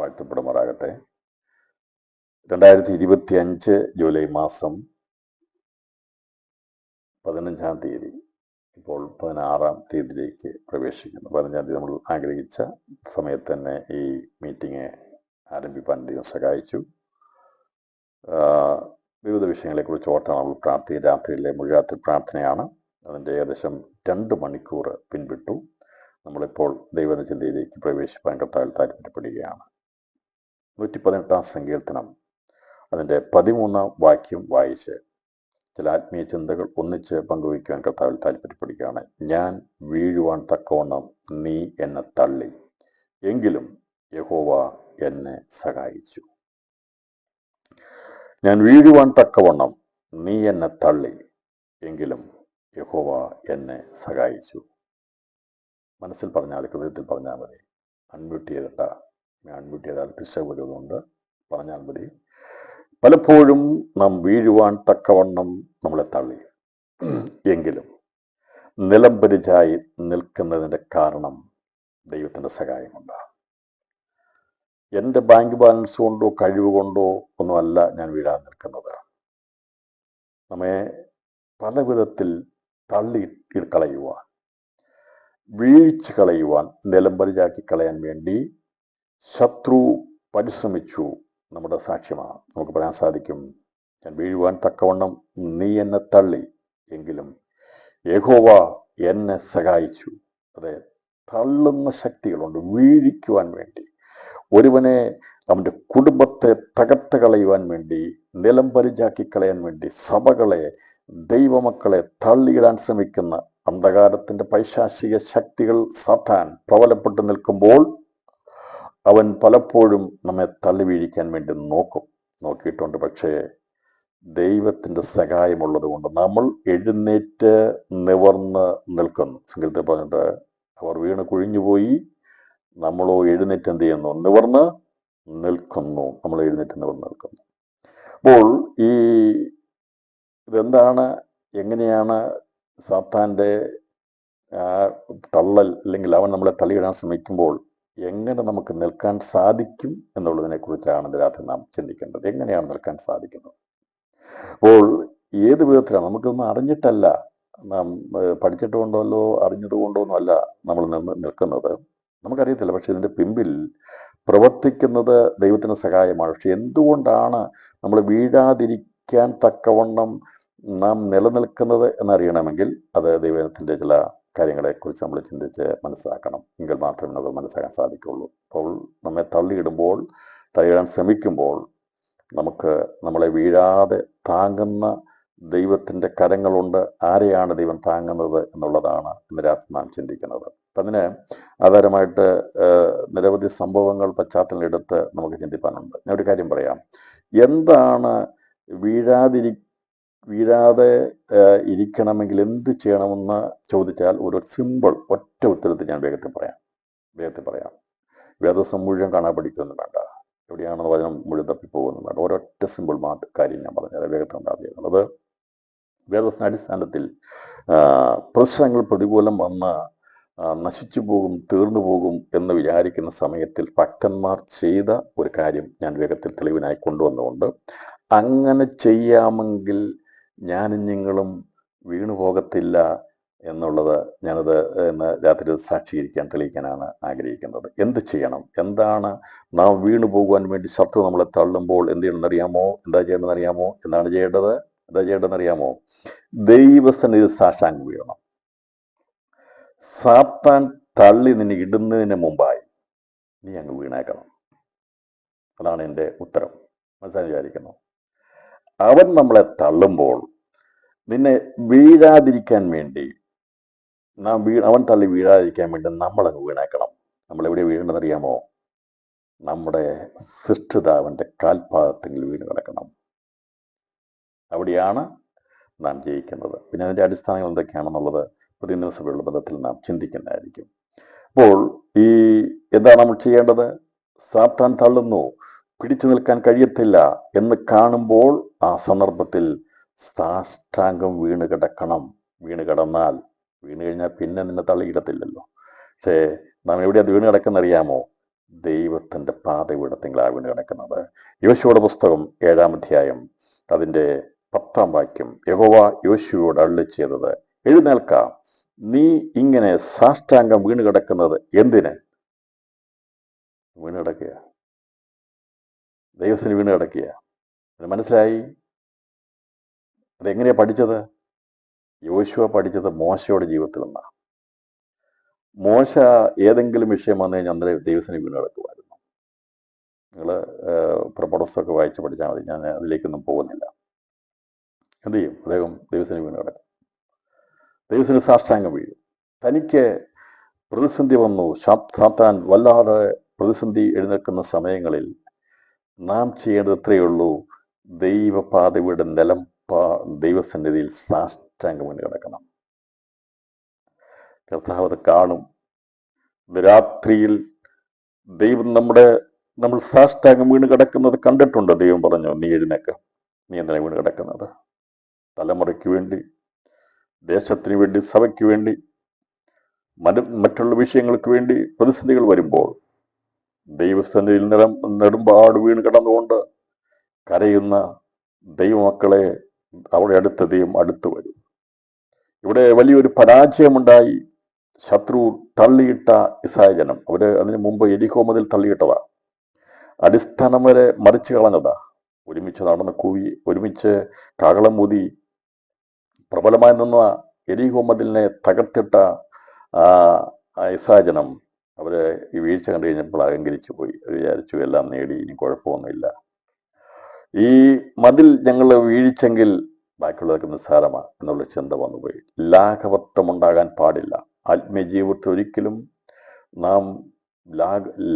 വാഴ്ത്തപ്പെടുമാറാകട്ടെ. 2025 ജൂലൈ മാസം 15-ാം തീയതി, ഇപ്പോൾ 16-ാം തീയതിയിലേക്ക് പ്രവേശിക്കുന്നു. 15-ാം തീയതി നമ്മൾ ആഗ്രഹിച്ച സമയത്ത് തന്നെ ഈ മീറ്റിംഗ് ആരംഭിക്കാൻ ദൈവം സഹായിച്ചു. വിവിധ വിഷയങ്ങളെക്കുറിച്ച് ഓർത്താണ് നമ്മൾ പ്രാർത്ഥിക്കുക. രാത്രിയിലെ മുഴുവൻ പ്രാർത്ഥനയാണ്. അതിൻ്റെ ഏകദേശം 2 മണിക്കൂർ പിൻവിട്ടു. നമ്മളിപ്പോൾ ദൈവചിന്തയിലേക്ക് പ്രവേശിപ്പാൻ കർത്താവിൽ താല്പര്യപ്പെടുകയാണ്. 118-ാം സങ്കീർത്തനം അതിൻ്റെ 13-ാം വാക്യം വായിച്ച് ചില ആത്മീയ ചിന്തകൾ ഒന്നിച്ച് പങ്കുവയ്ക്കുവാൻ കർത്താവിൽ താല്പര്യപ്പെടുകയാണ്. ഞാൻ വീഴുവാൻ തക്കവണ്ണം നീ എന്നെ തള്ളി, എങ്കിലും യഹോവ എന്നെ സഹായിച്ചു. ഞാൻ വീഴുവാൻ തക്കവണ്ണം നീ എന്നെ തള്ളി, എങ്കിലും യഹോവ എന്നെ സഹായിച്ചു. മനസ്സിൽ പറഞ്ഞാൽ, ഹൃദയത്തിൽ പറഞ്ഞാൽ മതി. അൺമ്യൂട്ട് ചെയ്താൽ തിരിച്ചവരുന്നുണ്ട്, പറഞ്ഞാൽ മതി. പലപ്പോഴും നാം വീഴുവാൻ തക്കവണ്ണം നമ്മളെ തള്ളി, എങ്കിലും നിലംപരിചായി നിൽക്കുന്നതിൻ്റെ കാരണം ദൈവത്തിൻ്റെ സഹായമുണ്ട്. എൻ്റെ ബാങ്ക് ബാലൻസ് കൊണ്ടോ കഴിവ് കൊണ്ടോ ഒന്നുമല്ല ഞാൻ വീഴാൻ നിൽക്കുന്നത്. നമ്മെ പല വിധത്തിൽ തള്ളി കളയുവാൻ, വീഴ്ച കളയുവാൻ, നിലംപരിചാക്കി കളയാൻ വേണ്ടി ശത്രു പരിശ്രമിച്ചു. നമ്മുടെ സാക്ഷ്യമാണ്. നമുക്ക് പറയാൻ സാധിക്കും, ഞാൻ വീഴുവാൻ തക്കവണ്ണം നീ എന്നെ തള്ളി, എങ്കിലും യഹോവ എന്നെ സഹായിച്ചു. അതെ, തള്ളുന്ന ശക്തികളുണ്ട് വീഴിക്കുവാൻ വേണ്ടി. ഒരുവനെ, അവൻ്റെ കുടുംബത്തെ തകർത്ത് കളയുവാൻ വേണ്ടി, നിലംപരിചാക്കി കളയാൻ വേണ്ടി, സഭകളെ, ദൈവമക്കളെ തള്ളിയിടാൻ ശ്രമിക്കുന്ന അന്ധകാരത്തിൻ്റെ പൈശാചിക ശക്തികൾ സാത്താൻ പ്രബലപ്പെട്ടു നിൽക്കുമ്പോൾ അവൻ പലപ്പോഴും നമ്മെ തള്ളി വീഴിക്കാൻ വേണ്ടി നോക്കിയിട്ടുണ്ട്. പക്ഷേ ദൈവത്തിൻ്റെ സഹായമുള്ളത് കൊണ്ട് നമ്മൾ എഴുന്നേറ്റ് നിവർന്ന് നിൽക്കുന്നു. സംഗീതത്തിൽ പറഞ്ഞിട്ട്, അവർ വീണ് കുഴിഞ്ഞുപോയി, നമ്മളോ എഴുന്നേറ്റ് എന്ത് ചെയ്യുന്നു? നിവർന്ന് നിൽക്കുന്നു. നമ്മൾ എഴുന്നേറ്റ് നിവർന്ന് നിൽക്കുന്നു. അപ്പോൾ ഇതെന്താണ്, എങ്ങനെയാണ് സാത്താൻ്റെ തള്ളൽ, അല്ലെങ്കിൽ അവൻ നമ്മളെ തള്ളിയിടാൻ ശ്രമിക്കുമ്പോൾ എങ്ങനെ നമുക്ക് നിൽക്കാൻ സാധിക്കും എന്നുള്ളതിനെക്കുറിച്ചാണ് ഇന്ന് രാത്രി നാം ചിന്തിക്കേണ്ടത്. എങ്ങനെയാണ് നിൽക്കാൻ സാധിക്കുന്നത്? അപ്പോൾ ഏത് വിധത്തിലാണ്? നമുക്കൊന്നും അറിഞ്ഞിട്ടല്ല, നാം പഠിച്ചിട്ട് കൊണ്ടല്ലോ അറിഞ്ഞതുകൊണ്ടോ ഒന്നും അല്ല നമ്മൾ നിൽക്കുന്നത്. നമുക്കറിയത്തില്ല. പക്ഷെ ഇതിൻ്റെ പിമ്പിൽ പ്രവർത്തിക്കുന്നത് ദൈവത്തിൻ്റെ സഹായമാണ്. പക്ഷെ എന്തുകൊണ്ടാണ് നമ്മൾ വീഴാതിരിക്കാൻ തക്കവണ്ണം നാം നിലനിൽക്കുന്നത് എന്നറിയണമെങ്കിൽ അത് ദൈവത്തിൻ്റെ ചില കാര്യങ്ങളെക്കുറിച്ച് നമ്മൾ ചിന്തിച്ച് മനസ്സിലാക്കണം. എങ്കിൽ മാത്രമേ നമുക്ക് മനസ്സിലാക്കാൻ സാധിക്കുള്ളൂ. അപ്പോൾ നമ്മെ തള്ളിയിടാൻ ശ്രമിക്കുമ്പോൾ നമുക്ക് നമ്മളെ വീഴാതെ താങ്ങുന്ന ദൈവത്തിൻ്റെ കരങ്ങളുണ്ട്. ആരെയാണ് ദൈവം താങ്ങുന്നത് എന്നുള്ളതാണ് ഇന്ന് രാത്രി നാം ചിന്തിക്കുന്നത്. അപ്പം അതിന് ആധാരമായിട്ട് നിരവധി സംഭവങ്ങൾ പശ്ചാത്തലം എടുത്ത് നമുക്ക് ചിന്തിക്കാനുണ്ട്. ഞാൻ ഒരു കാര്യം പറയാം. എന്താണ് വീഴാതെ ഇരിക്കണമെങ്കിൽ എന്ത് ചെയ്യണമെന്ന് ചോദിച്ചാൽ ഒരു സിമ്പിൾ ഒറ്റ ഉത്തരത്തിൽ ഞാൻ വേഗത്തിൽ പറയാം. വേദസം മുഴുവൻ കാണാൻ പഠിക്കുകയൊന്നും വേണ്ട, എവിടെയാണെന്ന് വചനം മുഴുവൻ തപ്പിപ്പോകുന്നു വേണ്ട. ഒരൊറ്റ സിമ്പിൾ കാര്യം ഞാൻ പറഞ്ഞാൽ വേഗത്തിൽ ഉണ്ടാകുന്നത്. വേദത്തിന്റെ അടിസ്ഥാനത്തിൽ പ്രശ്നങ്ങൾ പ്രതികൂലം വന്ന് നശിച്ചു പോകും, തീർന്നു പോകും എന്ന് വിചാരിക്കുന്ന സമയത്തിൽ ഭക്തന്മാർ ചെയ്ത ഒരു കാര്യം ഞാൻ വേഗത്തിൽ തെളിവിനായി കൊണ്ടുവന്നുകൊണ്ട്, അങ്ങനെ ചെയ്യാമെങ്കിൽ ഞാനും നിങ്ങളും വീണു പോകത്തില്ല എന്നുള്ളത് ഞാനത് ഇന്ന് രാത്രി തെളിയിക്കാനാണ് ആഗ്രഹിക്കുന്നത്. എന്ത് ചെയ്യണം? എന്താണ് നാം വീണു പോകുവാൻ വേണ്ടി ശത്രു നമ്മളെ തള്ളുമ്പോൾ എന്ത് ചെയ്യണമെന്നറിയാമോ? എന്താ ചെയ്യേണ്ടതെന്നറിയാമോ? ദൈവസന്നിധിയിൽ സാഷ്ടാംഗം വീഴണം. സാത്താൻ തള്ളി നിന്നെ ഇടുന്നതിന് മുമ്പായി നീ അങ്ങ് വീണേക്കണം. അതാണ് എൻ്റെ ഉത്തരം. മനസ്സിലായി വിചാരിക്കുന്നു. അവൻ നമ്മളെ തള്ളുമ്പോൾ നിന്നെ വീഴാതിരിക്കാൻ വേണ്ടി, അവൻ തള്ളി വീഴാതിരിക്കാൻ വേണ്ടി നമ്മളങ്ങ് വീണേക്കണം. നമ്മളെവിടെ വീഴേണ്ടതെന്നറിയാമോ? നമ്മുടെ സൃഷ്ടിതാവിൻ്റെ കാൽപാദത്തിൽ വീണ് കിടക്കണം. അവിടെയാണ് നാം ജയിക്കുന്നത്. പിന്നെ അതിൻ്റെ അടിസ്ഥാനങ്ങൾ എന്തൊക്കെയാണെന്നുള്ളത് പുതിയ ദിവസമുള്ള ബന്ധത്തിൽ നാം ചിന്തിക്കുന്നതായിരിക്കും. അപ്പോൾ എന്താണ് നമ്മൾ ചെയ്യേണ്ടത്? സാത്താൻ തള്ളുന്നു, പിടിച്ചു നിൽക്കാൻ കഴിയത്തില്ല എന്ന് കാണുമ്പോൾ ആ സന്ദർഭത്തിൽ സാഷ്ടാംഗം വീണ് കിടക്കണം. വീണ് കഴിഞ്ഞാൽ പിന്നെ നിന്നെ തള്ളിയിടത്തില്ലല്ലോ. പക്ഷേ നാം എവിടെയാണ് വീണ് കിടക്കുന്നറിയാമോ? ദൈവത്തിൻ്റെ പാതപീഠത്തിങ്ങളാണ് വീണ് കിടക്കുന്നത്. യോശുവയുടെ പുസ്തകം 7-ാം അധ്യായം അതിൻ്റെ 10-ാം വാക്യം, യഹോവ യോശുവയോട് അരുളി ചെയ്തത്, എഴുന്നേൽക്ക, നീ ഇങ്ങനെ സാഷ്ടാംഗം വീണ് കിടക്കുന്നത് എന്തിന്? വീണ് കിടക്കുക, ദൈവത്തിന് വീണ് കിടക്കുക. അത് മനസ്സിലായി? അതെങ്ങനെയാ പഠിച്ചത്? യോശുവ പഠിച്ചത് മോശയുടെ ജീവിതത്തിൽ നിന്നാണ്. മോശ ഏതെങ്കിലും വിഷയം വന്നു കഴിഞ്ഞാൽ അന്നേരം ദൈവത്തിന് വീണ് കിടക്കുമായിരുന്നു. നിങ്ങൾ പുറപ്പെടുത്തൊക്കെ വായിച്ച് പഠിച്ചാൽ മതി, ഞാൻ അതിലേക്കൊന്നും പോകുന്നില്ല. എന്ത് ചെയ്യും? അദ്ദേഹം ദൈവത്തിന് വീണ് കിടക്കും, ദൈവത്തിന് സാഷ്ടാംഗം വീഴും. തനിക്ക് പ്രതിസന്ധി വന്നു, സാത്താൻ വല്ലാതെ പ്രതിസന്ധി എഴുന്നേൽക്കുന്ന സമയങ്ങളിൽ നാം ചെയ്യേണ്ടത് ഇത്രയേ ഉള്ളൂ, ദൈവപാതയുടെ നിലം ദൈവസന്നിധിയിൽ സാഷ്ടാംഗം വീണ് കിടക്കണം. കർത്താവ് അത് കാണും. രാത്രിയിൽ ദൈവം നമ്മൾ സാഷ്ടാംഗം വീണ് കിടക്കുന്നത് കണ്ടിട്ടുണ്ട്. ദൈവം പറഞ്ഞു, നീ എഴുന്നേക്ക, നീ എന്തിനാ വീണ് കിടക്കുന്നത്? തലമുറയ്ക്ക് വേണ്ടി, ദേശത്തിന് വേണ്ടി, സഭയ്ക്ക് വേണ്ടി, മറ്റുള്ള വിഷയങ്ങൾക്ക് വേണ്ടി പ്രതിസന്ധികൾ വരുമ്പോൾ ദൈവസന്നിധിയിൽ നെടുമ്പാട് വീണ് കിടന്നുകൊണ്ട് കരയുന്ന ദൈവമക്കളെ അവിടെ അടുത്ത ദൈവം അടുത്ത് വരും. ഇവിടെ വലിയൊരു പരാജയമുണ്ടായി. ശത്രു തള്ളിയിട്ട ഇസ്രായേൽ ജനം, അവര് അതിനു മുമ്പ് യെരിഹോ മതിൽ തള്ളിയിട്ടതാ, അടിസ്ഥാനം വരെ മറിച്ചു കളഞ്ഞതാ. ഒരുമിച്ച് നടന്ന് കൂവി, ഒരുമിച്ച് കാഹളം ഊതി പ്രബലമായി നിന്ന യെരിഹോ മതിലിനെ തകർത്തിട്ട ഇസ്രായേൽ ജനം അവര് ഈ വീഴ്ച കണ്ടു കഴിഞ്ഞപ്പോൾ അഹങ്കരിച്ചു പോയി. വിചാരിച്ചു എല്ലാം നേടി, ഇനി കുഴപ്പമൊന്നുമില്ല, ഈ മതിൽ ഞങ്ങൾ വീഴിച്ചെങ്കിൽ ബാക്കിയുള്ളതൊക്കെ നിസ്സാരമാണ് എന്നുള്ള ചിന്ത വന്നുപോയി. ലാഘവത്വം ഉണ്ടാകാൻ പാടില്ല. ആത്മീയ ജീവിതത്തിൽ ഒരിക്കലും നാം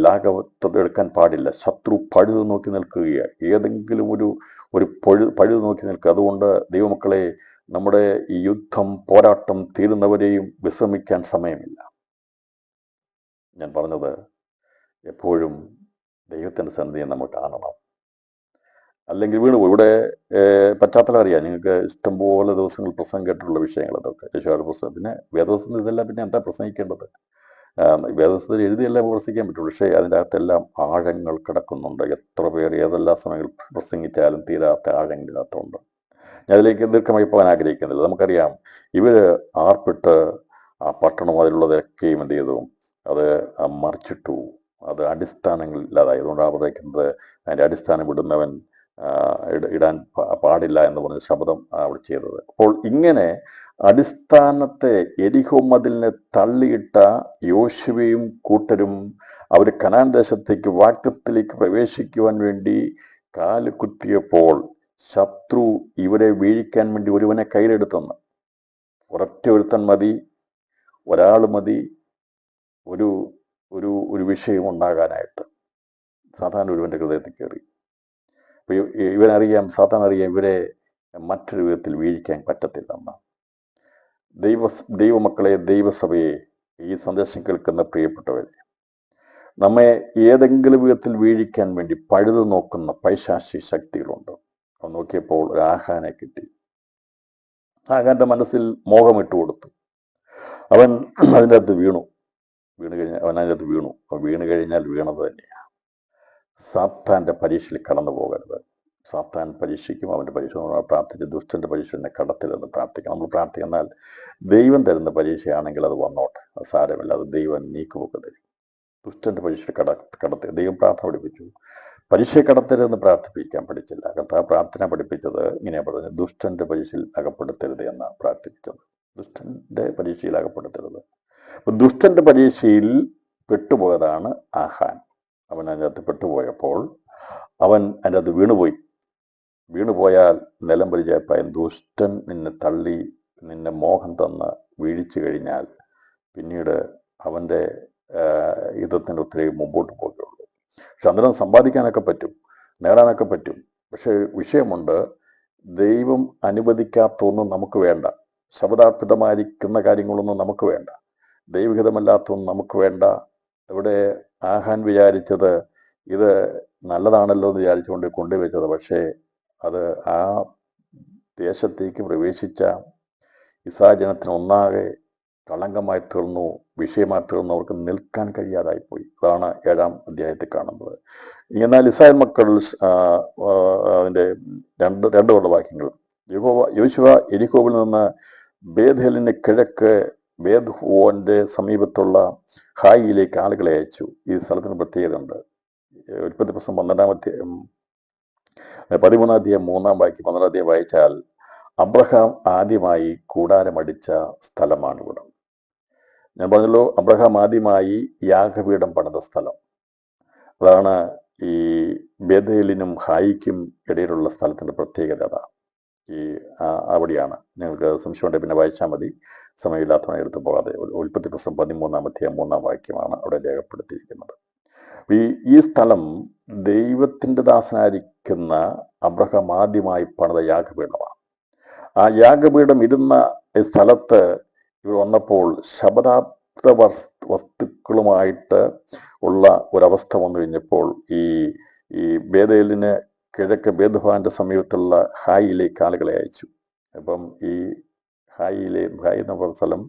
ലാഘവത്വം എടുക്കാൻ പാടില്ല. ശത്രു പഴുത് നോക്കി നിൽക്കുകയാണ്, ഏതെങ്കിലും ഒരു പഴുത് നോക്കി നിൽക്കുക. അതുകൊണ്ട് ദൈവമക്കളെ, നമ്മുടെ ഈ യുദ്ധം, പോരാട്ടം തീരുന്നവരെയും വിശ്രമിക്കാൻ സമയമില്ല. ഞാൻ പറഞ്ഞത്, എപ്പോഴും ദൈവത്തിൻ്റെ സന്നിധിയെ നമ്മൾ കാണണം, അല്ലെങ്കിൽ വീണുപോയി. ഇവിടെ പശ്ചാത്തലം അറിയാം നിങ്ങൾക്ക്, ഇഷ്ടംപോലെ ദിവസങ്ങൾ പ്രസംഗം കേട്ടിട്ടുള്ള വിഷയങ്ങൾ അതൊക്കെ. യേശുവയുടെ പുസ്തകം, പിന്നെ വേദപുസ്തകത്തിൽ ഇതെല്ലാം പിന്നെ എന്താ പ്രസംഗിക്കേണ്ടത്? വേദപുസ്തകത്തിൽ എഴുതിയെല്ലാം പ്രസംഗിക്കാൻ പറ്റുള്ളൂ, പക്ഷേ അതിൻ്റെ അകത്തെല്ലാം ആഴങ്ങൾ കിടക്കുന്നുണ്ട്. എത്ര പേർ ഏതെല്ലാം സമയങ്ങളിൽ പ്രസംഗിച്ചാലും തീരാത്ത ആഴങ്ങളിനകത്തുണ്ട്. ഞാൻ അതിലേക്ക് ദീർഘമായി പോകാൻ ആഗ്രഹിക്കുന്നില്ല. നമുക്കറിയാം, ഇവർ ആർപ്പിട്ട് ആ പട്ടണം അതിലുള്ളതൊക്കെയും എന്ത് ചെയ്തു? അത് മറിച്ചിട്ടു. അത് അടിസ്ഥാനങ്ങളില്ലാതായി. അതുകൊണ്ടാണ് പറയുന്നത്, അതിൻ്റെ അടിസ്ഥാനം ഇടുന്നവൻ ഇടാൻ പാടില്ല എന്ന് പറഞ്ഞ ശബ്ദം അവിടെ ചെയ്തത്. അപ്പോൾ ഇങ്ങനെ അടിസ്ഥാനത്തെ, യെരിഹോ മതിലിനെ തള്ളിയിട്ട യോശുവയും കൂട്ടരും അവർ കനാൻ ദേശത്തേക്ക്, വാഗ്ദത്തത്തിലേക്ക് പ്രവേശിക്കുവാൻ വേണ്ടി കാല് കുത്തിയപ്പോൾ ശത്രു ഇവരെ വീഴിക്കാൻ വേണ്ടി ഒരുവനെ കയ്യിലെടുത്തെന്ന്. ഒരൊറ്റ ഒരുത്തൻ മതി, ഒരാൾ മതി ഒരു ഒരു ഒരു വിഷയം ഉണ്ടാകാനായിട്ട്. സാധാരണ ഒരുവൻ്റെ ഹൃദയത്തിൽ കയറി. അപ്പോൾ ഇവനറിയാം, സാധാരണ അറിയാം, ഇവരെ മറ്റൊരു വിധത്തിൽ വീഴിക്കാൻ പറ്റത്തില്ലെന്ന്. ദൈവമക്കളെ, ദൈവസഭയെ, ഈ സന്ദേശം കേൾക്കുന്ന പ്രിയപ്പെട്ടവരെ, നമ്മെ ഏതെങ്കിലും വിധത്തിൽ വീഴിക്കാൻ വേണ്ടി പഴുതു നോക്കുന്ന പൈശാചിക ശക്തികളുണ്ട്. അവൻ നോക്കിയപ്പോൾ ഒരു ആഹാനെ കിട്ടി. ആഹാന്റെ മനസ്സിൽ മോഹമിട്ട് കൊടുത്തു. അവൻ അതിൻ്റെ അകത്ത് വീണു കഴിഞ്ഞാൽ അവൻ അതിൻ്റെ അകത്ത് വീണു. വീണ് കഴിഞ്ഞാൽ വീണത് തന്നെയാണ്. സാത്താൻ്റെ പരീക്ഷയിൽ കടന്നു പോകരുത്. സാത്താൻ പരീക്ഷിക്കും, അവൻ്റെ പരീക്ഷ പ്രാർത്ഥിച്ച് ദുഷ്ടൻ്റെ പരീക്ഷ എന്നെ കടത്തില്ലെന്ന് പ്രാർത്ഥിക്കണം. നമ്മൾ പ്രാർത്ഥിക്കുന്നാൽ ദൈവം തരുന്ന പരീക്ഷയാണെങ്കിൽ അത് വന്നോട്ടെ, അത് സാരമില്ല, അത് ദൈവം നീക്കുമൊക്കെ തരും. ദുഷ്ടൻ്റെ പരീക്ഷ കടത്തി ദൈവം പ്രാർത്ഥന പഠിപ്പിച്ചു. പരീക്ഷയെ കടത്തരുതെന്ന് പ്രാർത്ഥിപ്പിക്കാൻ പഠിച്ചില്ല. പ്രാർത്ഥന പഠിപ്പിച്ചത് ഇങ്ങനെയാണ് പറഞ്ഞത്, ദുഷ്ടൻ്റെ പരീക്ഷയിൽ അകപ്പെടുത്തരുത് എന്നാണ് പ്രാർത്ഥിപ്പിച്ചത്. ദുഷ്ടൻ്റെ പരീക്ഷയിൽ അകപ്പെടുത്തരുത്. അപ്പം ദുഷ്ടൻ്റെ പരീക്ഷയിൽ പെട്ടുപോയതാണ് ആഹാൻ. അവൻ അതിൻ്റെ അകത്ത് പെട്ടുപോയപ്പോൾ അവൻ അതിൻ്റെ അകത്ത് വീണുപോയാൽ നിലം പരിചയപ്പായ ദുഷ്ടൻ നിന്നെ തള്ളി, നിന്നെ മോഹം തന്ന് വീഴിച്ചു കഴിഞ്ഞാൽ പിന്നീട് അവൻ്റെ യുദ്ധത്തിൻ്റെ ഒത്തിരി മുമ്പോട്ട് പോകുകയുള്ളൂ. പക്ഷെ അന്നേരം സമ്പാദിക്കാനൊക്കെ പറ്റും, നേടാനൊക്കെ പറ്റും. പക്ഷേ വിഷയമുണ്ട്, ദൈവം അനുവദിക്കാത്തൊന്നും നമുക്ക് വേണ്ട, ശബ്ദാർപ്പിതമായിരിക്കുന്ന കാര്യങ്ങളൊന്നും നമുക്ക് വേണ്ട, ദൈവഹിതമല്ലാത്തൊന്നും നമുക്ക് വേണ്ട. ഇവിടെ ആഹാൻ വിചാരിച്ചത് ഇത് നല്ലതാണല്ലോ എന്ന് വിചാരിച്ചുകൊണ്ട് കൊണ്ടുവച്ചത്. പക്ഷേ അത് ആ ദേശത്തേക്ക് പ്രവേശിച്ച ഇസ്രായേൽ ജനത്തിന് ഒന്നാകെ കളങ്കമായി തീർന്നു, വിഷയമായി തീർന്നു, അവർക്ക് നിൽക്കാൻ കഴിയാതായിപ്പോയി. അതാണ് 7-ാം അധ്യായത്തിൽ കാണുന്നത്. എന്നാൽ ഇസ്രായേൽ മക്കൾ അതിൻ്റെ രണ്ടുള്ള വാക്യങ്ങൾ, യോശുവ എരിഹോവിൽ നിന്ന് ബേഥേലിന് കിഴക്ക് ബേത്ത്ഹോന്റെ സമീപത്തുള്ള ഹായിയിലേക്ക് ആളുകളെ അയച്ചു. ഈ സ്ഥലത്തിന് പ്രത്യേകത ഉണ്ട്. ഉൽപ്പത്തി പുസ്തകം 13-ാം അധ്യായം 13-ാം അധ്യായം 3-ാം വാക്യം 12-ാം അധ്യായം വായിച്ചാൽ അബ്രഹാം ആദ്യമായി കൂടാരമടിച്ച സ്ഥലമാണിവിടെ. ഞാൻ പറഞ്ഞല്ലോ, അബ്രഹാം ആദ്യമായി യാഗപീഠം പണിത സ്ഥലം. അതാണ് ഈ ബേഥേലിനും ഹായിക്കും ഇടയിലുള്ള സ്ഥലത്തിൻ്റെ പ്രത്യേകത. അതാ അവിടെയാണ്. നിങ്ങൾക്ക് സംശയമുണ്ടെങ്കിൽ പിന്നെ വായിച്ചാൽ മതി, സമയമില്ലാത്തവനെ എടുത്തു പോകാതെ. ഉൽപ്പത്തി പുസ്തകം 13-ാം അധ്യായം 3-ാം വാക്യമാണ് അവിടെ രേഖപ്പെടുത്തിയിരിക്കുന്നത്. ഈ സ്ഥലം ദൈവത്തിൻ്റെ ദാസനായിരിക്കുന്ന അബ്രഹാം ആദ്യമായി പണിത യാഗപീഠമാണ്. ആ യാഗപീഠം ഇരുന്ന സ്ഥലത്ത് ഇവർ വന്നപ്പോൾ ശബദാബ്ദ വസ്തുക്കളുമായിട്ട് ഉള്ള ഒരവസ്ഥ വന്നു കഴിഞ്ഞപ്പോൾ ഈ ബേഥേലിന് കിഴക്ക് ബേത്ത്ഹോന്റെ സമീപത്തുള്ള ഹായിയിലേക്ക് ആളുകളെ അയച്ചു. അപ്പം ഈ ഹായി എന്ന് പറഞ്ഞ സ്ഥലം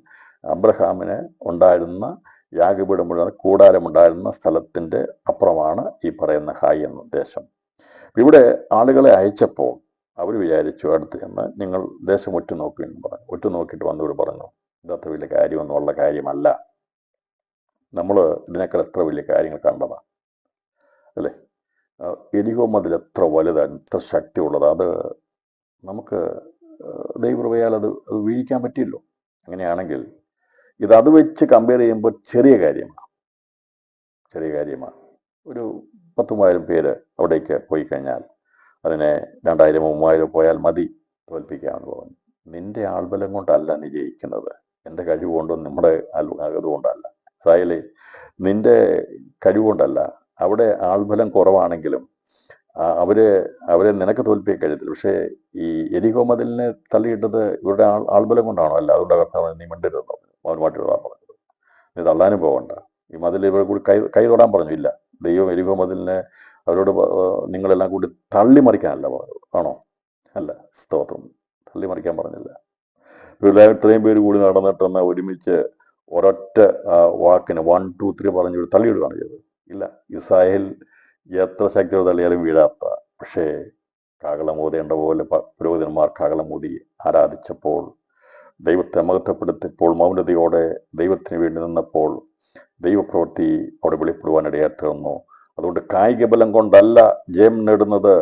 അബ്രഹാമിന് ഉണ്ടായിരുന്ന യാഗപീഠം മുഴുവൻ കൂടാരമുണ്ടായിരുന്ന സ്ഥലത്തിൻ്റെ അപ്പുറമാണ് ഈ പറയുന്ന ഹായി എന്ന ദേശം. ഇവിടെ ആളുകളെ അയച്ചപ്പോൾ അവർ വിചാരിച്ചു അടുത്ത് ചെന്ന് നിങ്ങൾ ദേശം ഒറ്റുനോക്കി എന്ന് പറഞ്ഞു. ഒറ്റുനോക്കിയിട്ട് വന്നവർ പറഞ്ഞു, ഇതത്ര വലിയ കാര്യമൊന്നുമുള്ള കാര്യമല്ല, നമ്മൾ ഇതിനേക്കാൾ എത്ര വലിയ കാര്യങ്ങൾ കണ്ടതാണ് അല്ലേ. എരിഹോ മതിൽ എത്ര വലുതാണ്, എത്ര ശക്തിയുള്ളത്, അത് നമുക്ക് ദൈവകൃപയാൽ അത് വീഴിക്കാൻ പറ്റിയല്ലോ. അങ്ങനെയാണെങ്കിൽ അത് വെച്ച് കമ്പയർ ചെയ്യുമ്പോൾ ചെറിയ കാര്യമാണ്. ഒരു 10,000 പേര് അവിടേക്ക് പോയി കഴിഞ്ഞാൽ അതിനെ 2,000-3,000 പോയാൽ മതി തോൽപ്പിക്കാമെന്ന് പറഞ്ഞു. നിന്റെ ആൾബലം കൊണ്ടല്ല നീ ജയിക്കുന്നത്, എൻ്റെ കഴിവുകൊണ്ടും നമ്മുടെ അതുകൊണ്ടല്ല. ഇസ്രായേലേ, നിന്റെ കഴിവുകൊണ്ടല്ല. അവിടെ ആൾബലം കുറവാണെങ്കിലും അവരെ നിനക്ക് തോൽപ്പിക്കാൻ കഴിയത്തില്ല. പക്ഷേ ഈ എരിഹോ മതിലിനെ തള്ളിയിട്ടത് ഇവരുടെ ആൾബലം കൊണ്ടാണോ? അല്ല, അതുകൊണ്ട് കർത്താവ് നീ മിണ്ടരുതെന്ന് പറഞ്ഞു, മൗനമായിട്ട് തൊടാൻ പറഞ്ഞത്. നീ തള്ളാനും പോകണ്ട, ഈ മതിൽ ഇവരെ കൂടി കൈ തൊടാൻ പറഞ്ഞു. ഇല്ല, ദൈവം എരിഹോ മതിലിനെ അവരോട് നിങ്ങളെല്ലാം കൂടി തള്ളിമറിക്കാനല്ല പറഞ്ഞത്, ആണോ? അല്ല, സ്തോത്രം, തള്ളിമറിക്കാൻ പറഞ്ഞില്ല. ഇത്രയും പേര് കൂടി നടന്നിട്ടെന്ന് ഒരുമിച്ച് ഒരൊറ്റ വാക്കിന് 1, 2, 3 പറഞ്ഞു തള്ളിയിടുകയാണ് ചെയ്തത്. ഇല്ല, ഇസ്രായേൽ എത്ര ശക്തിയോടെ തള്ളിയാലും വീഴാത്ത, പക്ഷേ കാകളമൂതേണ്ട പോലെ പുരോഹിതന്മാർ കാകളമൂതി ആരാധിച്ചപ്പോൾ, ദൈവത്തെ മഹത്വപ്പെടുത്തിയപ്പോൾ, മൗനതയോടെ ദൈവത്തിന് വേണ്ടി നിന്നപ്പോൾ ദൈവപ്രവൃത്തി അവിടെ വെളിപ്പെടുവാനിടയായി തീർന്നു. അതുകൊണ്ട് കായിക ബലം കൊണ്ടല്ല ജയം നേടുന്നത്,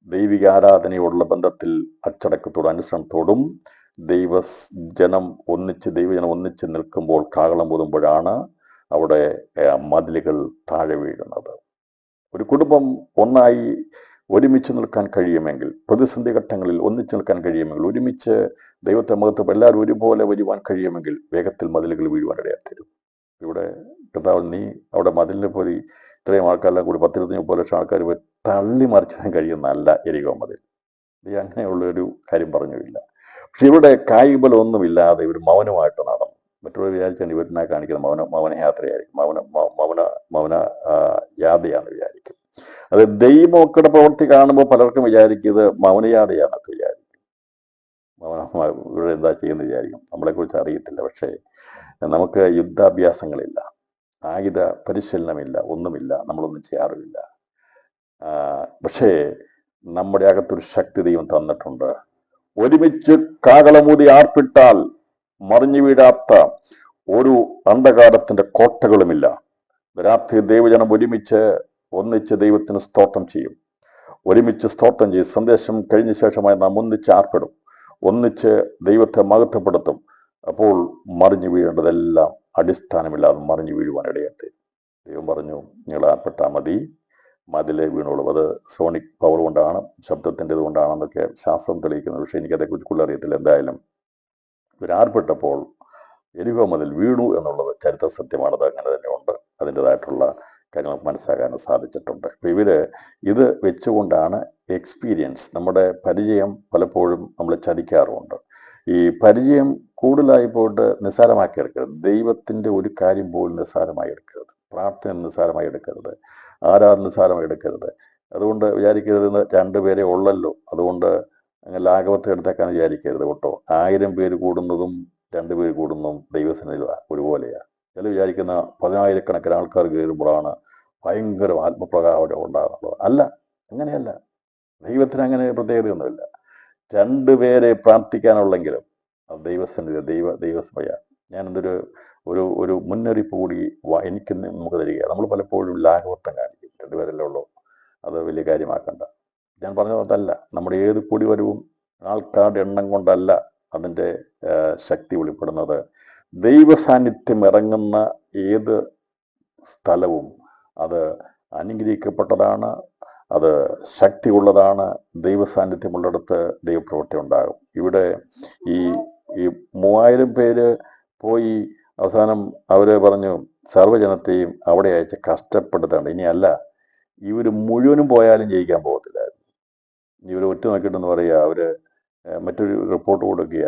ദൈവിക ആരാധനയോടുള്ള ബന്ധത്തിൽ അച്ചടക്കത്തോടും അനുസരണത്തോടും ദൈവജനം ഒന്നിച്ച് നിൽക്കുമ്പോൾ, കാഹളം ഊതുമ്പോഴാണ് അവിടെ മതിലുകൾ താഴെ വീഴുന്നത്. ഒരു കുടുംബം ഒന്നായി ഒരുമിച്ച് നിൽക്കാൻ കഴിയുമെങ്കിൽ, പ്രതിസന്ധി ഘട്ടങ്ങളിൽ ഒന്നിച്ച് നിൽക്കാൻ കഴിയുമെങ്കിൽ, ഒരുമിച്ച് ദൈവത്തെ മഹത്വം എല്ലാവരും ഒരുപോലെ വരുവാൻ കഴിയുമെങ്കിൽ വേഗത്തിൽ മതിലുകൾ വീഴുവാനിടയായി തീരും. ഇവിടെ കർത്താവ് നീ അവിടെ മതിലിനെ പോയി ഇത്രയും ആൾക്കാരെല്ലാം കൂടി 10-30 ലക്ഷം ആൾക്കാർ പോയി തള്ളി മറിച്ചാൻ കഴിയുന്നതല്ല എരിഹോ മതിൽ. ഈ അങ്ങനെയുള്ളൊരു കാര്യം പറഞ്ഞില്ല. പക്ഷെ ഇവിടെ കായികബലം ഒന്നുമില്ലാതെ ഇവർ മൗനമായിട്ട് നടന്നു. മറ്റുള്ളവർ വിചാരിച്ചാൽ ഇവരിനെ കാണിക്കുന്ന മൗനയാത്രയായിരിക്കും, മൗന യാതയാണെന്ന് വിചാരിക്കും. അത് ദൈവമൊക്കെ പ്രവൃത്തി കാണുമ്പോൾ പലർക്കും വിചാരിക്കും ഇത് മൗനയാതയാണെന്നൊക്കെ വിചാരിക്കും. ഇവിടെ എന്താ ചെയ്യുന്നത് വിചാരിക്കും. നമ്മളെക്കുറിച്ച് അറിയത്തില്ല. പക്ഷേ നമുക്ക് യുദ്ധാഭ്യാസങ്ങളില്ല, ആയുധ പരിശീലനമില്ല, ഒന്നുമില്ല, നമ്മളൊന്നും ചെയ്യാറുമില്ല. പക്ഷേ നമ്മുടെ അകത്തൊരു ശക്തി ദൈവം തന്നിട്ടുണ്ട്. ഒരുമിച്ച് കാകളമൂതി ആർപ്പിട്ടാൽ മറിഞ്ഞു വീഴാത്ത ഒരു അന്ധകാരത്തിന്റെ കോട്ടകളുമില്ല. രാത്രി ദൈവജനം ഒന്നിച്ച് ദൈവത്തിന് സ്തോത്രം ചെയ്യും. ഒരുമിച്ച് സ്തോത്രം ചെയ്യും. സന്ദേശം കഴിഞ്ഞ ശേഷമായി നാം ഒന്നിച്ച് ആർപ്പിടും, ഒന്നിച്ച് ദൈവത്തെ മഹത്വപ്പെടുത്തും. അപ്പോൾ മറിഞ്ഞു വീഴേണ്ടതെല്ലാം അടിസ്ഥാനമില്ലാതെ മറിഞ്ഞു വീഴുവാനിടയായിട്ട് ദൈവം പറഞ്ഞു, നിങ്ങൾ ആർപ്പെട്ടാൽ മതി, മതിലെ വീണോളും. അത് സോണിക് പവർ കൊണ്ടാണ്, ശബ്ദത്തിൻ്റെത് കൊണ്ടാണെന്നൊക്കെ ശാസ്ത്രം തെളിയിക്കുന്നത്. പക്ഷേ എനിക്കതേക്കുറിച്ച് കൂടുതൽ അറിയത്തില്ല. എന്തായാലും ഇവരാർപ്പെട്ടപ്പോൾ എരിഹോ മതിൽ വീണു എന്നുള്ളത് ചരിത്ര സത്യമാണത്. അങ്ങനെ തന്നെ ഉണ്ട്. അതിൻ്റെതായിട്ടുള്ള കാര്യങ്ങൾ മനസ്സിലാക്കാൻ സാധിച്ചിട്ടുണ്ട്. അപ്പോൾ ഇത് വെച്ചുകൊണ്ടാണ് എക്സ്പീരിയൻസ്, നമ്മുടെ പരിചയം പലപ്പോഴും നമ്മൾ ചതിക്കാറുമുണ്ട്. ഈ പരിചയം കൂടുതലായി പോയിട്ട് നിസ്സാരമാക്കി എടുക്കരുത്. ദൈവത്തിൻ്റെ ഒരു കാര്യം പോലും നിസ്സാരമായി എടുക്കരുത്. പ്രാർത്ഥന നിസ്സാരമായി എടുക്കരുത്. ആരാധന നിസ്സാരമായി എടുക്കരുത്. അതുകൊണ്ട് വിചാരിക്കരുത് 2 പേരെ ഉള്ളല്ലോ, അതുകൊണ്ട് അങ്ങനെ ലാഘവത്തെ എടുത്തേക്കാൻ വിചാരിക്കരുത് കേട്ടോ. 1000 പേര് കൂടുന്നതും രണ്ടുപേർ കൂടുന്നു ദൈവസന്നിധി ഒരുപോലെയാണ്. ചില വിചാരിക്കുന്ന 10,000-കണക്കിന് ആൾക്കാർ കയറുമ്പോഴാണ് ഭയങ്കര ആത്മപ്രകാരം ഉണ്ടാകുന്നത്. അല്ല, അങ്ങനെയല്ല. ദൈവത്തിന് അങ്ങനെ പ്രത്യേകതയൊന്നുമില്ല. രണ്ടുപേരെ പ്രാർത്ഥിക്കാനുള്ളെങ്കിലും അത് ദൈവസന്നിധി ദൈവസഭയാണ്. ഞാനെന്തൊരു ഒരു ഒരു മുന്നറിയിപ്പ് കൂടി എനിക്ക് നമുക്ക് തരിക. നമ്മൾ പലപ്പോഴും ലാഘവത്വം കാണിക്കും. രണ്ടുപേരല്ലേ ഉള്ളൂ, അത് വലിയ കാര്യമാക്കണ്ട. ഞാൻ പറഞ്ഞത് അതല്ല. നമ്മുടെ ഏത് കൂടിവരവും ആൾക്കാരുടെ എണ്ണം കൊണ്ടല്ല അതിൻ്റെ ശക്തി വെളിപ്പെടുന്നത്. ദൈവ സാന്നിധ്യം ഇറങ്ങുന്ന ഏത് സ്ഥലവും അത് അനുഗ്രഹിക്കപ്പെട്ടതാണ്, അത് ശക്തിയുള്ളതാണ്. ദൈവ സാന്നിധ്യമുള്ളിടത്ത് ദൈവപ്രവൃത്തി ഉണ്ടാകും. ഇവിടെ ഈ 3000 പേര് പോയി അവസാനം അവർ പറഞ്ഞു സർവ്വജനത്തെയും അവിടെ അയച്ച് കഷ്ടപ്പെടുത്താണ്. ഇനിയല്ല, ഇവർ മുഴുവനും പോയാലും ജയിക്കാൻ പോകത്തില്ലായിരുന്നു. ഇവർ ഒറ്റ നോക്കിയിട്ടെന്ന് പറയുക, അവർ മറ്റൊരു റിപ്പോർട്ട് കൊടുക്കുക,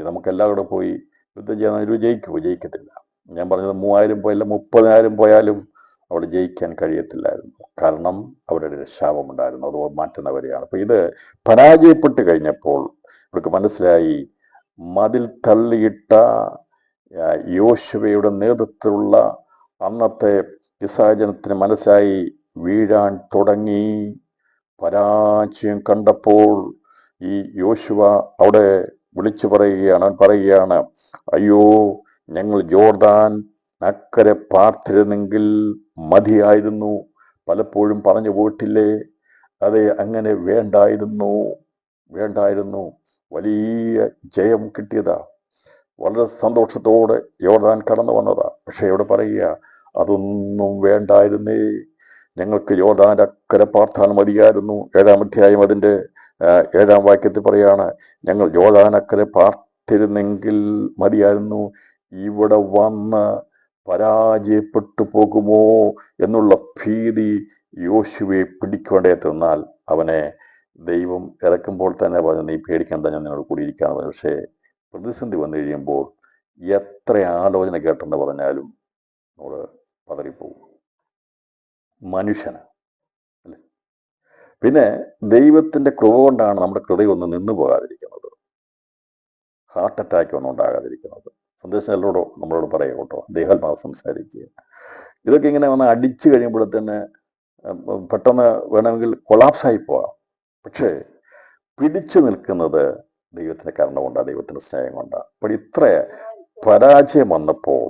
നമുക്കെല്ലാം കൂടെ പോയി യുദ്ധം ചെയ്യാൻ ഇവർ ജയിക്കത്തില്ല. ഞാൻ പറഞ്ഞത് 3000 പോയല്ല 30,000 പോയാലും അവിടെ ജയിക്കാൻ കഴിയത്തില്ലായിരുന്നു. കാരണം അവരുടെ ഒരു ശാപമുണ്ടായിരുന്നു, അത് മാറ്റുന്നവരെയാണ്. അപ്പോൾ ഇത് പരാജയപ്പെട്ട് കഴിഞ്ഞപ്പോൾ ഇവർക്ക് മനസ്സിലായി, മതിൽ തള്ളിയിട്ട യോശുവയുടെ നേതൃത്വത്തിലുള്ള അന്നത്തെ ഇസ്രായേൽ ജനത്തിന് മനസ്സിലായി വീഴാൻ തുടങ്ങി. പരാജയം കണ്ടപ്പോൾ ഈ യോശുവ അവിടെ വിളിച്ചു പറയുകയാണ്, അവൻ പറയുകയാണ്, അയ്യോ, ഞങ്ങൾ യോർദാൻ അക്കരെ പാർത്തിരുന്നെങ്കിൽ മതിയായിരുന്നു. പലപ്പോഴും പറഞ്ഞു പോയിട്ടില്ലേ, അതെ, അങ്ങനെ വേണ്ടായിരുന്നു. വലിയ ജയം കിട്ടിയതാ, വളരെ സന്തോഷത്തോടെ യോർദാൻ കടന്നു വന്നതാ. പക്ഷെ ഇവിടെ പറയുക, അതൊന്നും വേണ്ടായിരുന്നേ, ഞങ്ങൾക്ക് യോർദാൻ അക്കരെ പാർത്താൻ മതിയായിരുന്നു. 7-ാം അധ്യായം അതിൻ്റെ 7-ാം വാക്യത്തിൽ പറയാണ്, ഞങ്ങൾ യോർദാൻ അക്കരെ പാർത്തിരുന്നെങ്കിൽ മതിയായിരുന്നു. ഇവിടെ വന്ന് പരാജയപ്പെട്ടു പോകുമോ എന്നുള്ള ഭീതി യോശുവയെ പിടിക്കേണ്ടതെന്നാൽ അവനെ ദൈവം ഇറക്കുമ്പോൾ തന്നെ പറഞ്ഞു, നീ പേടിക്കേണ്ട, ഞാൻ നിന്നോട് കൂടിയിരിക്കാന്ന് പറഞ്ഞു. പക്ഷേ പ്രതിസന്ധി വന്നു കഴിയുമ്പോൾ എത്ര ആലോചന കേട്ടെന്ന് പറഞ്ഞാലും നമ്മൾ പതറിപ്പോകും. മനുഷ്യന് അല്ലേ. പിന്നെ ദൈവത്തിൻ്റെ കൃപ കൊണ്ടാണ് നമ്മുടെ ഹൃദയം ഒന്ന് നിന്നു പോകാതിരിക്കുന്നത്, ഹാർട്ട് അറ്റാക്ക് ഒന്നും ഉണ്ടാകാതിരിക്കുന്നത്. സന്ദേശം എല്ലാവരോടും നമ്മളോട് പറയാം കേട്ടോ, ദേഹാത്മാവ് സംസാരിക്കുക. ഇതൊക്കെ ഇങ്ങനെ വന്ന് അടിച്ചു കഴിയുമ്പോൾ തന്നെ പെട്ടെന്ന് വേണമെങ്കിൽ കൊളാപ്സായി പോവാം. പക്ഷേ പിടിച്ചു നിൽക്കുന്നത് ദൈവത്തിൻ്റെ കരുണ കൊണ്ടാണ്, ദൈവത്തിൻ്റെ സ്നേഹം കൊണ്ടാണ്. അപ്പോൾ ഇത്ര പരാജയം വന്നപ്പോൾ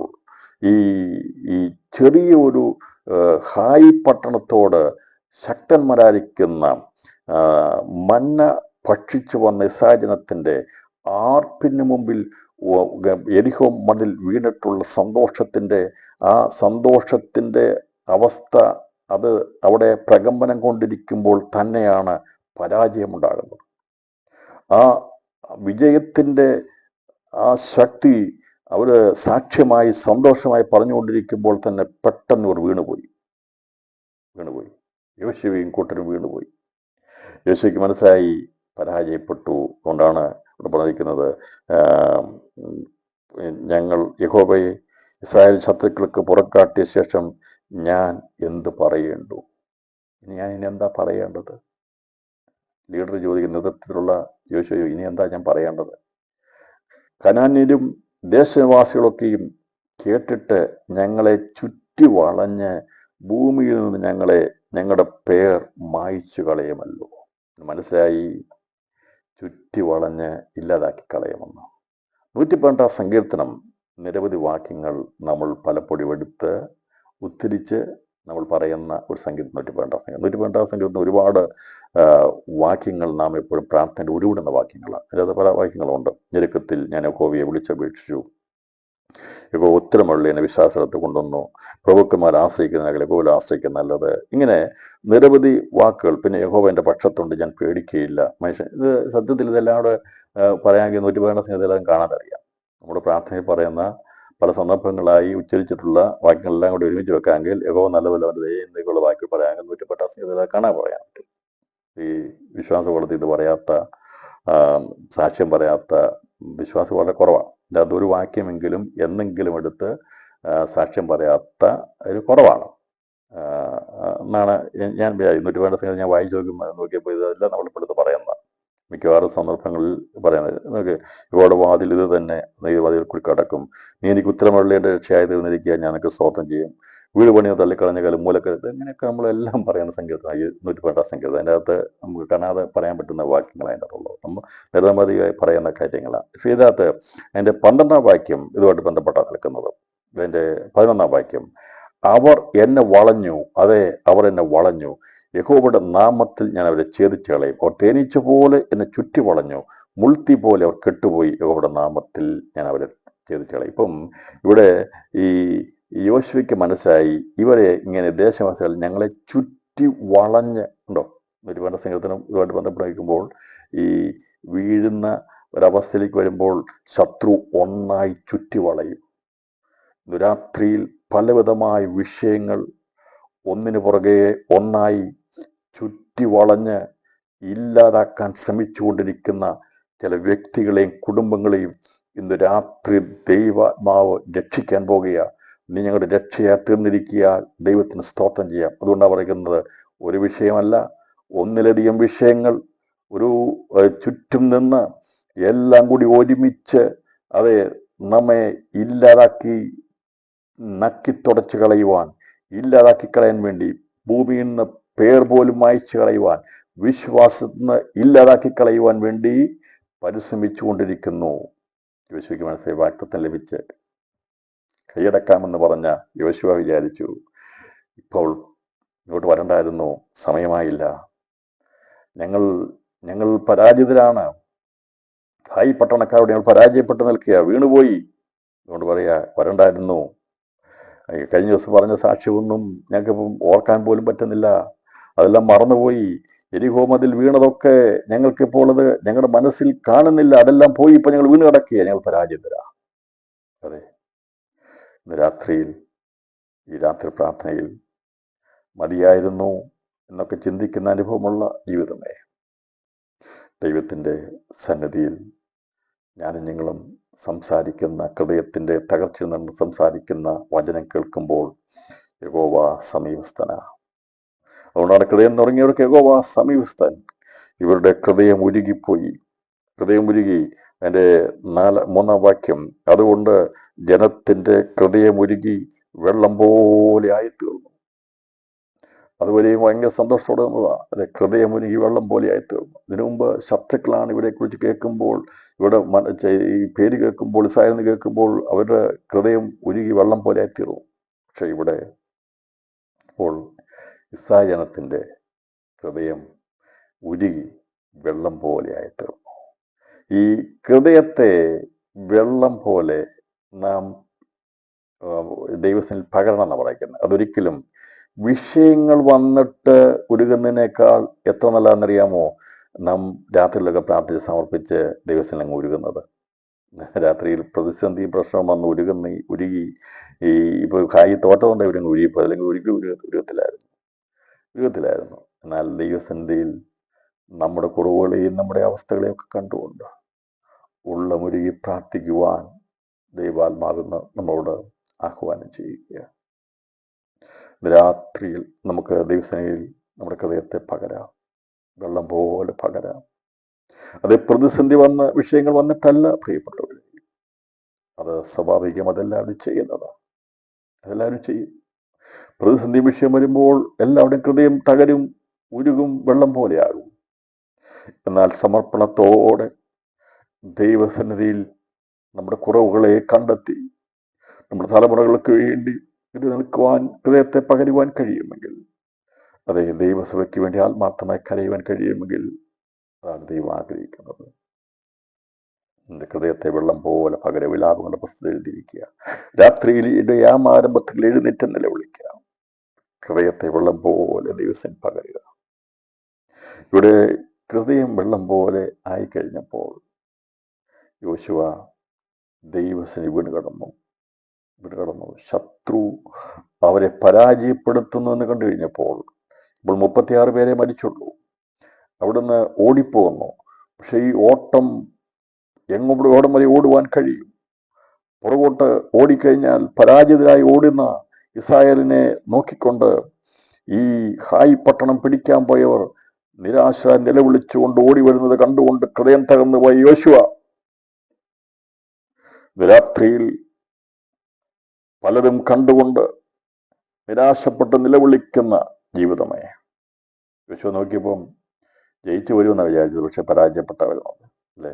ഈ ചെറിയ ഒരു ഹായ് പട്ടണത്തോട് ശക്തന്മാരായിരിക്കുന്ന മന്ന ഭക്ഷിച്ചു വന്ന ഇസ്രായേൽ ജനത്തിൻ്റെ ആർപ്പിന് മുമ്പിൽ യെരിഹോ മതിൽ വീണിട്ടുള്ള സന്തോഷത്തിൻ്റെ അവസ്ഥ, അത് അവിടെ പ്രകമ്പനം കൊണ്ടിരിക്കുമ്പോൾ തന്നെയാണ് പരാജയമുണ്ടാകുന്നത്. ആ വിജയത്തിൻ്റെ ആ ശക്തി അവർ സാക്ഷ്യമായി സന്തോഷമായി പറഞ്ഞുകൊണ്ടിരിക്കുമ്പോൾ തന്നെ പെട്ടെന്ന് അവർ വീണുപോയി. യോശുവയും കൂട്ടരും വീണുപോയി. യോശുവയ്ക്ക് മനസ്സിലായി പരാജയപ്പെട്ടു. കൊണ്ടാണ് ഇവിടെ പറഞ്ഞിരിക്കുന്നത്, ഞങ്ങൾ യഹോവയെ ഇസ്രായേൽ ശത്രുക്കൾക്ക് പുറക്കാട്ടിയ ശേഷം ഞാൻ എന്ത് പറയേണ്ടു? ഞാൻ ഇനി എന്താ പറയേണ്ടത്? ലീഡർ ചോദിക്കുന്ന നേതൃത്വത്തിലുള്ള യോശുവ, ഇനി എന്താ ഞാൻ പറയേണ്ടത്? കനാന്യരും ദേശവാസികളൊക്കെയും കേട്ടിട്ട് ഞങ്ങളെ ചുറ്റി വളഞ്ഞ് ഭൂമിയിൽ നിന്ന് ഞങ്ങളുടെ പേർ മായ്ച്ചു കളയുമല്ലോ. മനസ്സിലായി, ചുറ്റി വളഞ്ഞ് ഇല്ലാതാക്കി കളയുമെന്ന്. 112-ാം സങ്കീർത്തനം നിരവധി വാക്യങ്ങൾ നമ്മൾ പലപ്പോഴും എടുത്ത് ഉദ്ധരിച്ച് നമ്മൾ പറയുന്ന ഒരു സങ്കീർത്തനം 112-ാം സങ്കീർത്തനം. ഒരുപാട് വാക്യങ്ങൾ നാം എപ്പോഴും പ്രാർത്ഥനയിൽ ഉരുവിടുന്ന വാക്യങ്ങളാണ്. അതിനകത്ത് പല വാക്യങ്ങളുണ്ട്. ഞെരുക്കത്തിൽ ഞാൻ യഹോവയെ വിളിച്ചപേക്ഷിച്ചു, യഹോവ ഉത്തരമുള്ള എന്നെ വിശ്വാസത്തെ കൊണ്ടുവന്നു, പ്രഭുക്കന്മാർ ആശ്രയിക്കുന്ന യഹോവയിൽ ആശ്രയിക്കുന്ന നല്ലത്. ഇങ്ങനെ നിരവധി വാക്കുകൾ. പിന്നെ യഹോവ എൻ്റെ പക്ഷത്തുണ്ട്, ഞാൻ പേടിക്കുകയില്ല. മനുഷ്യൻ ഇത് സത്യത്തിൽ ഇതെല്ലാം കൂടെ പറയാമെങ്കിൽ 112-ാം സങ്കീർത്തനം കാണാതറിയാം. നമ്മുടെ പ്രാർത്ഥനയിൽ പറയുന്ന പല സന്ദർഭങ്ങളായി ഉച്ചരിച്ചിട്ടുള്ള വാക്യങ്ങളെല്ലാം കൂടി ഒരുമിച്ച് വെക്കാമെങ്കിൽ യഹോവ നല്ലതല്ല എന്നൊക്കെയുള്ള വാക്കുകൾ പറയാമെങ്കിൽ 112-ാം സങ്കീർത്തനം കാണാൻ പറയാൻ പറ്റും. ഈ വിശ്വാസം വളർത്തിയിട്ട് പറയാത്ത, സാക്ഷ്യം പറയാത്ത വിശ്വാസം വളരെ കുറവാണ്. അതൊരു വാക്യമെങ്കിലും എന്നെങ്കിലും എടുത്ത് സാക്ഷ്യം പറയാത്ത ഒരു കുറവാണ് എന്നാണ് ഞാൻ 112-ാം സങ്കീർത്തനം ഞാൻ വായിച്ചു നോക്കിയപ്പോൾ ഇതെല്ലാം നമ്മളിപ്പോൾ എടുത്ത് പറയുന്നത്. മിക്കവാറും സന്ദർഭങ്ങളിൽ പറയുന്നത് നമുക്ക് ഇവയുടെ വാതിൽ ഇത് തന്നെ, നീ വാതിൽ കൂടി കടക്കും, നീ എനിക്ക് ഉത്തരമരുളേണ്ട രക്ഷയായി തീർന്നിരിക്കുക, ഞാൻ നിനക്ക് സ്തോത്രം ചെയ്യും, വീട് പണിയോ തള്ളിക്കളഞ്ഞ കാലം മൂലക്കരുത്, ഇങ്ങനെയൊക്കെ നമ്മളെല്ലാം പറയുന്ന സങ്കീർത്തനം, 118 സങ്കീർത്തനം. അതിൻ്റെ അകത്ത് നമുക്ക് കാണാതെ പറയാൻ പറ്റുന്ന വാക്യങ്ങൾ അതിൻ്റെ അകത്തുള്ളത്, നമ്മൾ നിരവധിയായി പറയുന്ന കാര്യങ്ങളാണ്. പക്ഷേ ഇതിനകത്ത് അതിൻ്റെ 12-ാം വാക്യം ഇതുമായിട്ട് ബന്ധപ്പെട്ടാണ് നിൽക്കുന്നത്. അതിൻ്റെ 11-ാം വാക്യം, അവർ എന്നെ വളഞ്ഞു, അതെ അവർ എന്നെ വളഞ്ഞു, യഹോവയുടെ നാമത്തിൽ ഞാൻ അവരെ ഛേദിച്ചു കളയും, അവർ തേനീച്ച പോലെ എന്നെ ചുറ്റി വളഞ്ഞു, മുൾത്തി പോലെ അവർ കെട്ടുപോയി, യഹോവയുടെ നാമത്തിൽ ഞാൻ അവരെ ഛേദിച്ചു കളയും. ഇപ്പം ഇവിടെ ഈ യോശുവയ്ക്ക് മനസ്സിലായി, ഇവരെ ഇങ്ങനെ ദേശവാസികൾ ഞങ്ങളെ ചുറ്റി വളഞ്ഞ് ഉണ്ടോ. ഒരുപാട് സംഘത്തിനും ഇതുമായിട്ട് ബന്ധപ്പെട്ടിരിക്കുമ്പോൾ ഈ വീഴുന്ന ഒരവസ്ഥയിലേക്ക് വരുമ്പോൾ ശത്രു ഒന്നായി ചുറ്റി വളയും. രാത്രിയിൽ പലവിധമായ വിഷയങ്ങൾ ഒന്നിനു പുറകെ ഒന്നായി ചുറ്റി വളഞ്ഞ് ഇല്ലാതാക്കാൻ ശ്രമിച്ചുകൊണ്ടിരിക്കുന്ന ചില വ്യക്തികളെയും കുടുംബങ്ങളെയും ഇന്ന് രാത്രി ദൈവാത്മാവ് രക്ഷിക്കാൻ പോകുക. നീ ഞങ്ങളുടെ രക്ഷയാ തീർന്നിരിക്കുക, ദൈവത്തിന് സ്തോത്രം ചെയ്യാം. അതുകൊണ്ടാണ് പറയുന്നത്, ഒരു വിഷയമല്ല, ഒന്നിലധികം വിഷയങ്ങൾ ഒരു ചുറ്റും നിന്ന് എല്ലാം കൂടി ഒരുമിച്ച് അതെ നമ്മെ ഇല്ലാതാക്കി നക്കിത്തുടച്ചു കളയുവാൻ, ഇല്ലാതാക്കി കളയാൻ വേണ്ടി, ഭൂമിയിൽ നിന്ന് പേർ പോലും മായ്ച്ചു കളയുവാൻ, വിശ്വാസത്തിന് ഇല്ലാതാക്കി കളയുവാൻ വേണ്ടി പരിശ്രമിച്ചു കൊണ്ടിരിക്കുന്നു. യോശുവയ്ക്ക് മനസ്സിലായി, വാഗ്ദത്തം ലഭിച്ച് കൈയടക്കാമെന്ന് പറഞ്ഞ യോശുവ വിചാരിച്ചു, ഇപ്പോൾ ഇങ്ങോട്ട് വരണ്ടായിരുന്നു, സമയമായില്ല, ഞങ്ങൾ പരാജിതരാണ്, ഹായ് പട്ടണക്കാരോട് ഞങ്ങൾ പരാജയപ്പെട്ട് നിൽക്കുക, വീണുപോയി. അതുകൊണ്ട് പറയാ, വരണ്ടായിരുന്നു. കഴിഞ്ഞ ദിവസം പറഞ്ഞ സാക്ഷ്യമൊന്നും ഞങ്ങൾക്കിപ്പം ഓർക്കാൻ പോലും പറ്റുന്നില്ല, അതെല്ലാം മറന്നുപോയി. എരിഹോ മതിൽ വീണതൊക്കെ ഞങ്ങൾക്കിപ്പോൾ അത് ഞങ്ങളുടെ മനസ്സിൽ കാണുന്നില്ല, അതെല്ലാം പോയി, ഇപ്പൊ ഞങ്ങൾ വീണ് കിടക്കുക, ഞങ്ങൾ പരാജിതരാ. അതെ, ഇന്ന് രാത്രിയിൽ ഈ രാത്രി പ്രാർത്ഥനയിൽ മതിയായിരുന്നു എന്നൊക്കെ ചിന്തിക്കുന്ന അനുഭവമുള്ള ജീവിതമേ, ദൈവത്തിൻ്റെ സന്നിധിയിൽ ഞാനും നിങ്ങളും സംസാരിക്കുന്ന, ഹൃദയത്തിൻ്റെ തകർച്ചയിൽ നിന്ന് സംസാരിക്കുന്ന വചനം കേൾക്കുമ്പോൾ യഹോവ സമീപസ്ഥനാ. അതുകൊണ്ടാണ് ഹൃദയം തുടങ്ങിയവർക്ക് യഹോവ സമീപസ്ഥൻ. ഇവരുടെ ഹൃദയം ഉരുകിപ്പോയി, ഹൃദയം ഉരുകി. അതിൻ്റെ 3-ാം വാക്യം, അതുകൊണ്ട് ജനത്തിൻ്റെ ഹൃദയം ഉരുകി വെള്ളം പോലെ ആയിത്തീർന്നു. അതുവരെയും ഭയങ്കര സന്തോഷത്തോടെ നമ്മളാണ്, അതെ, ഹൃദയം ഉരുകി വെള്ളം പോലെ ആയിത്തീർന്നു. ഇതിനു മുമ്പ് ശത്രുക്കളാണ് ഇവരെക്കുറിച്ച് കേൾക്കുമ്പോൾ, ഇവിടെ ഈ പേര് കേൾക്കുമ്പോൾ, ഇസ്രായേൽ എന്ന് കേൾക്കുമ്പോൾ അവരുടെ ഹൃദയം ഉരുകി വെള്ളം പോലെ ആയിത്തീർന്നു. പക്ഷെ ഇവിടെ ഇപ്പോൾ ഇസ്രായേൽ ജനത്തിൻ്റെ ഹൃദയം ഉരുകി വെള്ളം പോലെ ആയിത്തീർന്നു. ഈ ഹൃദയത്തെ വെള്ളം പോലെ നാം ദൈവത്തിൽ പകരണം എന്നാണ് പറയുന്നത്. അതൊരിക്കലും വിഷയങ്ങൾ വന്നിട്ട് ഉരുകുന്നതിനേക്കാൾ എത്ര നല്ലതെന്നറിയാമോ, നാം രാത്രിയിലൊക്കെ പ്രാർത്ഥിച്ച് സമർപ്പിച്ച് ദൈവത്തിൽ അങ്ങ് ഉരുകുന്നത്. രാത്രിയിൽ പ്രതിസന്ധി പ്രശ്നം വന്ന് ഉരുകി ഈ ഇപ്പോൾ കായ് തോട്ടം കൊണ്ട് ഇവരങ്ങ് ഉരുകിപ്പോൾ, അല്ലെങ്കിൽ ഉരുകത്തിലായിരുന്നു. എന്നാൽ ദൈവസന്നിധിയിൽ നമ്മുടെ കുറവുകളെയും നമ്മുടെ അവസ്ഥകളെയും ഒക്കെ കണ്ടുകൊണ്ട് ഉള്ളമുരുകി പ്രാർത്ഥിക്കുവാൻ ദൈവാത്മാവെന്ന് നമ്മളോട് ആഹ്വാനം ചെയ്യുക. രാത്രിയിൽ നമുക്ക് ദൈവസേനയിൽ നമ്മുടെ ഹൃദയത്തെ പകരാം, വെള്ളം പോലെ പകരാം. അത് പ്രതിസന്ധി വിഷയങ്ങൾ വന്നിട്ടല്ല പ്രിയപ്പെട്ടവരെ, അത് സ്വാഭാവികം, അതെല്ലാവരും ചെയ്യുന്നതാണ്, അതെല്ലാവരും ചെയ്യും. പ്രതിസന്ധി വിഷയം വരുമ്പോൾ എല്ലാവരുടെയും ഹൃദയം തകരും, ഉരുകും, വെള്ളം പോലെയാകും. എന്നാൽ സമർപ്പണത്തോടെ ദൈവസന്നിധിയിൽ നമ്മുടെ കുറവുകളെ കണ്ടെത്തി നമ്മുടെ തലമുറകൾക്ക് വേണ്ടി ഇത് നിൽക്കുവാൻ, ഹൃദയത്തെ പകരുവാൻ കഴിയുമെങ്കിൽ, അതെ, ദൈവസഭയ്ക്ക് വേണ്ടി ആത്മാർത്ഥമായി കരയുവാൻ കഴിയുമെങ്കിൽ, അതാണ് ദൈവം ആഗ്രഹിക്കുന്നത്. എൻ്റെ ഹൃദയത്തെ വെള്ളം പോലെ പകര വിലാപങ്ങളുടെ പുസ്തകം എഴുതിയിരിക്കുക. രാത്രിയിൽ ആരംഭത്തിൽ എഴുന്നേറ്റ് നിലവിളിക്കുക. ഹൃദയത്തെ വെള്ളം പോലെ ദൈവത്തിന് പകരുക. ഇവിടെ ഹൃദയം വെള്ളം പോലെ ആയിക്കഴിഞ്ഞപ്പോൾ യോശുവ ദൈവത്തിന് വീണ് കടന്നു. ശത്രു അവരെ പരാജയപ്പെടുത്തുന്നു എന്ന് കണ്ടു കഴിഞ്ഞപ്പോൾ, ഇപ്പോൾ 36 പേരെ മരിച്ചുള്ളൂ. അവിടുന്ന് ഓടിപ്പോന്നു. പക്ഷെ ഈ ഓട്ടം എങ്ങോട്ട് വരെ ഓടുവാൻ കഴിയും? പുറകോട്ട് ഓടിക്കഴിഞ്ഞാൽ പരാജിതരായി ഓടുന്ന ഇസ്രായേലിനെ നോക്കിക്കൊണ്ട് ഈ ഹായ് പട്ടണം പിടിക്കാൻ പോയവർ നിരാശ നിലവിളിച്ചുകൊണ്ട് ഓടി വരുന്നത് കണ്ടുകൊണ്ട് ഹൃദയം തകർന്നു പോയ യോശുവ രാത്രിയിൽ പലരും കണ്ടുകൊണ്ട് നിരാശപ്പെട്ട് നിലവിളിക്കുന്ന ജീവിതമേ. യോശുവ നോക്കിയപ്പം ജയിച്ചു വരുമെന്നാണ് വിചാരിച്ചത്, പക്ഷെ പരാജയപ്പെട്ടവരുന്നുണ്ട് അല്ലേ.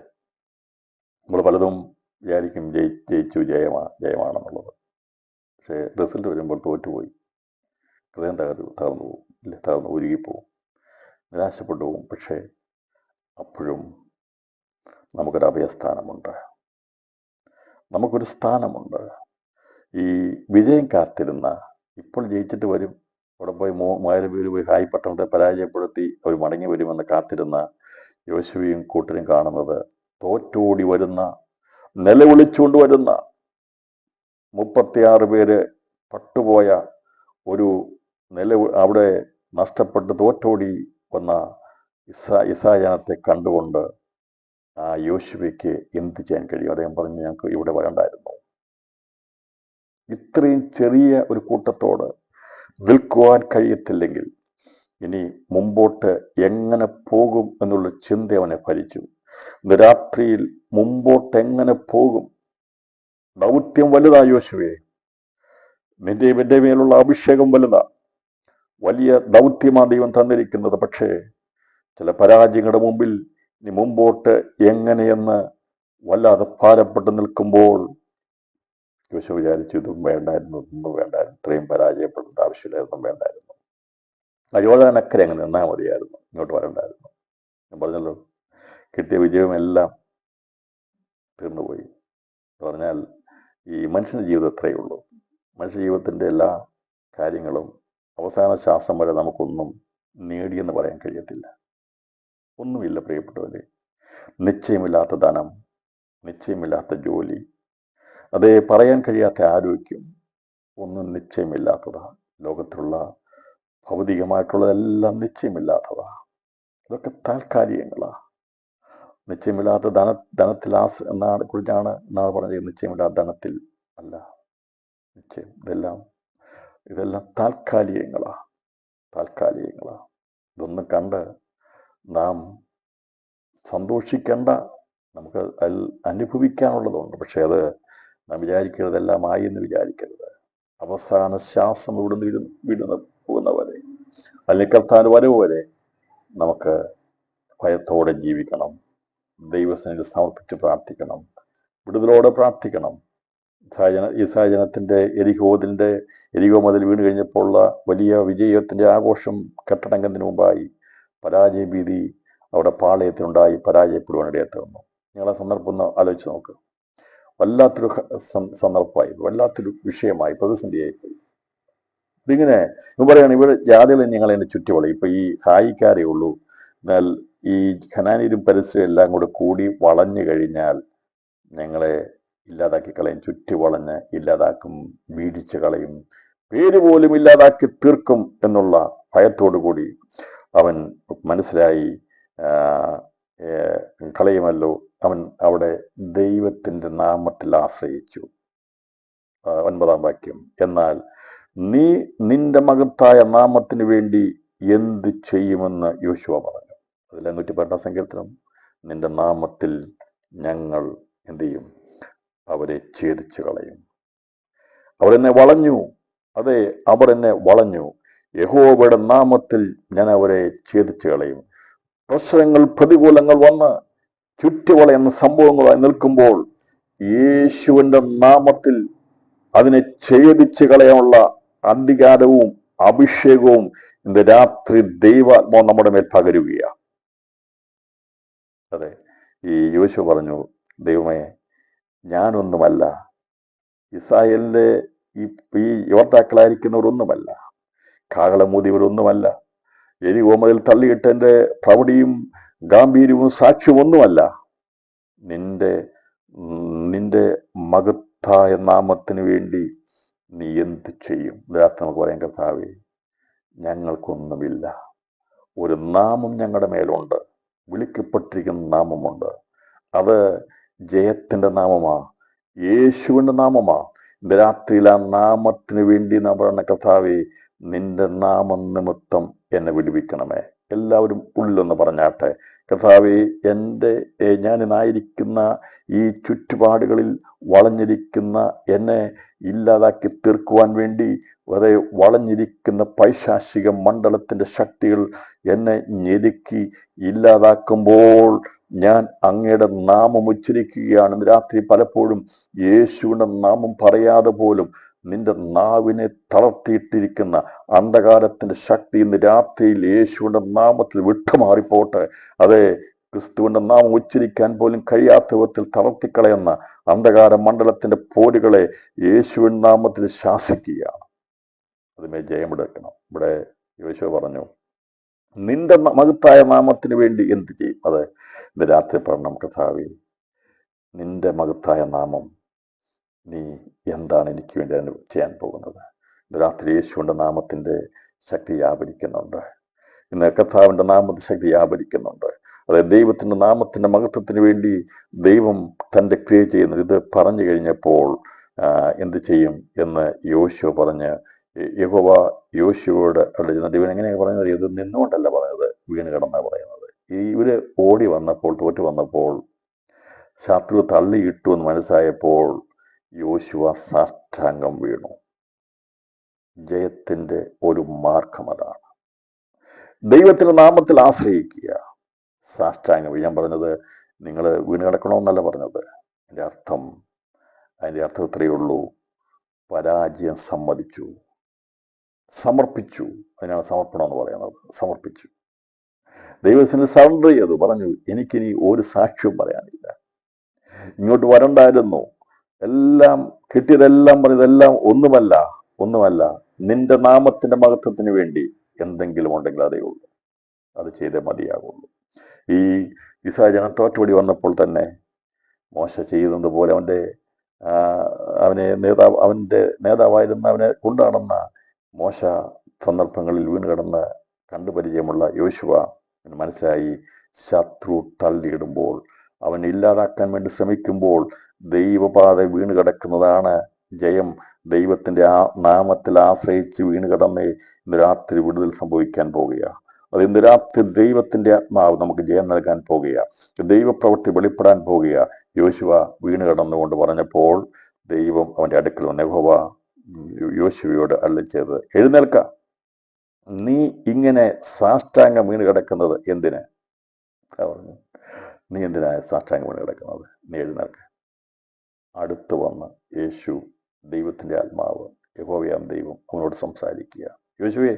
നമ്മൾ പലതും വിചാരിക്കും ജയിച്ചു ജയമാണെന്നുള്ളത്. പക്ഷേ റിസൾട്ട് വരുമ്പോൾ തോറ്റുപോയി, ഹൃദയം തകർന്നു പോകും ഇല്ലേ, തകർന്ന് ഉരുകിപ്പോവും, നിരാശപ്പെട്ടു പോകും. പക്ഷേ അപ്പോഴും നമുക്കൊരു അഭയസ്ഥാനമുണ്ട്, നമുക്കൊരു സ്ഥാനമുണ്ട്. ഈ വിജയം കാത്തിരുന്ന, ഇപ്പോൾ ജയിച്ചിട്ട് വരും, അവിടെ പോയി 3000 പേര് പോയി ഹായ് പട്ടണത്തെ പരാജയപ്പെടുത്തി അവർ മടങ്ങി വരുമെന്ന് കാത്തിരുന്ന യോശുവയും കൂട്ടരും കാണുന്നത് തോറ്റോടി വരുന്ന, നിലവിളിച്ചുകൊണ്ട് വരുന്ന 36 പേര് പട്ടുപോയ ഒരു അവിടെ നഷ്ടപ്പെട്ട് തോറ്റോടി വന്ന ഇസ്രായേൽ കണ്ടുകൊണ്ട് ആ യോശുവയ്ക്ക് എന്ത് ചെയ്യാൻ കഴിയും? അദ്ദേഹം പറഞ്ഞു, ഞങ്ങൾക്ക് ഇവിടെ വരണ്ടായിരുന്നു. ഇത്രയും ചെറിയ ഒരു കൂട്ടത്തോട് നിൽക്കുവാൻ കഴിയത്തില്ലെങ്കിൽ ഇനി മുമ്പോട്ട് എങ്ങനെ പോകും എന്നുള്ള ചിന്ത അവനെ ഭരിച്ചു. ഇന്ന് രാത്രിയിൽ മുമ്പോട്ട് എങ്ങനെ പോകും? ദൗത്യം വലുതാ യോശുവേ, നിന്റെ മേലുള്ള അഭിഷേകം വലുതാ, വലിയ ദൗത്യമാ ദൈവം തന്നിരിക്കുന്നത്. പക്ഷേ ചില പരാജയങ്ങളുടെ മുമ്പിൽ ഇനി മുമ്പോട്ട് എങ്ങനെയെന്ന് വല്ലാതെ ഭാരപ്പെട്ട് നിൽക്കുമ്പോൾ യോശുവ വിചാരിച്ചു, ഇതും വേണ്ടായിരുന്നു, ഇത്രയും പരാജയപ്പെടേണ്ട ആവശ്യമില്ലായിരുന്നു, വേണ്ടായിരുന്നു. അയോധാനക്കരെ അങ്ങ് നിന്നാൽ മതിയായിരുന്നു, ഇങ്ങോട്ട് വരണ്ടായിരുന്നു. ഞാൻ പറഞ്ഞല്ലോ, കിട്ടിയ വിജയമെല്ലാം തീർന്നുപോയി. എന്ന് പറഞ്ഞാൽ ഈ മനുഷ്യൻ്റെ ജീവിതം എത്രയേ ഉള്ളൂ. മനുഷ്യ ജീവിതത്തിൻ്റെ എല്ലാ കാര്യങ്ങളും അവസാന ശ്വാസം വരെ നമുക്കൊന്നും നേടിയെന്ന് പറയാൻ കഴിയത്തില്ല. ഒന്നുമില്ല പ്രിയപ്പെട്ടവരെ. നിശ്ചയമില്ലാത്ത ധനം, നിശ്ചയമില്ലാത്ത ജോലി, അതേ പറയാൻ കഴിയാത്ത ആരോഗ്യം, ഒന്നും നിശ്ചയമില്ലാത്തതാണ്. ലോകത്തിലുള്ള ഭൗതികമായിട്ടുള്ളതെല്ലാം നിശ്ചയമില്ലാത്തതാണ്. ഇതൊക്കെ താൽക്കാലികങ്ങളാണ്. നിശ്ചയമില്ലാത്ത ധനത്തിൽ എന്നാണ് കുറിച്ചാണ് എന്നാണ് പറഞ്ഞത്. നിശ്ചയമില്ലാത്ത ധനത്തിൽ അല്ല നിശ്ചയം. ഇതെല്ലാം താൽക്കാലികങ്ങളാണ്. ഇതൊന്നും കണ്ട് നാം സന്തോഷിക്കേണ്ട. നമുക്ക് അതിൽ അനുഭവിക്കാനുള്ളതുണ്ട്. പക്ഷെ അത് നാം വിചാരിക്കുന്നതെല്ലാം ആയി എന്ന് വിചാരിക്കരുത്. അവസാന ശ്വാസം ഇവിടുന്ന് വീടുന്ന പോകുന്നവരെ, അല്ലെങ്കിൽ കർത്താവിന്റെ വരവ് വരെ നമുക്ക് ഭയത്തോടെ ജീവിക്കണം. ദൈവസന്നിധി സമർപ്പിച്ച് പ്രാർത്ഥിക്കണം, വിടുതലോടെ പ്രാർത്ഥിക്കണം. ഇസ്രായേൽ എരിഹോ മതിൽ വീണ് കഴിഞ്ഞപ്പോൾ ഉള്ള വലിയ വിജയത്തിന്റെ ആഘോഷം കെട്ടടങ്ങുന്നതിന് മുമ്പായി പരാജയ ഭീതി അവിടെ പാളയത്തിനുണ്ടായി, പരാജയപ്പെടുവാൻ ഇടയായി തീർന്നു. നിങ്ങളെ സന്ദർഭം ഒന്ന് ആലോചിച്ച് നോക്ക്. വല്ലാത്തൊരു സന്ദർഭമായി, വല്ലാത്തൊരു വിഷയമായി, പ്രതിസന്ധിയായിപ്പോയി. ഇതിങ്ങനെ പറയുകയാണ്, ഇവിടെ ജാതികൾ ഞങ്ങളെ ചുറ്റുവളയും. ഇപ്പൊ ഈ ഹായിക്കാരേ ഉള്ളൂ. എന്നാൽ ഈ ഖനാനിലും പരിസരം എല്ലാം കൂടി വളഞ്ഞു കഴിഞ്ഞാൽ ഞങ്ങളെ ഇല്ലാതാക്കി കളയും, ചുറ്റി വളഞ്ഞ് ഇല്ലാതാക്കും, വീടിച്ചു കളയും, പേര് പോലും ഇല്ലാതാക്കി തീർക്കും എന്നുള്ള ഭയത്തോടു കൂടി അവൻ മനസ്സിലായി കളയുമല്ലോ. അവൻ അവിടെ ദൈവത്തിൻ്റെ നാമത്തിൽ ആശ്രയിച്ചു. 9-ാം വാക്യം, എന്നാൽ നീ നിന്റെ മഹത്തായ നാമത്തിന് വേണ്ടി എന്ത് ചെയ്യുമെന്ന് യോശുവ പറഞ്ഞു. അതിൽ 118-ാം സങ്കീർത്തനം, നിന്റെ നാമത്തിൽ ഞങ്ങൾ എന്ത് ചെയ്യും? അവരെ ഛേദിച്ചു കളയും. അവരെന്നെ വളഞ്ഞു, അതെ അവർ എന്നെ വളഞ്ഞു. യഹോവയുടെ നാമത്തിൽ ഞാൻ അവരെ ഛേദിച്ചു കളയും. പ്രശ്നങ്ങൾ, പ്രതികൂലങ്ങൾ വന്ന് ചുറ്റുവളയുന്ന സംഭവങ്ങളായി നിൽക്കുമ്പോൾ യേശുവിന്റെ നാമത്തിൽ അതിനെ ഛേദിച്ചു കളയാനുള്ള അധികാരവും അഭിഷേകവും ഇന്ന് രാത്രി ദൈവാത്മാവ് നമ്മുടെ മേൽ പകരുകയാണ്. അതെ, ഈ യോശുവ പറഞ്ഞു, ദൈവമേ, ഞാനൊന്നുമല്ല, ഇസ്രായേലിന്റെ ഈ യോദ്ധാക്കളായിരിക്കുന്നവരൊന്നുമല്ല, കാഹളമൂതിയവരൊന്നുമല്ല, എരിഹോ മതിൽ തള്ളിയിട്ട് എൻ്റെ പ്രൗഢിയും ഗാംഭീര്യവും സാക്ഷ്യവും ഒന്നുമല്ല. നിന്റെ മഹത്തായ നാമത്തിന് വേണ്ടി നീ എന്ത് ചെയ്യും? ഇതിനകത്ത് നമുക്ക് പറയാൻ, കർത്താവേ, ഞങ്ങൾക്കൊന്നുമില്ല. ഒരു നാമം ഞങ്ങളുടെ മേലുണ്ട്, വിളിക്കപ്പെട്ടിരിക്കുന്ന നാമമുണ്ട്. അത് ജയത്തിന്റെ നാമമാ, യേശുവിന്റെ നാമമാ. ഇന്ന് രാത്രിയിൽ ആ നാമത്തിന് വേണ്ടി നാം പറയുന്ന, കർത്താവേ, നിന്റെ നാമം നിമിത്തം എന്നെ വിടുവിക്കണമേ. എല്ലാവരും ഉള്ളെന്ന് പറഞ്ഞാട്ടെ. കർത്താവേ, ഞാനിന്നായിരിക്കുന്ന ഈ ചുറ്റുപാടുകളിൽ വളഞ്ഞിരിക്കുന്ന എന്നെ ഇല്ലാതാക്കി തീർക്കുവാൻ വേണ്ടി അതേ വളഞ്ഞിരിക്കുന്ന പൈശാചിക മണ്ഡലത്തിന്റെ ശക്തികൾ എന്നെ ഞെരുക്കി ഇല്ലാതാക്കുമ്പോൾ ഞാൻ അങ്ങയുടെ നാമം ഉച്ചരിക്കുകയാണ്. ഇന്ന് രാത്രി പലപ്പോഴും യേശുവിന്റെ നാമം പറയാതെ പോലും നിന്റെ നാവിനെ തളർത്തിയിട്ടിരിക്കുന്ന അന്ധകാരത്തിന്റെ ശക്തി ഇന്ന് രാത്രിയിൽ യേശുവിന്റെ നാമത്തിൽ വിട്ടുമാറിപ്പോട്ടെ. അതെ, ക്രിസ്തുവിന്റെ നാമം ഉച്ചരിക്കാൻ പോലും കഴിയാത്ത വിധത്തിൽ തളർത്തിക്കളയുന്ന അന്ധകാര മണ്ഡലത്തിന്റെ പോരുകളെ യേശുവിൻ നാമത്തിൽ ശാസിക്കുക. അതിമേ ജയമെടുക്കണം. ഇവിടെ യേശു പറഞ്ഞു, നിന്റെ മഹത്തായ നാമത്തിന് വേണ്ടി എന്ത് ചെയ്യും? അതെ, ഇന്ന് രാത്രി പറഞ്ഞു, കർത്താവേ, നിന്റെ മഹത്തായ നാമം നീ എന്താണ് എനിക്ക് വേണ്ടി ചെയ്യാൻ പോകുന്നത്? രാത്രി യേശുവിന്റെ നാമത്തിന്റെ ശക്തി വ്യാപരിക്കുന്നുണ്ട്. ഇന്ന് കർത്താവിന്റെ നാമത്തിന്റെ ശക്തി വ്യാപരിക്കുന്നുണ്ട്. അതായത് ദൈവത്തിന്റെ നാമത്തിന്റെ മഹത്വത്തിന് വേണ്ടി ദൈവം തന്റെ ക്രിയ ചെയ്യുന്നു. ഇത് പറഞ്ഞു കഴിഞ്ഞപ്പോൾ എന്ത് ചെയ്യും എന്ന് യോശുവ പറഞ്ഞ്, യഹോവ യോശുവയോട് ദൈവം എങ്ങനെയാണ് പറയുന്നത്? ഇത് നിന്നുകൊണ്ടല്ല പറയുന്നത്, വീണ് കിടന്നാണ് പറയുന്നത്. ഇവര് ഓടി വന്നപ്പോൾ, തോറ്റു വന്നപ്പോൾ, ശത്രു തള്ളിയിട്ടു എന്ന് മനസ്സിലായപ്പോൾ യോശുവ സാഷ്ടാംഗം വീണു. ജയത്തിന്റെ ഒരു മാർഗം അതാണ്. ദൈവത്തിന്റെ നാമത്തിൽ ആശ്രയിക്കുക. സാഷ്ടാംഗം. ഞാൻ പറഞ്ഞത് നിങ്ങൾ വീണ് കിടക്കണമെന്നല്ല പറഞ്ഞത്. അതിന്റെ അർത്ഥം ഇത്രയേ ഉള്ളൂ: പരാജയം സമ്മതിച്ചു, സമർപ്പിച്ചു. അതിനാണ് സമർപ്പണം എന്ന് പറയുന്നത്. സമർപ്പിച്ചു, ദൈവത്തിന് സറണ്ടർ ചെയ്തു. പറഞ്ഞു, എനിക്കിനി ഒരു സാക്ഷ്യവും പറയാനില്ല, ഇങ്ങോട്ട് വരണ്ടായിരുന്നു, എല്ലാം കിട്ടിയതെല്ലാം പറഞ്ഞതെല്ലാം ഒന്നുമല്ല, നിന്റെ നാമത്തിന്റെ മഹത്വത്തിന് വേണ്ടി എന്തെങ്കിലും ഉണ്ടെങ്കിൽ അതേ ഉള്ളൂ, അത് ചെയ്തേ മതിയാകുള്ളൂ. ഈ ഇസ്രായേൽ ജനം തോറ്റുപടി വന്നപ്പോൾ തന്നെ മോശ ചെയ്യുന്നത് പോലെ അവന്റെ നേതാവായിരുന്ന അവനെ കൊണ്ടുനടന്ന മോശ സന്ദർഭങ്ങളിൽ വീണ് കിടന്ന് കണ്ടുപരിചയമുള്ള യോശുവ മനസ്സിലായി, ശത്രു തള്ളിയിടുമ്പോൾ, അവൻ ഇല്ലാതാക്കാൻ വേണ്ടി ശ്രമിക്കുമ്പോൾ ദൈവപാത വീണ് കിടക്കുന്നതാണ് ജയം. ദൈവത്തിന്റെ ആ നാമത്തിൽ ആശ്രയിച്ച് വീണ് കിടന്ന് ഇന്ന് രാത്രി വിടുതൽ സംഭവിക്കാൻ പോകുക. അത് ഇന്ന് രാത്രി ദൈവത്തിന്റെ ആത്മാവ് നമുക്ക് ജയം നൽകാൻ പോകുക, ദൈവപ്രവൃത്തി വെളിപ്പെടാൻ പോകുക. യോശുവ വീണ് കിടന്നുകൊണ്ട് പറഞ്ഞപ്പോൾ ദൈവം അവന്റെ അടുക്കൽ വന്ന് യഹോവ യോശുവയോട് അരുളിച്ചത്, എഴുന്നേൽക്ക, നീ ഇങ്ങനെ സാഷ്ടാംഗം വീണ് കിടക്കുന്നത് എന്തിന്? പറഞ്ഞു, നീ എന്തിനാ സാഷ്ടാംഗം വീണ് കിടക്കുന്നത്? നീ എഴുന്നേൽക്ക. അടുത്ത് വന്ന് യേശു, ദൈവത്തിന്റെ ആത്മാവ്, യഹോവയാം ദൈവം അവനോട് സംസാരിക്കുക. യോശുവേ,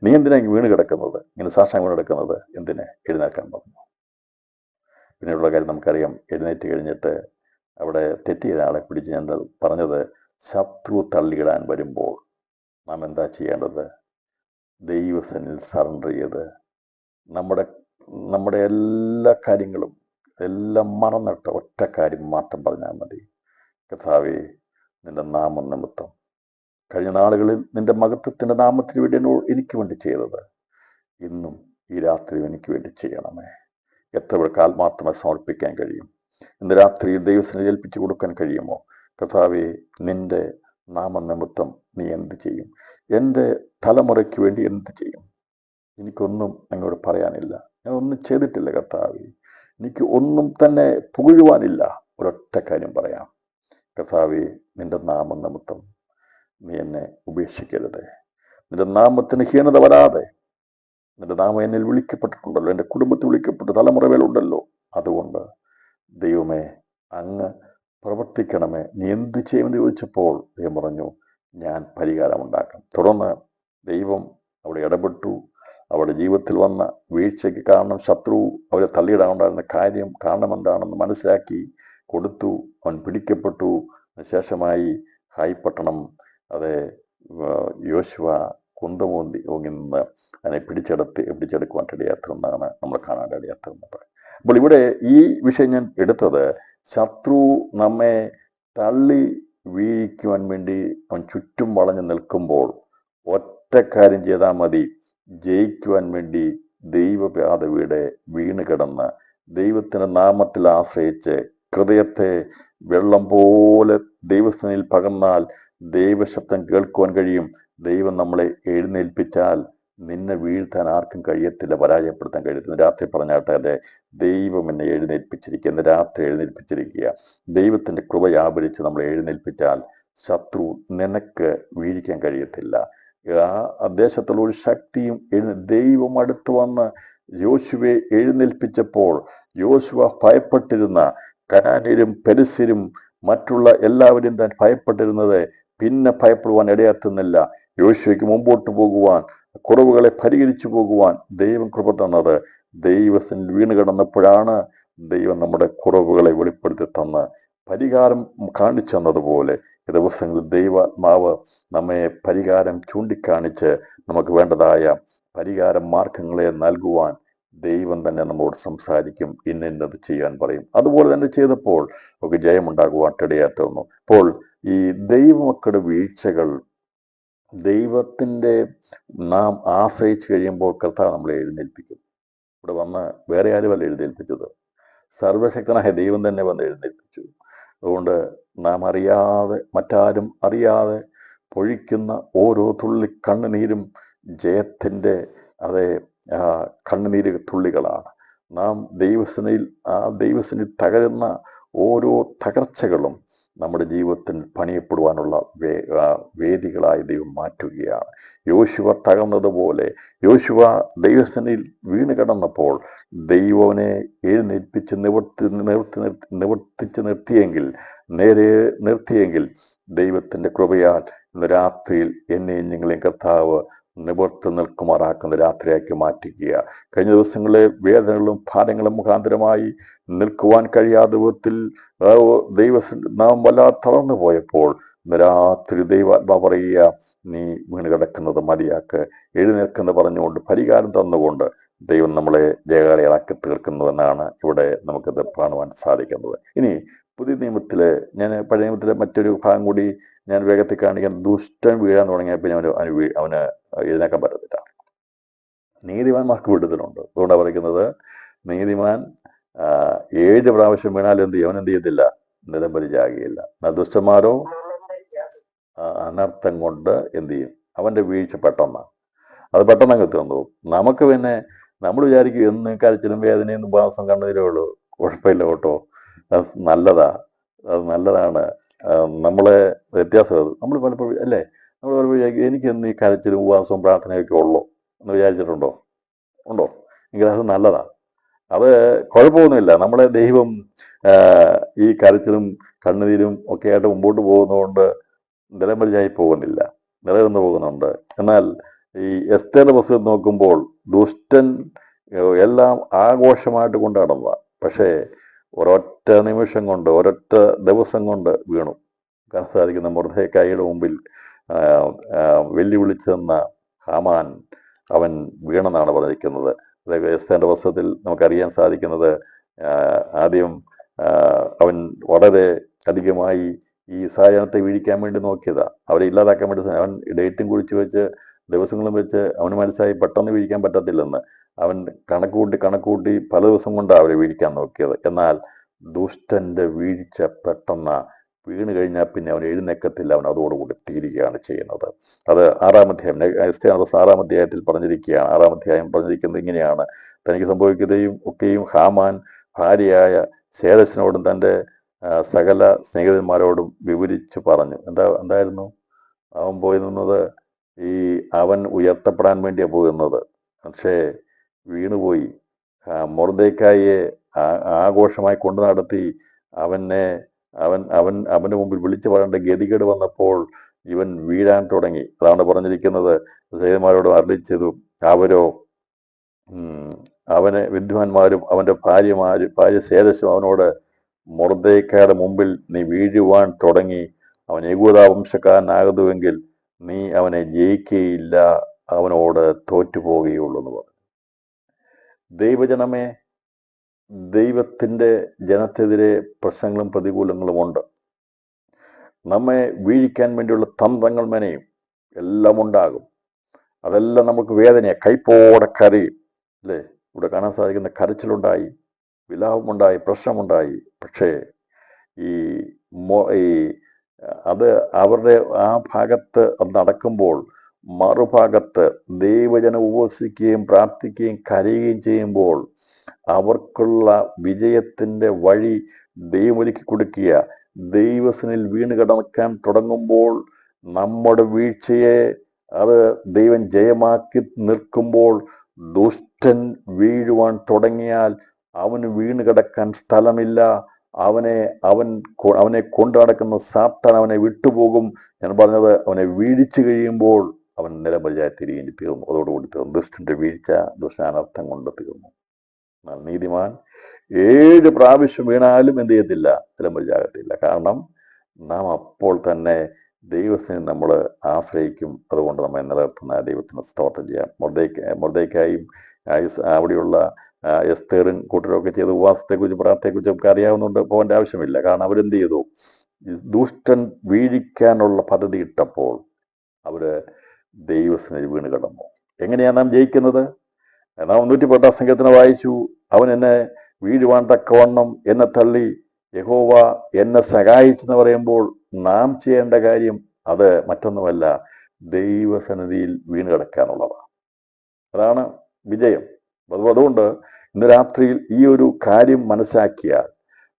നീ എന്തിനാ വീണ് കിടക്കുന്നത്? ഇങ്ങനെ സാഷ്ടാംഗം വീണ് കിടക്കുന്നത് എന്തിന്? എഴുന്നേൽക്കാൻ പറഞ്ഞു. പിന്നീടുള്ള കാര്യം നമുക്കറിയാം. എഴുന്നേറ്റ് കഴിഞ്ഞിട്ട് അവിടെ തെറ്റിയ ആളെ പിടിച്ച് ഞാൻ പറഞ്ഞത്, ശത്രു തള്ളിയിടാൻ വരുമ്പോൾ നാം എന്താ ചെയ്യേണ്ടത്? ദൈവസന്നിധിയിൽ സറണ്ടർ ചെയ്ത് നമ്മുടെ എല്ലാ കാര്യങ്ങളും എല്ലാം മറന്നിട്ട് ഒറ്റ കാര്യം മാത്രം പറഞ്ഞാൽ മതി. കർത്താവേ, നിന്റെ നാമം നിമിത്തം കഴിഞ്ഞ നാളുകളിൽ നിന്റെ മഹത്വത്തിന്റെ നാമത്തിന് വേണ്ടി എനിക്ക് വേണ്ടി ചെയ്തത് ഇന്നും ഈ രാത്രി എനിക്ക് വേണ്ടി ചെയ്യണമേ. എത്ര പേർക്ക് ആത്മാർത്ഥമായി സമർപ്പിക്കാൻ കഴിയും? ഇന്ന് രാത്രി ദൈവത്തിന് ഏൽപ്പിച്ചു കൊടുക്കാൻ കഴിയുമോ? കർത്താവേ, നിന്റെ നാമനിമിത്തം നീ എന്ത് ചെയ്യും? എൻ്റെ തലമുറയ്ക്ക് വേണ്ടി എന്ത് ചെയ്യും? എനിക്കൊന്നും അങ്ങോട്ട് പറയാനില്ല. ഞാൻ ഒന്നും ചെയ്തിട്ടില്ല കർത്താവേ. എനിക്ക് ഒന്നും തന്നെ പുകഴുവാനില്ല. ഒരൊറ്റ കാര്യം പറയാം, കർത്താവേ, നിന്റെ നാമനിമിത്തം നീ എന്നെ ഉപേക്ഷിക്കരുത്. നിന്റെ നാമത്തിന് ഹീനത വരാതെ, നിന്റെ നാമം എന്നിൽ വിളിക്കപ്പെട്ടിട്ടുണ്ടല്ലോ, എൻ്റെ കുടുംബത്തിൽ വിളിക്കപ്പെട്ട് തലമുറവേലുണ്ടല്ലോ. അതുകൊണ്ട് ദൈവമേ, അങ്ങ് പ്രവർത്തിക്കണമേ. നീ എന്ത് ചെയ്യുമെന്ന് ചോദിച്ചപ്പോൾ ദൈവം പറഞ്ഞു, ഞാൻ പരിഹാരം ഉണ്ടാക്കാം. തുടർന്ന് ദൈവം അവിടെ ഇടപെട്ടു. അവരുടെ ജീവിതത്തിൽ വന്ന വീഴ്ചയ്ക്ക് കാരണം ശത്രു അവരെ തള്ളിയിടാനുണ്ടായിരുന്ന കാരണം എന്താണെന്ന് മനസ്സിലാക്കി കൊടുത്തു. അവൻ പിടിക്കപ്പെട്ടു. ശേഷമായി ഹായ് പട്ടണം, അതെ, യോശുവ കുന്തമോന്തി നിന്ന് അതിനെ പിടിച്ചെടുക്കുവാൻ ഇടയാത്തുമെന്നാണ് നമ്മൾ കാണാൻ ഇടയാത്തുന്നത്. അപ്പോൾ ഇവിടെ ഈ വിഷയം ഞാൻ എടുത്തത്, ശത്രു നമ്മെ തള്ളി വീഴിക്കുവാൻ വേണ്ടി അവൻ ചുറ്റും വളഞ്ഞു നിൽക്കുമ്പോൾ ഒറ്റ കാര്യം ചെയ്താൽ മതി. ജയിക്കുവാൻ വേണ്ടി ദൈവപാതവിടെ വീണ് കിടന്ന് ദൈവത്തിന്റെ നാമത്തിൽ ആശ്രയിച്ച് ഹൃദയത്തെ വെള്ളം പോലെ ദൈവസ്ഥനിൽ പകർന്നാൽ ദൈവശബ്ദം കേൾക്കുവാൻ കഴിയും. ദൈവം നമ്മളെ എഴുന്നേൽപ്പിച്ചാൽ നിന്നെ വീഴ്ത്താൻ ആർക്കും കഴിയത്തില്ല, പരാജയപ്പെടുത്താൻ കഴിയത്തില്ല. രാത്രി പറഞ്ഞാട്ടെ, എൻ്റെ ദൈവം എന്നെ എഴുന്നേൽപ്പിച്ചിരിക്കുക, എൻ്റെ രാത്രി എഴുന്നേൽപ്പിച്ചിരിക്കുക. ദൈവത്തിൻ്റെ കൃപ വ്യാപരിച്ച് നമ്മൾ എഴുന്നേൽപ്പിച്ചാൽ ശത്രു നിനക്ക് വീഴിക്കാൻ കഴിയത്തില്ല. ആ ദേശത്തുള്ള ഒരു ശക്തിയും ദൈവം അടുത്ത് വന്ന് യോശുവയെ എഴുന്നേൽപ്പിച്ചപ്പോൾ യോശുവ ഭയപ്പെട്ടിരുന്ന കനാന്യരും പെരിസ്യരും മറ്റുള്ള എല്ലാവരും താൻ ഭയപ്പെട്ടിരുന്നത് പിന്നെ ഭയപ്പെടുവാൻ ഇടയാത്തുന്നില്ല. യോശുവയ്ക്ക് മുമ്പോട്ട് പോകുവാൻ, കുറവുകളെ പരിഹരിച്ചു പോകുവാൻ ദൈവം കൃപ തന്നത് ദൈവത്തിൽ വീണ് കിടന്നപ്പോഴാണ്. ദൈവം നമ്മുടെ കുറവുകളെ വെളിപ്പെടുത്തി തന്ന് പരിഹാരം കാണിച്ചു തന്നതുപോലെ ഈ ദിവസങ്ങളിൽ ദൈവാത്മാവ് നമ്മെ പരിഹാരം ചൂണ്ടിക്കാണിച്ച് നമുക്ക് വേണ്ടതായ പരിഹാര മാർഗങ്ങളെ നൽകുവാൻ ദൈവം തന്നെ നമ്മോട് സംസാരിക്കും. ഇന്നത് ചെയ്യാൻ പറയും. അതുപോലെ തന്നെ ചെയ്തപ്പോൾ നമുക്ക് ജയമുണ്ടാകുവാൻ ഇടയാത്തുന്നു. അപ്പോൾ ഈ ദൈവമക്കളുടെ വീഴ്ചകൾ ദൈവത്തിൻ്റെ നാം ആശ്രയിച്ച് കഴിയുമ്പോൾ കർത്താവ് നമ്മളെ എഴുന്നേൽപ്പിക്കും. ഇവിടെ വന്ന് വേറെ ആരുമല്ല എഴുന്നേൽപ്പിച്ചത്, സർവശക്തനായ ദൈവം തന്നെ വന്ന് എഴുന്നേൽപ്പിച്ചു. അതുകൊണ്ട് നാം അറിയാതെ, മറ്റാരും അറിയാതെ പൊഴിക്കുന്ന ഓരോ തുള്ളി കണ്ണുനീരും ജയത്തിൻ്റെ അതേ കണ്ണുനീര് തുള്ളികളാണ്. നാം ദൈവസന്നിധിയിൽ തകരുന്ന ഓരോ തകർച്ചകളും നമ്മുടെ ജീവിതത്തിൽ പണിയപ്പെടുവാനുള്ള വേദികളായി ദൈവം മാറ്റുകയാണ്. യോശുവ തകർന്നതുപോലെ യോശുവ ദൈവസന്നിധിയിൽ വീണ് കിടന്നപ്പോൾ ദൈവനെ എഴുന്നേൽപ്പിച്ച് നിവർത്തിച്ച് നിർത്തിയെങ്കിൽ ദൈവത്തിൻ്റെ കൃപയാൽ ഇന്ന് രാത്രിയിൽ എന്നെയും നിങ്ങളെയും കർത്താവ് നിവർത്തി നിൽക്കുമാറാക്കുന്ന രാത്രിയാക്കി മാറ്റുക. കഴിഞ്ഞ ദിവസങ്ങളിലെ വേദനകളും ഭാരങ്ങളും മുഖാന്തരമായി നിൽക്കുവാൻ കഴിയാത്ത വിധത്തിൽ നാം വല്ലാതെ തളർന്നു പോയപ്പോൾ ഇന്ന് രാത്രി ദൈവാത്മാ പറയുക, നീ വീണ് കിടക്കുന്നത് മതിയാക്ക്, എഴുന്നേൽക്കെന്ന് പറഞ്ഞുകൊണ്ട് പരിഹാരം തന്നുകൊണ്ട് ദൈവം നമ്മളെ ജയകാരികളാക്കി തീർക്കുന്നുവെന്നാണ് ഇവിടെ നമുക്കത് കാണുവാൻ സാധിക്കുന്നത്. ഇനി പുതിയ നിയമത്തില്, ഞാൻ പഴയ നിയമത്തിലെ മറ്റൊരു ഭാഗം കൂടി ഞാൻ വേഗത്തിൽ കാണിക്കാൻ, ദുഷ്ടൻ വീഴാൻ തുടങ്ങിയ പിന്നെ അവന് എഴുന്നേക്കാൻ പറ്റത്തില്ല. നീതിമാന്മാർക്ക് വിടുതലുണ്ട്. അതുകൊണ്ടാണ് പറയുന്നത്, നീതിമാൻ 7 പ്രാവശ്യം വീണാൽ എന്ത് ചെയ്യും? അവൻ എന്ത് ചെയ്യത്തില്ല? നിലംപരിചാകുകയില്ല. ദുഷ്ടന്മാരോ അനർത്ഥം കൊണ്ട് എന്ത് ചെയ്യും? അവന്റെ വീഴ്ച പെട്ടെന്നാണ്, അത് പെട്ടെന്ന് എത്തുന്നു. നമുക്ക് പിന്നെ നമ്മൾ വിചാരിക്കും എന്ന് കരച്ചിലും വേദനയും ഉപവാസം കണ്ണുനീരേ ഉള്ളൂ, കുഴപ്പമില്ല കേട്ടോ, അത് നല്ലതാണ്. നമ്മളെ വ്യത്യാസം അത്. നമ്മൾ പലപ്പോഴും അല്ലേ, നമ്മൾ പലപ്പോഴും വിചാരിക്കും എനിക്കെന്ന് ഈ കരച്ചിലും ഉപവാസവും പ്രാർത്ഥനയൊക്കെ ഉള്ളൂ എന്ന് വിചാരിച്ചിട്ടുണ്ടോ? ഉണ്ടോ? എങ്കിൽ അത് നല്ലതാണ്, അത് കുഴപ്പമൊന്നുമില്ല. നമ്മളെ ദൈവം ഈ കരച്ചിലും കണ്ണുനീരും ഒക്കെ ആയിട്ട് മുമ്പോട്ട് പോകുന്നതുകൊണ്ട് നിലംപരിചായി പോകുന്നില്ല, നിലനിന്ന് പോകുന്നുണ്ട്. എന്നാൽ ഈ എസ്തേറിന്റെ പുസ്തകം നോക്കുമ്പോൾ ദുഷ്ടൻ എല്ലാം ആഘോഷമായിട്ട് കൊണ്ട് നടന്നതാണ്. പക്ഷേ ഒരൊറ്റ നിമിഷം കൊണ്ട്, ഒരൊറ്റ ദിവസം കൊണ്ട് വീണു. കാണാൻ സാധിക്കുന്ന മൊർദെഖായിയുടെ മുമ്പിൽ വെല്ലുവിളിച്ചെന്ന ഹാമാൻ അവൻ വീണെന്നാണ് പറഞ്ഞിരിക്കുന്നത്. അതായത് എസ്തേറിന്റെ പുസ്തകത്തിൽ നമുക്കറിയാൻ സാധിക്കുന്നത്, ആദ്യം അവൻ വളരെ അധികമായി ഈ സായാഹ്നത്തെ വീഴിക്കാൻ വേണ്ടി നോക്കിയതാ, അവരെ ഇല്ലാതാക്കാൻ വേണ്ടി. അവൻ ഡേറ്റും കുറിച്ച് വെച്ച് ദിവസങ്ങളും വെച്ച് അവന് മനസ്സിലായി പെട്ടെന്ന് വീഴിക്കാൻ പറ്റത്തില്ലെന്ന്. അവൻ കണക്കൂട്ടി പല ദിവസം കൊണ്ടാണ് അവരെ വീഴിക്കാൻ നോക്കിയത്. എന്നാൽ ദുഷ്ടന്റെ വീഴ്ച പെട്ടെന്ന് വീണ് കഴിഞ്ഞാൽ പിന്നെ അവൻ എഴുന്നേക്കത്തില്ല, അവൻ അതോടുകൂടി തീരുകയാണ് ചെയ്യുന്നത്. അത് 6-ാം അധ്യായം, 6-ാം അധ്യായത്തിൽ പറഞ്ഞിരിക്കുകയാണ്. 6-ാം അധ്യായം പറഞ്ഞിരിക്കുന്നത് ഇങ്ങനെയാണ്: തനിക്ക് സംഭവിക്കുകയും ഒക്കെയും ഹാമാൻ ഭാര്യയായ ശേരസിനോടും തൻ്റെ സകല സ്നേഹിതന്മാരോടും വിവരിച്ചു പറഞ്ഞു. എന്തായിരുന്നു? അവൻ പോയി നിന്നത് അവൻ ഉയർത്തപ്പെടാൻ വേണ്ടിയാണ് പോകുന്നത്. പക്ഷേ വീണുപോയി. മൊർദെഖായിയെ ആഘോഷമായി കൊണ്ടു നടത്തി അവന്റെ മുമ്പിൽ വിളിച്ചു പറയേണ്ട ഗതികേട് വന്നപ്പോൾ ഇവൻ വീഴാൻ തുടങ്ങി. അതാണ് പറഞ്ഞിരിക്കുന്നത്, സൈന്യന്മാരോട് അരുളിച്ചതു, അവനെ വിദ്വാൻമാരും അവന്റെ ഭാര്യ ശേരസും അവനോട്, മൊർദെഖായിയുടെ മുമ്പിൽ നീ വീഴുവാൻ തുടങ്ങി, അവൻ യഹൂദാ വംശക്കാരനാകുന്നുവെങ്കിൽ നീ അവനെ ജയിക്കുകയില്ല, അവനോട് തോറ്റുപോകുകയുള്ളൂ എന്ന് പറഞ്ഞു. ദൈവജനമേ, ദൈവത്തിൻ്റെ ജനത്തിനെതിരെ പ്രശ്നങ്ങളും പ്രതികൂലങ്ങളും ഉണ്ട്. നമ്മെ വീഴിക്കാൻ വേണ്ടിയുള്ള തന്ത്രങ്ങൾ മെനയും എല്ലാം ഉണ്ടാകും. അതെല്ലാം നമുക്ക് വേദനയാണ്, കൈപ്പോടെ കരയും അല്ലേ? ഇവിടെ കാണാൻ സാധിക്കുന്ന കരച്ചിലുണ്ടായി, വിലാപമുണ്ടായി, പ്രശ്നമുണ്ടായി. പക്ഷേ അത് അവരുടെ ആ ഭാഗത്ത് നടക്കുമ്പോൾ മറുഭാഗത്ത് ദൈവജനം ഉപവസിക്കുകയും പ്രാർത്ഥിക്കുകയും കരയുകയും ചെയ്യുമ്പോൾ അവർക്കുള്ള വിജയത്തിൻ്റെ വഴി ദൈവം ഒരുക്കി കൊടുക്കുക. ദൈവസനിൽ വീണ് കിടക്കാൻ തുടങ്ങുമ്പോൾ നമ്മുടെ വീഴ്ചയെ അത് ദൈവം ജയമാക്കി നിൽക്കുമ്പോൾ ദുഷ്ടൻ വീഴുവാൻ തുടങ്ങിയാൽ അവന് വീണ് കിടക്കാൻ സ്ഥലമില്ല. അവനെ കൊണ്ടു നടക്കുന്ന സാത്താൻ അവനെ വിട്ടുപോകും. ഞാൻ പറഞ്ഞത്, അവനെ വീഴിച്ചു കഴിയുമ്പോൾ അവൻ നിലമ്പരിയായി തിരികെ തീർന്നു. അതോടുകൂടി തീർന്നു. ദുഷ്ടന്റെ വീഴ്ച ദുഷ്ടാനർത്ഥം കൊണ്ട് തീർന്നു. എന്നാൽ നീതിമാൻ 7 പ്രാവശ്യം വീണാലും എന്ത് ചെയ്യത്തില്ല? നിലമ്പരിയാകത്തില്ല. കാരണം നാം അപ്പോൾ തന്നെ ദൈവത്തിന് നമ്മൾ ആശ്രയിക്കും. അതുകൊണ്ട് നമ്മെ നിലനിർത്തുന്ന ദൈവത്തിന് സ്തോത്രം ചെയ്യാം. മൊർദെഖായും അവിടെയുള്ള എസ്തേറും കൂട്ടരൊക്കെ ചെയ്ത ഉപവാസത്തെക്കുറിച്ചും പ്രാർത്ഥനയെക്കുറിച്ചും നമുക്ക് അറിയാവുന്നതുകൊണ്ട് പോകേണ്ട ആവശ്യമില്ല. കാരണം അവരെന്ത് ചെയ്തു? ദുഷ്ടൻ വീഴിക്കാനുള്ള പദ്ധതി ഇട്ടപ്പോൾ അവര് ദൈവത്തിന് വീണ് കിടന്നു. എങ്ങനെയാണ് നാം ജയിക്കുന്നത്? നാം 110 സംഘത്തിന് വായിച്ചു, അവൻ എന്നെ വീഴുവാൻ തക്കവണ്ണം എന്നെ തള്ളി, യഹോവ എന്നെ സഹായിച്ചെന്ന് പറയുമ്പോൾ നാം ചെയ്യേണ്ട കാര്യം അത് മറ്റൊന്നുമല്ല, ദൈവസന്നിധിയിൽ വീണ് കിടക്കാനുള്ളതാണ്. അതാണ് വിജയം. അതുകൊണ്ട് ഇന്ന് രാത്രിയിൽ ഈ ഒരു കാര്യം മനസ്സിലാക്കിയാൽ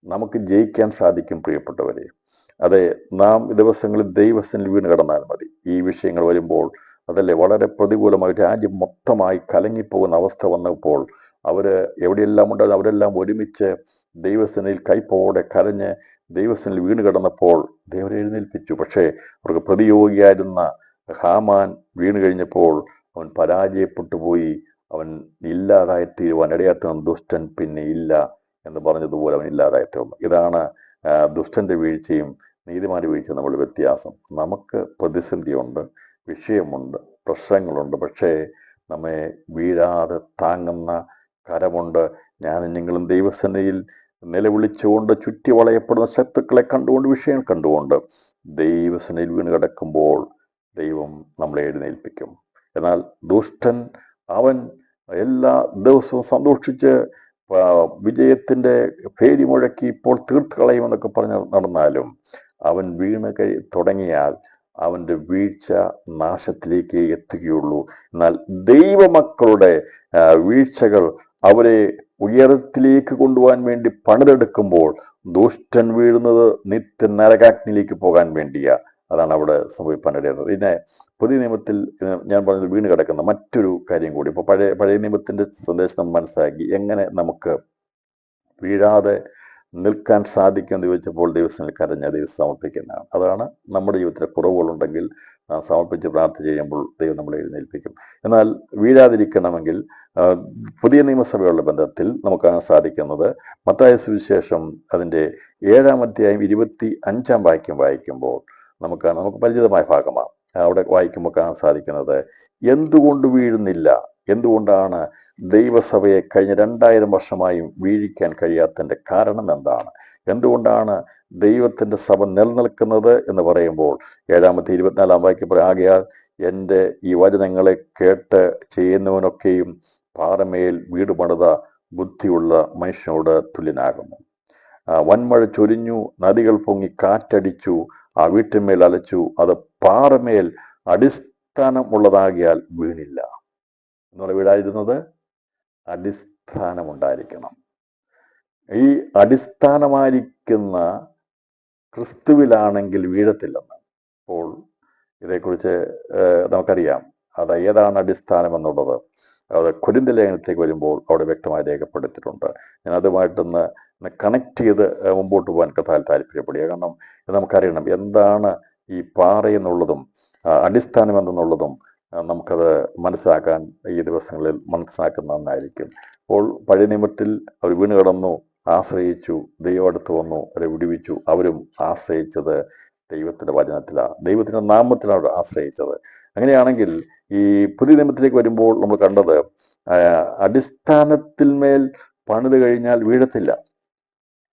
നമുക്ക് ജയിക്കാൻ സാധിക്കും. പ്രിയപ്പെട്ടവരെ, അതെ, നാം ദിവസങ്ങളിൽ ദൈവസന്നിധിയിൽ വീണ് കിടന്നാൽ മതി. ഈ വിഷയങ്ങൾ വരുമ്പോൾ അതല്ലേ വളരെ പ്രതികൂലമായി രാജ്യം മൊത്തമായി കലങ്ങിപ്പോകുന്ന അവസ്ഥ വന്നപ്പോൾ എവിടെയെല്ലാം ഉണ്ടായിരുന്നു അവരെല്ലാം ഒരുമിച്ച് ദൈവസേനയിൽ കൈപ്പോടെ കരഞ്ഞ് ദൈവസേനയിൽ വീണ് കിടന്നപ്പോൾ ദൈവം എഴുന്നേൽപ്പിച്ചു. പക്ഷേ അവർക്ക് പ്രതിയോഗിയായിരുന്ന ഹാമാൻ വീണ് കഴിഞ്ഞപ്പോൾ അവൻ പരാജയപ്പെട്ടു പോയി. അവൻ ഇല്ലാതായി തീരുവാൻ ഇടയാത്ത ദുഷ്ടൻ പിന്നെ ഇല്ല എന്ന് പറഞ്ഞതുപോലെ അവൻ ഇല്ലാതായി തീർന്നു. ഇതാണ് ദുഷ്ടന്റെ വീഴ്ചയും നീതിമാന്റെ വീഴ്ചയും നമ്മൾ വ്യത്യാസം. നമുക്ക് പ്രതിസന്ധിയുണ്ട്, വിഷയമുണ്ട്, പ്രശ്നങ്ങളുണ്ട്. പക്ഷേ നമ്മെ വീഴാതെ താങ്ങുന്ന കരമുണ്ട്. ഞാനും നിങ്ങളും ദൈവസേനയിൽ നിലവിളിച്ചുകൊണ്ട് ചുറ്റി വളയപ്പെടുന്ന ശത്രുക്കളെ കണ്ടുകൊണ്ട്, വിഷയം കണ്ടുകൊണ്ട് ദൈവസേനയിൽ വീണ് കിടക്കുമ്പോൾ ദൈവം നമ്മളെ എഴുന്നേൽപ്പിക്കും. എന്നാൽ ദുഷ്ടൻ അവൻ എല്ലാ ദിവസവും സന്തോഷിച്ച് വിജയത്തിൻ്റെ പേരി മുഴക്കി ഇപ്പോൾ തീർത്ത് കളയുമെന്നൊക്കെ പറഞ്ഞ് നടന്നാലും അവൻ വീണ് തുടങ്ങിയാൽ അവൻ്റെ വീഴ്ച നാശത്തിലേക്ക് എത്തുകയുള്ളൂ. എന്നാൽ ദൈവമക്കളുടെ വീഴ്ചകൾ അവരെ ഉയരത്തിലേക്ക് കൊണ്ടുപോകാൻ വേണ്ടി പണിതെടുക്കുമ്പോൾ ദുഷ്ടൻ വീഴുന്നത് നിത്യ നരകാഗ്നിയിലേക്ക് പോകാൻ വേണ്ടിയാ. അതാണ് അവിടെ സംഭവിക്കാനിടയുന്നത്. പിന്നെ പുതിയ നിയമത്തിൽ ഞാൻ പറഞ്ഞത് വീണ് കിടക്കുന്ന മറ്റൊരു കാര്യം കൂടി. ഇപ്പോൾ പഴയ നിയമത്തിന്റെ സന്ദേശം നമ്മൾ മനസ്സിലാക്കി എങ്ങനെ നമുക്ക് വീഴാതെ നിൽക്കാൻ സാധിക്കുമെന്ന് ചോദിച്ചപ്പോൾ ദൈവത്തിൽ കരഞ്ഞ ദൈവം സമർപ്പിക്കുന്നതാണ്. അതാണ് നമ്മുടെ ജീവിതത്തിലെ കുറവുകളുണ്ടെങ്കിൽ സമർപ്പിച്ച് പ്രാർത്ഥന ചെയ്യുമ്പോൾ ദൈവം നമ്മളെ എഴുന്നേൽപ്പിക്കും. എന്നാൽ വീഴാതിരിക്കണമെങ്കിൽ പുതിയ നിയമസഭയുള്ള ബന്ധത്തിൽ നമുക്ക് കാണാൻ സാധിക്കുന്നത് മത്തായി സുവിശേഷം അതിൻ്റെ 7-ാം അധ്യായം 25-ാം വാക്യം വായിക്കുമ്പോൾ നമുക്ക് പരിചിതമായ ഭാഗമാണ്. അവിടെ വായിക്കുമ്പോൾ കാണാൻ സാധിക്കുന്നത്, എന്തുകൊണ്ട് വീഴുന്നില്ല, എന്തുകൊണ്ടാണ് ദൈവസഭയെ കഴിഞ്ഞ 2000 വർഷമായും വീഴിക്കാൻ കഴിയാത്തതിൻ്റെ കാരണം എന്താണ്, എന്തുകൊണ്ടാണ് ദൈവത്തിൻ്റെ സഭ നിലനിൽക്കുന്നത് എന്ന് പറയുമ്പോൾ 7-ാമത്തെ 24-ാം വാക്യം, ആകയാൽ എൻ്റെ ഈ വചനങ്ങളെ കേട്ട് ചെയ്യുന്നവനൊക്കെയും പാറമേൽ വീട് പണിത ബുദ്ധിയുള്ള മനുഷ്യനോട് തുല്യനാകുന്നു. വൻമഴ ചൊരിഞ്ഞു, നദികൾ പൊങ്ങി, കാറ്റടിച്ചു, ആ വീട്ടിന്മേൽ അലച്ചു, അത് പാറമേൽ അടിസ്ഥാനം ഉള്ളതാകിയാൽ വീണില്ല. എന്നുള്ള വീടായിരുന്നത് അടിസ്ഥാനമുണ്ടായിരിക്കണം. ഈ അടിസ്ഥാനമായിരിക്കുന്ന ക്രിസ്തുവിലാണെങ്കിൽ വീഴത്തില്ലെന്ന്. അപ്പോൾ ഇതേക്കുറിച്ച് നമുക്കറിയാം അത് ഏതാണ് അടിസ്ഥാനം എന്നുള്ളത്. അത് കൊരിന്ത്യ ലേഖനത്തിലേക്ക് വരുമ്പോൾ അവിടെ വ്യക്തമായി രേഖപ്പെടുത്തിയിട്ടുണ്ട്. ഞാൻ അതുമായിട്ടൊന്ന് കണക്ട് ചെയ്ത് മുമ്പോട്ട് പോകാൻ താല്പര്യപ്പെടുക. കാരണം നമുക്കറിയണം എന്താണ് ഈ പാറ എന്നുള്ളതും അടിസ്ഥാനം എന്നുള്ളതും നമുക്കത് മനസ്സിലാക്കാൻ ഈ ദിവസങ്ങളിൽ മനസ്സിലാക്കുന്ന നന്നായിരിക്കും. അപ്പോൾ പഴയ നിയമത്തിൽ അവർ വീണ് കിടന്നു, ആശ്രയിച്ചു, ദൈവം അടുത്ത് വന്നു, അവരെ വിടുവിച്ചു. അവരും ആശ്രയിച്ചത് ദൈവത്തിൻ്റെ വചനത്തിലാണ്, ദൈവത്തിൻ്റെ നാമത്തിലാണ് അവർ ആശ്രയിച്ചത്. അങ്ങനെയാണെങ്കിൽ ഈ പുതിയ നിയമത്തിലേക്ക് വരുമ്പോൾ നമ്മൾ കണ്ടത് അടിസ്ഥാനത്തിന്മേൽ പണിത് കഴിഞ്ഞാൽ വീഴത്തില്ല.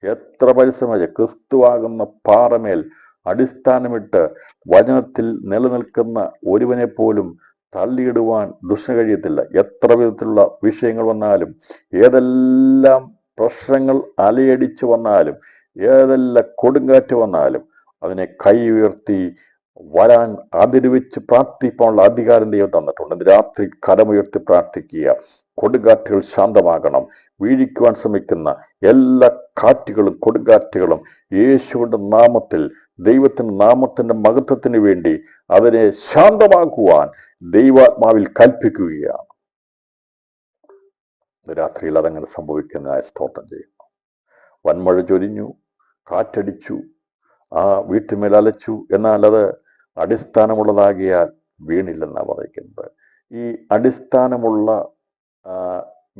എത്ര പരിശ്രമിച്ച ക്രിസ്തുവാകുന്ന പാറമേൽ അടിസ്ഥാനമിട്ട് വചനത്തിൽ നിലനിൽക്കുന്ന ഒരുവനെ പോലും തള്ളിയിടുവാൻ ദുഷ്ടന് കഴിയത്തില്ല. എത്ര വിധത്തിലുള്ള വിഷയങ്ങൾ വന്നാലും, ഏതെല്ലാം പ്രശ്നങ്ങൾ അലയടിച്ചു വന്നാലും, ഏതെല്ലാം കൊടുങ്കാറ്റ് വന്നാലും അതിനെ കൈ ഉയർത്തി വരാൻ അതിരുവെച്ച് പ്രാർത്ഥിക്കാനുള്ള അധികാരം ദൈവം തന്നിട്ടുണ്ട്. ഇന്ന് രാത്രി കരമുയർത്തി പ്രാർത്ഥിക്കുക. കൊടുങ്കാറ്റുകൾ ശാന്തമാകണം. വീഴിക്കുവാൻ ശ്രമിക്കുന്ന എല്ലാ കാറ്റുകളും കൊടുങ്കാറ്റുകളും യേശുവിന്റെ നാമത്തിൽ, ദൈവത്തിന്റെ നാമത്തിന്റെ മഹത്വത്തിന് വേണ്ടി അതിനെ ശാന്തമാക്കുവാൻ ദൈവാത്മാവിൽ കൽപ്പിക്കുകയാണ്. രാത്രിയിൽ അതങ്ങനെ സംഭവിക്കുന്നതായ സ്തോത്രം ചെയ്യുന്നു. വൻമഴ ചൊരിഞ്ഞു, കാറ്റടിച്ചു, ആ വീട്ടുമേൽ അലച്ചു, എന്നാൽ അത് അടിസ്ഥാനമുള്ളതാകിയാൽ വീണില്ലെന്നാണ് പറയുന്നത്. ഈ അടിസ്ഥാനമുള്ള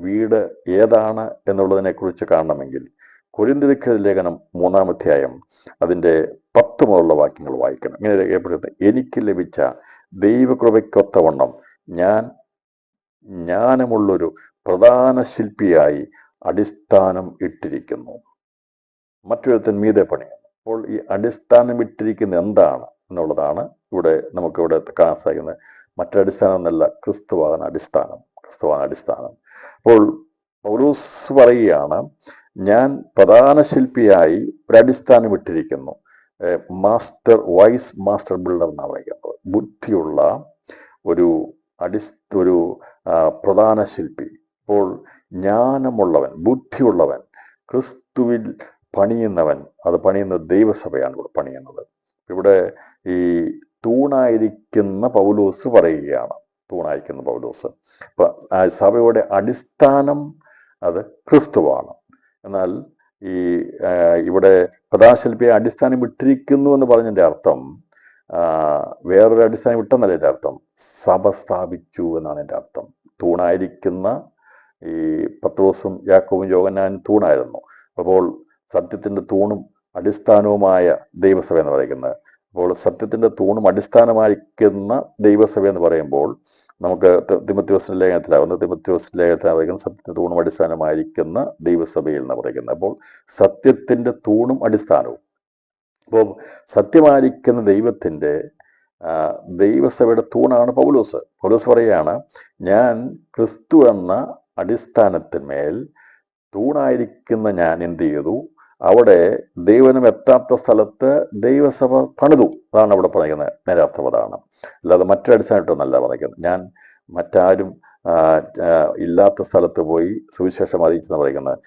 വീട് ഏതാണ് എന്നുള്ളതിനെക്കുറിച്ച് കാണണമെങ്കിൽ കൊരിന്ത്യർക്ക് ലേഖനം 3-ാം അധ്യായം അതിൻ്റെ 10 മുതലുള്ള വാക്യങ്ങൾ വായിക്കണം. ഇങ്ങനെ രേഖപ്പെടുന്നത്, എനിക്ക് ലഭിച്ച ദൈവകൃപയ്ക്കൊത്തവണ്ണം ഞാൻ ജ്ഞാനമുള്ളൊരു പ്രധാന ശില്പിയായി അടിസ്ഥാനം ഇട്ടിരിക്കുന്നു, മറ്റൊരുത്തൻ മീതെ പണിയുന്നു. അപ്പോൾ ഈ അടിസ്ഥാനം ഇട്ടിരിക്കുന്നത് എന്താണ് എന്നുള്ളതാണ് നമുക്കിവിടെ കാണാൻ സാധിക്കുന്നത്. മറ്റൊരടിസ്ഥാനം എന്നല്ല, ക്രിസ്തുവാണ് അടിസ്ഥാനം. ക്രിസ്തുവാണ് അടിസ്ഥാനം. അപ്പോൾ പൗലോസ് പറയുകയാണ്, ഞാൻ പ്രധാന ശില്പിയായി ഒരടിസ്ഥാനം ഇട്ടിരിക്കുന്നു. വൈസ് മാസ്റ്റർ ബിൽഡർ എന്നാണ് പറയുന്നത്. ബുദ്ധിയുള്ള ഒരു പ്രധാന ശില്പി. അപ്പോൾ ജ്ഞാനമുള്ളവൻ, ബുദ്ധിയുള്ളവൻ, ക്രിസ്തുവിൽ പണിയുന്നവൻ, അത് പണിയുന്ന ദൈവസഭയാണ് ഇവിടെ പണിയുന്നത്. ഇവിടെ ഈ തൂണായിരിക്കുന്ന പൗലോസ് പറയുകയാണ്, തൂണായിരിക്കുന്ന പൗലോസ്. അപ്പൊ ആ സഭയുടെ അടിസ്ഥാനം അത് ക്രിസ്തുവാണ്. എന്നാൽ ഈ ഇവിടെ പ്രധാനശില്പിയെ അടിസ്ഥാനം ഇട്ടിരിക്കുന്നു എന്ന് പറഞ്ഞതിൻ്റെ അർത്ഥം വേറൊരു അടിസ്ഥാനം ഇട്ടെന്നല്ല എൻ്റെ അർത്ഥം, സഭ സ്ഥാപിച്ചു എന്നാണ് എൻ്റെ അർത്ഥം. തൂണായിരിക്കുന്ന ഈ പത്രോസും യാക്കോബും യോഹന്നാനും തൂണായിരുന്നു. അപ്പോൾ സത്യത്തിൻ്റെ തൂണും അടിസ്ഥാനവുമായ ദൈവസഭ എന്ന് പറയുന്നത്. അപ്പോൾ സത്യത്തിൻ്റെ തൂണും അടിസ്ഥാനമായിരിക്കുന്ന ദൈവസഭ എന്ന് പറയുമ്പോൾ നമുക്ക് തിമോഥെയോസിന്റെ ലേഖനത്തിലാവുന്ന പറയുന്നത് സത്യത്തിന്റെ തൂണും അടിസ്ഥാനമായിരിക്കുന്ന ദൈവസഭയിൽ എന്ന് പറയുന്നത്. അപ്പോൾ സത്യത്തിന്റെ തൂണും അടിസ്ഥാനവും. അപ്പോൾ സത്യമായിരിക്കുന്ന ദൈവസഭയുടെ തൂണാണ് പൗലോസ്. പൗലോസ് പറയുകയാണ്, ഞാൻ ക്രിസ്തു എന്ന അടിസ്ഥാനത്തിന്മേൽ തൂണായിരിക്കുന്ന ഞാൻ എന്ത് ചെയ്തു, അവിടെ ദൈവനും എത്താത്ത സ്ഥലത്ത് ദൈവസഭ പണിതു. അതാണ് അവിടെ പറയുന്നത്. നേരെ അർത്ഥം അതാണ്. അല്ലാതെ മറ്റൊരു അടിസ്ഥാനമായിട്ടൊന്നല്ല പറയുന്നത്. ഞാൻ മറ്റാരും ഇല്ലാത്ത സ്ഥലത്ത് പോയി സുവിശേഷം അറിയിച്ചെന്ന് പറയുന്നത്.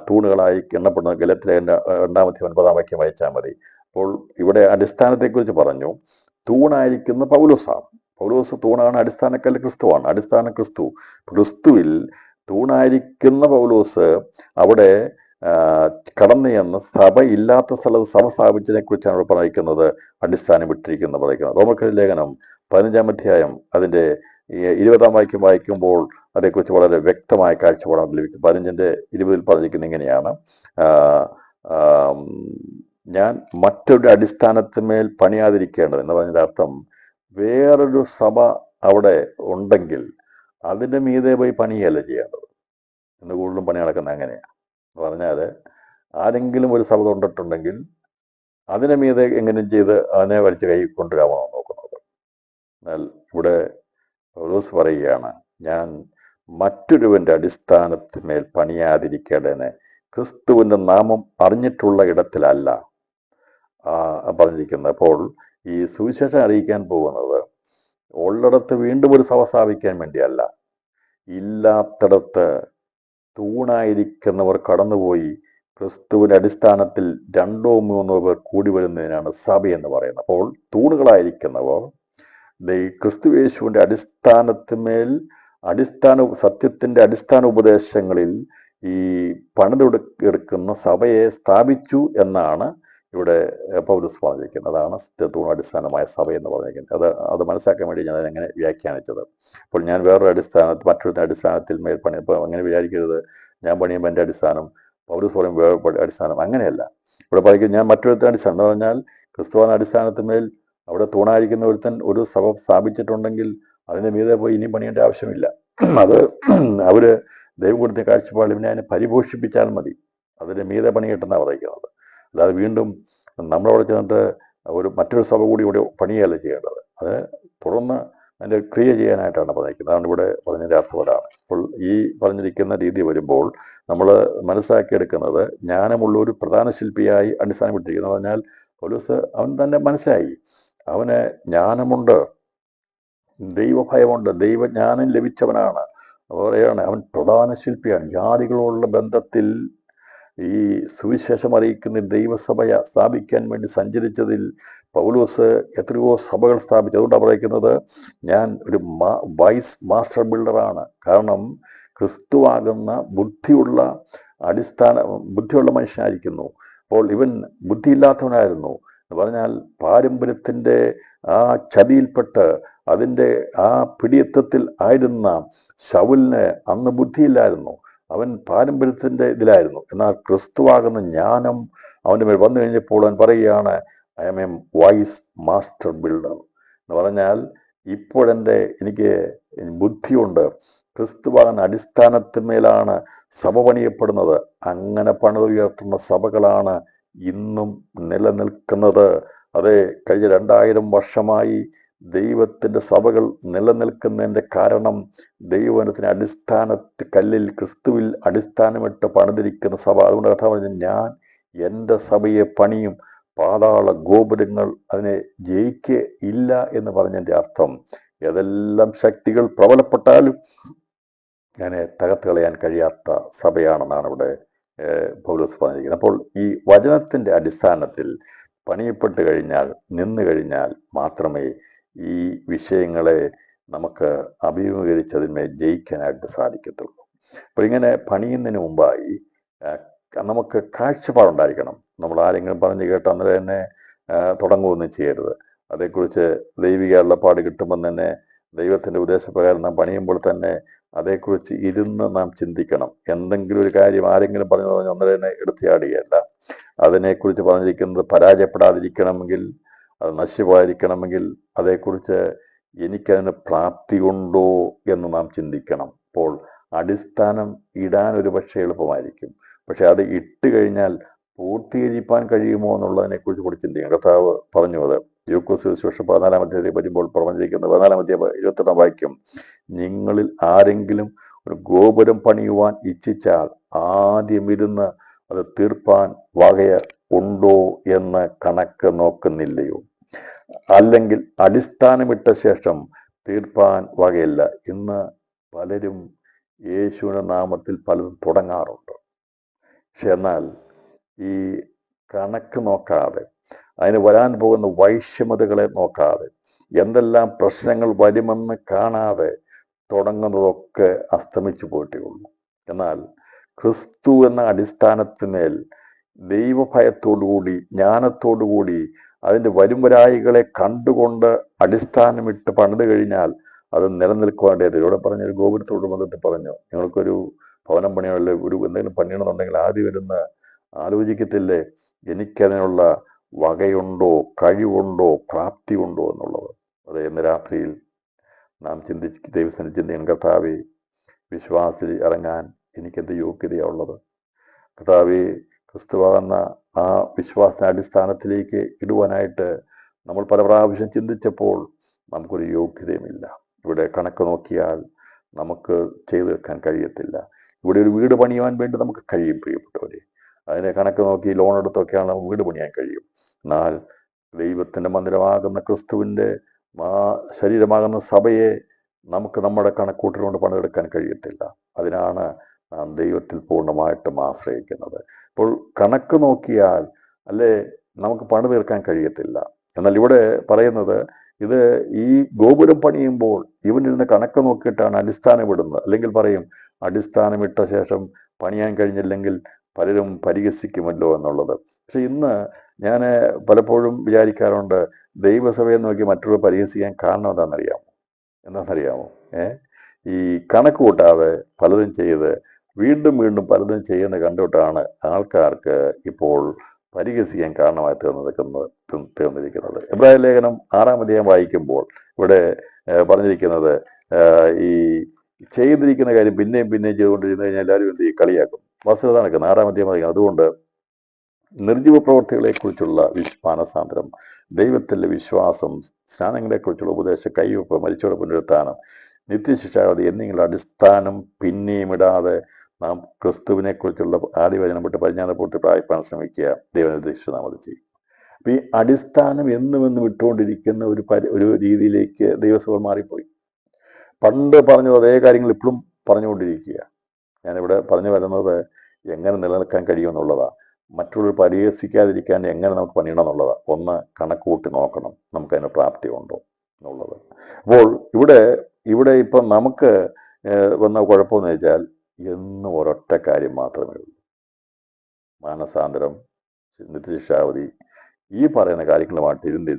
തൂണുകളായി എണ്ണപ്പെടുന്ന ഗലത്തിലെ 2-ാം അധ്യായം 9-ാം വാക്യം വായിച്ചാൽ മതി. അപ്പോൾ ഇവിടെ അടിസ്ഥാനത്തെക്കുറിച്ച് പറഞ്ഞു. തൂണായിരിക്കുന്ന പൗലോസാണ്. പൗലോസ് തൂണാണ്, അടിസ്ഥാനക്കല്ല് ക്രിസ്തുവാണ്. അടിസ്ഥാന ക്രിസ്തുവിൽ തൂണായിരിക്കുന്ന പൗലോസ് അവിടെ കടന്നു ചെന്ന് സഭ ഇല്ലാത്ത സ്ഥലത്ത് സഭ സ്ഥാപിച്ചതിനെ കുറിച്ചാണ് ഇവിടെ പറയുന്നത്. അടിസ്ഥാനം ഇട്ടിരിക്കുന്ന പറയുന്നത്. റോമർക്കെഴുതിയ ലേഖനം 15-ാം അധ്യായം അതിൻ്റെ 20-ാം വാക്യം വായിക്കുമ്പോൾ അതേക്കുറിച്ച് വളരെ വ്യക്തമായ കാഴ്ചപ്പാടാണ് ലഭിക്കും. 15-ന്റെ-20 പറഞ്ഞിരിക്കുന്നത് ഇങ്ങനെയാണ്, ഞാൻ മറ്റൊരു അടിസ്ഥാനത്തിന്മേൽ പണിയാതിരിക്കേണ്ടത് എന്ന് പറഞ്ഞതിൻ്റെ അർത്ഥം, വേറൊരു സഭ അവിടെ ഉണ്ടെങ്കിൽ അതിൻ്റെ മീതെ പോയി പണിയല്ല ചെയ്യേണ്ടത്. ഇന്ന് കൂടുതലും പണി നടക്കുന്നത് അങ്ങനെയാണ്. എന്ന് പറഞ്ഞാൽ ആരെങ്കിലും ഒരു സഭ കൊണ്ടിട്ടുണ്ടെങ്കിൽ അതിനെ മീതെ എങ്ങനെയും ചെയ്ത് അതിനെ വലിച്ച് കൈ കൊണ്ടുവരാമെന്നാണ് നോക്കുന്നത്. എന്നാൽ ഇവിടെ പൗലോസ് പറയുകയാണ്, ഞാൻ മറ്റൊരുവന്റെ അടിസ്ഥാനത്തിന്മേൽ പണിയാതിരിക്കേണ്ടതിന് ക്രിസ്തുവിൻ്റെ നാമം അറിഞ്ഞിട്ടുള്ള ഇടത്തിലല്ല പറഞ്ഞിരിക്കുന്നത്. അപ്പോൾ ഈ സുവിശേഷം അറിയിക്കാൻ പോകുന്നത് ഉള്ളിടത്ത് വീണ്ടും ഒരു സഭ സ്ഥാപിക്കാൻ വേണ്ടിയല്ല, ഇല്ലാത്തിടത്ത് തൂണായിരിക്കുന്നവർ കടന്നുപോയി ക്രിസ്തുവിന്റെ അടിസ്ഥാനത്തിൽ 2-3 പേർ കൂടി വരുന്നതിനാണ് സഭ എന്ന് പറയുന്നത്. അപ്പോൾ തൂണുകളായിരിക്കുന്നവർ ക്രിസ്തുയേശുവിന്റെ അടിസ്ഥാനത്തിന്മേൽ സത്യത്തിന്റെ അടിസ്ഥാന ഉപദേശങ്ങളിൽ ഈ പണിതെടുക്കുന്ന സഭയെ സ്ഥാപിച്ചു എന്നാണ് ഇവിടെ പൗലോസ് പറഞ്ഞിരിക്കുന്നത്. അതാണ് സത്യത്തൂണ് അടിസ്ഥാനമായ സഭ എന്ന് പറഞ്ഞിരിക്കുന്നത്. അത് മനസ്സിലാക്കാൻ വേണ്ടി ഞാൻ അങ്ങനെ വ്യാഖ്യാനിച്ചത്. അപ്പോൾ ഞാൻ വേറൊരു മറ്റൊരു അടിസ്ഥാനത്തിൽ മേൽ പണി, ഇപ്പോൾ അങ്ങനെ വിചാരിക്കരുത് ഞാൻ പണിയുമ്പോൾ എൻ്റെ അടിസ്ഥാനം, പൗലോസ് പറയും വേറെ അടിസ്ഥാനം, അങ്ങനെയല്ല. ഇവിടെ പറയുന്നത് ഞാൻ മറ്റൊരു അടിസ്ഥാനം എന്ന് പറഞ്ഞാൽ ക്രിസ്തുവാന അടിസ്ഥാനത്തിന്മേൽ അവിടെ തൂണായിരിക്കുന്ന ഒരു സഭ സ്ഥാപിച്ചിട്ടുണ്ടെങ്കിൽ അതിൻ്റെ മീതെ പോയി ഇനിയും പണിയേണ്ട ആവശ്യമില്ല. അത് അവര് ദൈവം കൊടുത്ത കാഴ്ചപ്പാടിൽ പിന്നെ അതിനെ പരിപോഷിപ്പിച്ചാൽ മതി. അതിൻ്റെ മീതെ പണി കിട്ടുന്നതാണ് പറയുന്നത്. അല്ലാതെ വീണ്ടും നമ്മളവിടെ ചെന്നിട്ട് മറ്റൊരു സഭ കൂടി ഇവിടെ പണിയല്ല ചെയ്യേണ്ടത്. അത് തുടർന്ന് അതിൻ്റെ ക്രിയ ചെയ്യാനായിട്ടാണ് പറഞ്ഞിരിക്കുന്നത്. അതാണ് ഇവിടെ പറഞ്ഞതിൻ്റെ അർത്ഥവതാണ്. അപ്പോൾ ഈ പറഞ്ഞിരിക്കുന്ന രീതി വരുമ്പോൾ നമ്മൾ മനസ്സിലാക്കിയെടുക്കുന്നത്, ജ്ഞാനമുള്ള ഒരു പ്രധാന ശില്പിയായി അടിസ്ഥാനപ്പെട്ടിരിക്കുന്നു പറഞ്ഞാൽ പൗലോസ് അവൻ തന്നെ മനസ്സിലായി അവന് ജ്ഞാനമുണ്ട്, ദൈവഭയമുണ്ട്, ദൈവജ്ഞാനം ലഭിച്ചവനാണ്. പറയുകയാണ് അവൻ പ്രധാന ശില്പിയാണ്. ജാതികളോടുള്ള ബന്ധത്തിൽ ഈ സുവിശേഷം അറിയിക്കുന്ന ദൈവസഭയെ സ്ഥാപിക്കാൻ വേണ്ടി സഞ്ചരിച്ചതിൽ പൗലോസ് എത്രയോ സഭകൾ സ്ഥാപിച്ചു. അതുകൊണ്ടാണ് പറയുന്നത് ഞാൻ ഒരു വൈസ് മാസ്റ്റർ ബിൽഡറാണ്. കാരണം ക്രിസ്തുവാകുന്ന ബുദ്ധിയുള്ള മനുഷ്യനായിരിക്കുന്നു. അപ്പോൾ ഇവൻ ബുദ്ധിയില്ലാത്തവനായിരുന്നു എന്ന് പറഞ്ഞാൽ പാരമ്പര്യത്തിൻ്റെ ആ ചതിയിൽപ്പെട്ട് അതിൻ്റെ ആ പിടിയത്വത്തിൽ ആയിരുന്ന ശൗലിന് അന്ന് ബുദ്ധിയില്ലായിരുന്നു. അവൻ പാരമ്പര്യത്തിൻ്റെ ഇതിലായിരുന്നു. എന്നാൽ ക്രിസ്തുവാകുന്ന ജ്ഞാനം അവൻ്റെ മേൽ വന്നു കഴിഞ്ഞപ്പോൾ അവൻ പറയുകയാണ് I am a wise master builder എന്ന് പറഞ്ഞാൽ എനിക്ക് ബുദ്ധിയുണ്ട്. ക്രിസ്തുവാകുന്ന അടിസ്ഥാനത്തിന്മേലാണ് സഭ പണിയപ്പെടുന്നത്. അങ്ങനെ പണിതുയർത്തുന്ന സഭകളാണ് ഇന്നും നിലനിൽക്കുന്നത്. അതെ, കഴിഞ്ഞ 2000 വർഷമായി ദൈവത്തിൻ്റെ സഭകൾ നിലനിൽക്കുന്നതിൻ്റെ കാരണം ദൈവവചനത്തിന് കല്ലിൽ ക്രിസ്തുവിൽ അടിസ്ഥാനമിട്ട് പണിതിരിക്കുന്ന സഭ. അതുകൊണ്ട് കഥ പറഞ്ഞു ഞാൻ എൻ്റെ സഭയെ പണിയും, പാതാള ഗോപുരങ്ങൾ അതിനെ ജയിക്കില്ല എന്ന് പറഞ്ഞതിൻ്റെ അർത്ഥം ഏതെല്ലാം ശക്തികൾ പ്രബലപ്പെട്ടാലും അതിനെ തകർത്ത് കളയാൻ കഴിയാത്ത സഭയാണെന്നാണ് ഇവിടെ പൗലോസ് പറഞ്ഞിരിക്കുന്നത്. അപ്പോൾ ഈ വചനത്തിൻ്റെ അടിസ്ഥാനത്തിൽ പണിയപ്പെട്ട് കഴിഞ്ഞാൽ, നിന്നു കഴിഞ്ഞാൽ മാത്രമേ ഈ വിഷയങ്ങളെ നമുക്ക് അഭിമുഖീകരിച്ചതിന്മേൽ ജയിക്കാനായിട്ട് സാധിക്കത്തുള്ളൂ. അപ്പോൾ ഇങ്ങനെ പണിയുന്നതിന് മുമ്പായി നമുക്ക് കാഴ്ചപ്പാടുണ്ടായിരിക്കണം. നമ്മൾ ആരെങ്കിലും പറഞ്ഞു കേട്ട് അന്നേരം തന്നെ തുടങ്ങുകയൊന്നും ചെയ്യരുത്. അതേക്കുറിച്ച് ദൈവിക അരുളപ്പാട് കിട്ടുമ്പം തന്നെ ദൈവത്തിൻ്റെ ഉദ്ദേശപ്രകാരം നാം പണിയുമ്പോൾ തന്നെ അതേക്കുറിച്ച് ഇരുന്ന് നാം ചിന്തിക്കണം. എന്തെങ്കിലും ഒരു കാര്യം ആരെങ്കിലും പറഞ്ഞു അന്നേരം തന്നെ എടുത്തിയാടുകയല്ല. അതിനെക്കുറിച്ച് പറഞ്ഞിരിക്കുന്നത് പരാജയപ്പെടാതിരിക്കണമെങ്കിൽ, അത് നശിപ്പായിരിക്കണമെങ്കിൽ അതേക്കുറിച്ച് എനിക്കതിന് പ്രാപ്തിയുണ്ടോ എന്ന് നാം ചിന്തിക്കണം. അപ്പോൾ അടിസ്ഥാനം ഇടാൻ ഒരു പക്ഷേ എളുപ്പമായിരിക്കും, പക്ഷെ അത് ഇട്ട് കഴിഞ്ഞാൽ പൂർത്തീകരിക്കാൻ കഴിയുമോ എന്നുള്ളതിനെക്കുറിച്ച് കൂടി ചിന്തിക്കണം. കർത്താവ് പറഞ്ഞു അത് ലൂക്കോസ് സുവിശേഷം 14-ാം അധ്യായത്തിൽ വരുമ്പോൾ പറഞ്ഞിരിക്കുന്നത് 14-ാം അധ്യായം 28-ാം വാക്യം, നിങ്ങളിൽ ആരെങ്കിലും ഒരു ഗോപുരം പണിയുവാൻ ഇച്ഛിച്ചാൽ ആദ്യം ഇരുന്ന് അത് തീർപ്പാൻ വകയ ഉണ്ടോ എന്ന് കണക്ക് നോക്കുന്നില്ലയോ? അല്ലെങ്കിൽ അടിസ്ഥാനമിട്ട ശേഷം തീർപ്പാൻ വകയില്ല. ഇന്ന് പലരും യേശുവിൻ്റെ നാമത്തിൽ പലതും തുടങ്ങാറുണ്ട്. പക്ഷെ എന്നാൽ ഈ കണക്ക് നോക്കാതെ, അതിന് വരാൻ പോകുന്ന വൈഷമ്യതകളെ നോക്കാതെ, എന്തെല്ലാം പ്രശ്നങ്ങൾ വരുമെന്ന് കാണാതെ തുടങ്ങുന്നതൊക്കെ അസ്തമിച്ചു പോയിട്ടേ ഉള്ളൂ. എന്നാൽ ക്രിസ്തു എന്ന അടിസ്ഥാനത്തിന്മേൽ ദൈവഭയത്തോടുകൂടി, ജ്ഞാനത്തോടുകൂടി അതിൻ്റെ വരുംവരായികളെ കണ്ടുകൊണ്ട് അടിസ്ഥാനമിട്ട് പണിത് കഴിഞ്ഞാൽ അത് നിലനിൽക്കുവാണ്ടത്. ഇവിടെ പറഞ്ഞൊരു ഗോപുരത്തോട് ബന്ധത്തിൽ പറഞ്ഞു, ഞങ്ങൾക്കൊരു ഭവനം പണിയാനുള്ള എന്തെങ്കിലും പണിയണമെന്നുണ്ടെങ്കിൽ ആദ്യം വരുന്ന ആലോചിക്കത്തില്ലേ എനിക്കതിനുള്ള വകയുണ്ടോ, കഴിവുണ്ടോ, പ്രാപ്തി ഉണ്ടോ എന്നുള്ളത്. അത് ഇന്ന് രാത്രിയിൽ നാം ദൈവസ്ഥനെ ചിന്തിക്കണം. കർത്താവേ, വിശ്വാസത്തിൽ ഇറങ്ങാൻ എനിക്കെന്ത് യോഗ്യതയാണുള്ളത്? കർത്താവേ, ക്രിസ്തുവാകുന്ന ആ വിശ്വാസ അടിസ്ഥാനത്തിലേക്ക് ഇടുവാനായിട്ട് നമ്മൾ പല പ്രാവശ്യം ചിന്തിച്ചപ്പോൾ നമുക്കൊരു യോഗ്യതയുമില്ല. ഇവിടെ കണക്ക് നോക്കിയാൽ നമുക്ക് ചെയ്തു വെക്കാൻ കഴിയത്തില്ല. ഇവിടെ ഒരു വീട് പണിയുവാൻ വേണ്ടി നമുക്ക് കഴിയും പ്രിയപ്പെട്ടവരെ. അതിനെ കണക്ക് നോക്കി ലോൺ എടുത്തൊക്കെയാണ് നമുക്ക് വീട് പണിയാൻ കഴിയും. എന്നാൽ ദൈവത്തിൻ്റെ മന്ദിരമാകുന്ന ക്രിസ്തുവിൻ്റെ ശരീരമാകുന്ന സഭയെ നമുക്ക് നമ്മുടെ കണക്കൂട്ടലുകൊണ്ട് പണിതെടുക്കാൻ കഴിയത്തില്ല. അതിനാണ് നാം ദൈവത്തിൽ പൂർണ്ണമായിട്ടും ആശ്രയിക്കുന്നത്. അപ്പോൾ കണക്ക് നോക്കിയാൽ നമുക്ക് പണി തീർക്കാൻ കഴിയത്തില്ല. എന്നാൽ ഇവിടെ പറയുന്നത് ഇത് ഈ ഗോപുരം പണിയുമ്പോൾ ഇവനിരുന്ന് കണക്ക് നോക്കിയിട്ടാണ് അടിസ്ഥാനം ഇടുന്നത്. അല്ലെങ്കിൽ പറയും അടിസ്ഥാനമിട്ട ശേഷം പണിയാൻ കഴിഞ്ഞില്ലെങ്കിൽ പലരും പരിഹസിക്കുമല്ലോ എന്നുള്ളത്. പക്ഷെ ഇന്ന് ഞാൻ പലപ്പോഴും വിചാരിക്കാറുണ്ട്, ദൈവസഭയെ നോക്കി മറ്റുള്ളവർ പരിഹസിക്കാൻ കാരണം എന്താണെന്നറിയാമോ? ഈ കണക്ക് കൂട്ടാതെ പലതും ചെയ്ത് വീണ്ടും വീണ്ടും പലതും ചെയ്യുന്ന കണ്ടുകൊണ്ടാണ് ആൾക്കാർക്ക് ഇപ്പോൾ പരിഹസിക്കാൻ കാരണമായി തീർന്നിരിക്കുന്നത്. എബ്രായ ലേഖനം 6-ാം അധ്യായം വായിക്കുമ്പോൾ ഇവിടെ പറഞ്ഞിരിക്കുന്നത് ഈ ചെയ്തിരിക്കുന്ന കാര്യം പിന്നെയും ചെയ്തുകൊണ്ടിരുന്നു കഴിഞ്ഞാൽ എല്ലാവരും എന്ത് ചെയ്യും? കളിയാക്കും. വസ്തുത നടക്കുന്നത് 6-ാം അധ്യായം വായിക്കുന്നത്. അതുകൊണ്ട് നിർജീവ പ്രവർത്തികളെക്കുറിച്ചുള്ള മാനസാന്തരം, ദൈവത്തിൻ്റെ വിശ്വാസം, സ്നാനങ്ങളെക്കുറിച്ചുള്ള ഉപദേശം, കൈവെപ്പ്, മരിച്ചവരുടെ പുനരുത്ഥാനം, നിത്യശിക്ഷാവധി എന്നിങ്ങനെയുള്ള അടിസ്ഥാനം പിന്നെയും ഇടാതെ നാം ക്രിസ്തുവിനെ കുറിച്ചുള്ള ആദ്യവചനം വിട്ട് പരിജ്ഞാനപൂർത്തി പ്രാപിപ്പാൻ ശ്രമിക്കുക. ദൈവനിർദ്ദേശിച്ച് നാം അത് ചെയ്യും. ഈ അടിസ്ഥാനം എന്നും വിട്ടുകൊണ്ടിരിക്കുന്ന ഒരു രീതിയിലേക്ക് ദൈവസഭകൾ മാറിപ്പോയി. പണ്ട് പറഞ്ഞു അതേ കാര്യങ്ങൾ ഇപ്പോഴും പറഞ്ഞുകൊണ്ടിരിക്കുക. ഞാനിവിടെ പറഞ്ഞു വരുന്നത് എങ്ങനെ നിലനിൽക്കാൻ കഴിയുമെന്നുള്ളതാണ്. മറ്റുള്ളവർ പരിഹസിക്കാതിരിക്കാൻ എങ്ങനെ നമുക്ക് പണിയണം എന്നുള്ളതാണ്. ഒന്ന് കണക്ക് കൂട്ടി നോക്കണം നമുക്കതിന് പ്രാപ്തി ഉണ്ടോ എന്നുള്ളത്. അപ്പോൾ ഇവിടെ ഇപ്പം നമുക്ക് വന്ന കുഴപ്പമെന്ന് വെച്ചാൽ എന്നും ഒരൊറ്റ കാര്യം മാത്രമേ ഉള്ളൂ: മാനസാന്തരം, നിത്യശിക്ഷാവധി, ഈ പറയുന്ന കാര്യങ്ങളുമായിട്ട് ഇരുന്ന്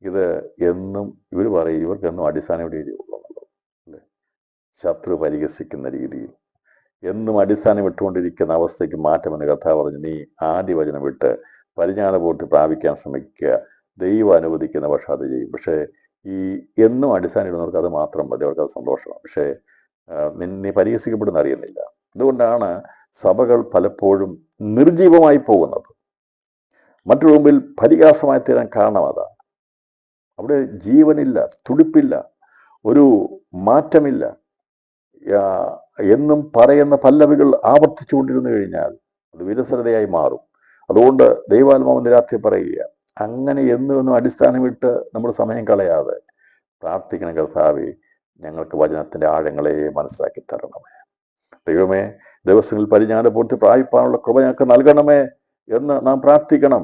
ഇത് എന്നും ഇവർ പറയും ഇവർക്കെന്നും അടിസ്ഥാന രീതിയുള്ളതല്ലോ അല്ലേ. ശത്രു പരിഹസിക്കുന്ന രീതിയിൽ എന്നും അടിസ്ഥാനം വിട്ടുകൊണ്ടിരിക്കുന്ന അവസ്ഥയ്ക്ക് മാറ്റമെന്ന് കർത്താവ് പറഞ്ഞു. നീ ആദ്യ വചനം വിട്ട് പരിജ്ഞാനപൂർത്തി പ്രാപിക്കാൻ ശ്രമിക്കുക, ദൈവം അനുവദിക്കുന്ന പക്ഷെ അത് ചെയ്യും. പക്ഷേ ഈ എന്നും അടിസ്ഥാനം ഇടുന്നവർക്ക് അത് മാത്രം മതി, അവർക്ക് അത് സന്തോഷമാണ്. പക്ഷേ നീ പരിഹസിക്കപ്പെടുന്ന അറിയുന്നില്ല. അതുകൊണ്ടാണ് സഭകൾ പലപ്പോഴും നിർജീവമായി പോകുന്നത്. മറ്റൊരു മുമ്പിൽ പരിഹാസമായി തീരാൻ കാരണം അതാണ്. അവിടെ ജീവനില്ല, തുടിപ്പില്ല, ഒരു മാറ്റമില്ല. എന്നും പറയുന്ന പല്ലവികൾ ആവർത്തിച്ചുകൊണ്ടിരുന്നു കഴിഞ്ഞാൽ അത് വിരസതയായി മാറും. അതുകൊണ്ട് ദൈവാത്മാവ് നിരാത്രി പറയുക, അങ്ങനെ എന്നും അടിസ്ഥാനമിട്ട് നമ്മൾ സമയം കളയാതെ പ്രാർത്ഥിക്കണം. കർത്താവേ, ഞങ്ങൾക്ക് വചനത്തിൻ്റെ ആഴങ്ങളെ മനസ്സിലാക്കി തരണമേ. ദൈവമേ, ദിവസങ്ങളിൽ പരിജ്ഞാനപൂർത്തി പ്രാപിപ്പാനുള്ള കൃപ ഞങ്ങൾക്ക് നൽകണമേ എന്ന് നാം പ്രാർത്ഥിക്കണം.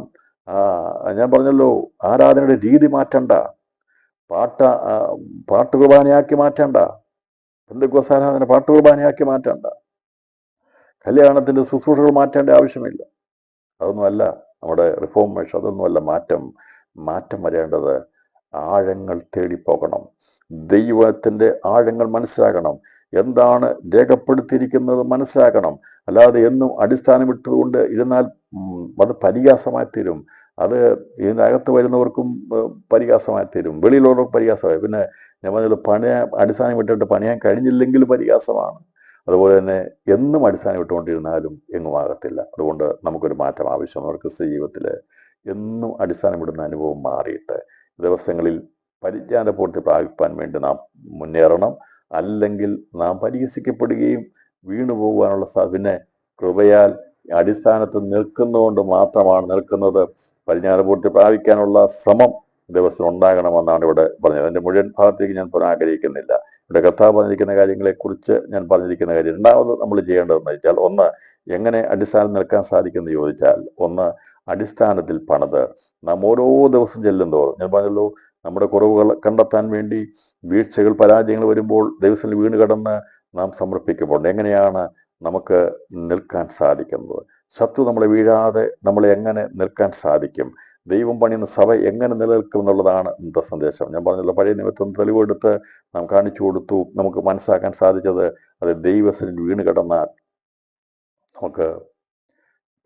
ഞാൻ പറഞ്ഞല്ലോ, ആരാധനയുടെ രീതി മാറ്റണ്ട, പാട്ട് കുർബാനയാക്കി മാറ്റണ്ട, പെന്തക്കോസ്ത് ആരാധന പാട്ട് കുർബാനയാക്കി മാറ്റണ്ട, കല്യാണത്തിൻ്റെ ശുശ്രൂഷകൾ മാറ്റേണ്ട ആവശ്യമില്ല. അതൊന്നുമല്ല നമ്മുടെ റിഫോർമേഷൻ, അതൊന്നുമല്ല മാറ്റം വരേണ്ടത്. ആഴങ്ങൾ തേടിപ്പോകണം, ദൈവത്തിൻ്റെ ആഴങ്ങൾ മനസ്സിലാക്കണം, എന്താണ് രേഖപ്പെടുത്തിയിരിക്കുന്നത് മനസ്സിലാക്കണം. അല്ലാതെ എന്നും അടിസ്ഥാനം ഇട്ടുകൊണ്ട് ഇരുന്നാൽ അത് പരിഹാസമായി തീരും. അത് ഇതിനകത്ത് വരുന്നവർക്കും പരിഹാസമായി തീരും, വെളിയിലുള്ളവർക്കും പരിഹാസമായി. പിന്നെ ഞാൻ പറഞ്ഞാൽ അടിസ്ഥാനം ഇട്ടിട്ട് പണിയാൻ കഴിഞ്ഞില്ലെങ്കിൽ പരിഹാസമാണ്. അതുപോലെ തന്നെ എന്നും അടിസ്ഥാനം ഇട്ടുകൊണ്ടിരുന്നാലും എങ്ങും ആകത്തില്ല. അതുകൊണ്ട് നമുക്കൊരു മാറ്റം ആവശ്യമാണ്. ക്രിസ്ത്യ ജീവിതത്തിൽ എന്നും അടിസ്ഥാനം ഇടുന്ന അനുഭവം മാറിയിട്ട് ദിവസങ്ങളിൽ പരിജ്ഞാനപൂർത്തി പ്രാപിപ്പാൻ വേണ്ടി നാം മുന്നേറണം. അല്ലെങ്കിൽ നാം പരിഹസിക്കപ്പെടുകയും വീണു പോകുവാനുള്ള പിന്നെ കൃപയാൽ അടിസ്ഥാനത്തിൽ നിൽക്കുന്നതുകൊണ്ട് മാത്രമാണ് നിൽക്കുന്നത്. പരിജ്ഞാനപൂർത്തി പ്രാപിക്കാനുള്ള ശ്രമം ദിവസം ഉണ്ടാകണമെന്നാണ് ഇവിടെ പറഞ്ഞത്. എൻ്റെ മുഴുവൻ ഭാഗത്തേക്ക് ഞാൻ പറയാൻ ആഗ്രഹിക്കുന്നില്ല. ഇവിടെ കർത്താവ് പറഞ്ഞിരിക്കുന്ന കാര്യങ്ങളെക്കുറിച്ച് ഞാൻ പറഞ്ഞിരിക്കുന്ന കാര്യം. രണ്ടാമത് നമ്മൾ ചെയ്യേണ്ടതെന്ന് വെച്ചാൽ, ഒന്ന്, എങ്ങനെ അടിസ്ഥാനം നിൽക്കാൻ സാധിക്കുമെന്ന് ചോദിച്ചാൽ, ഒന്ന്, അടിസ്ഥാനത്തിൽ പണിത് നാം ഓരോ ദിവസം ചെല്ലുന്തോറും, ഞാൻ പറഞ്ഞല്ലോ, നമ്മുടെ കുറവുകൾ കണ്ടെത്താൻ വേണ്ടി വീഴ്ചകൾ പരാജയങ്ങൾ വരുമ്പോൾ ദിവസത്തിൽ വീണ് കിടന്ന് നാം സമർപ്പിക്കപ്പെടും. എങ്ങനെയാണ് നമുക്ക് നിൽക്കാൻ സാധിക്കുന്നത്? ശത്രു നമ്മളെ വീഴാതെ നമ്മളെ എങ്ങനെ നിൽക്കാൻ സാധിക്കും? ദൈവം പണിയുന്ന സഭ എങ്ങനെ നിലനിൽക്കും എന്നുള്ളതാണ് ഇന്നത്തെ സന്ദേശം. ഞാൻ പറഞ്ഞല്ലോ, പഴയ നിമിത്തം തെളിവെടുത്ത് നാം കാണിച്ചു കൊടുത്തു. നമുക്ക് മനസ്സിലാക്കാൻ സാധിച്ചത്, അത് ദൈവത്തിൽ വീണ് കിടന്നാൽ നമുക്ക്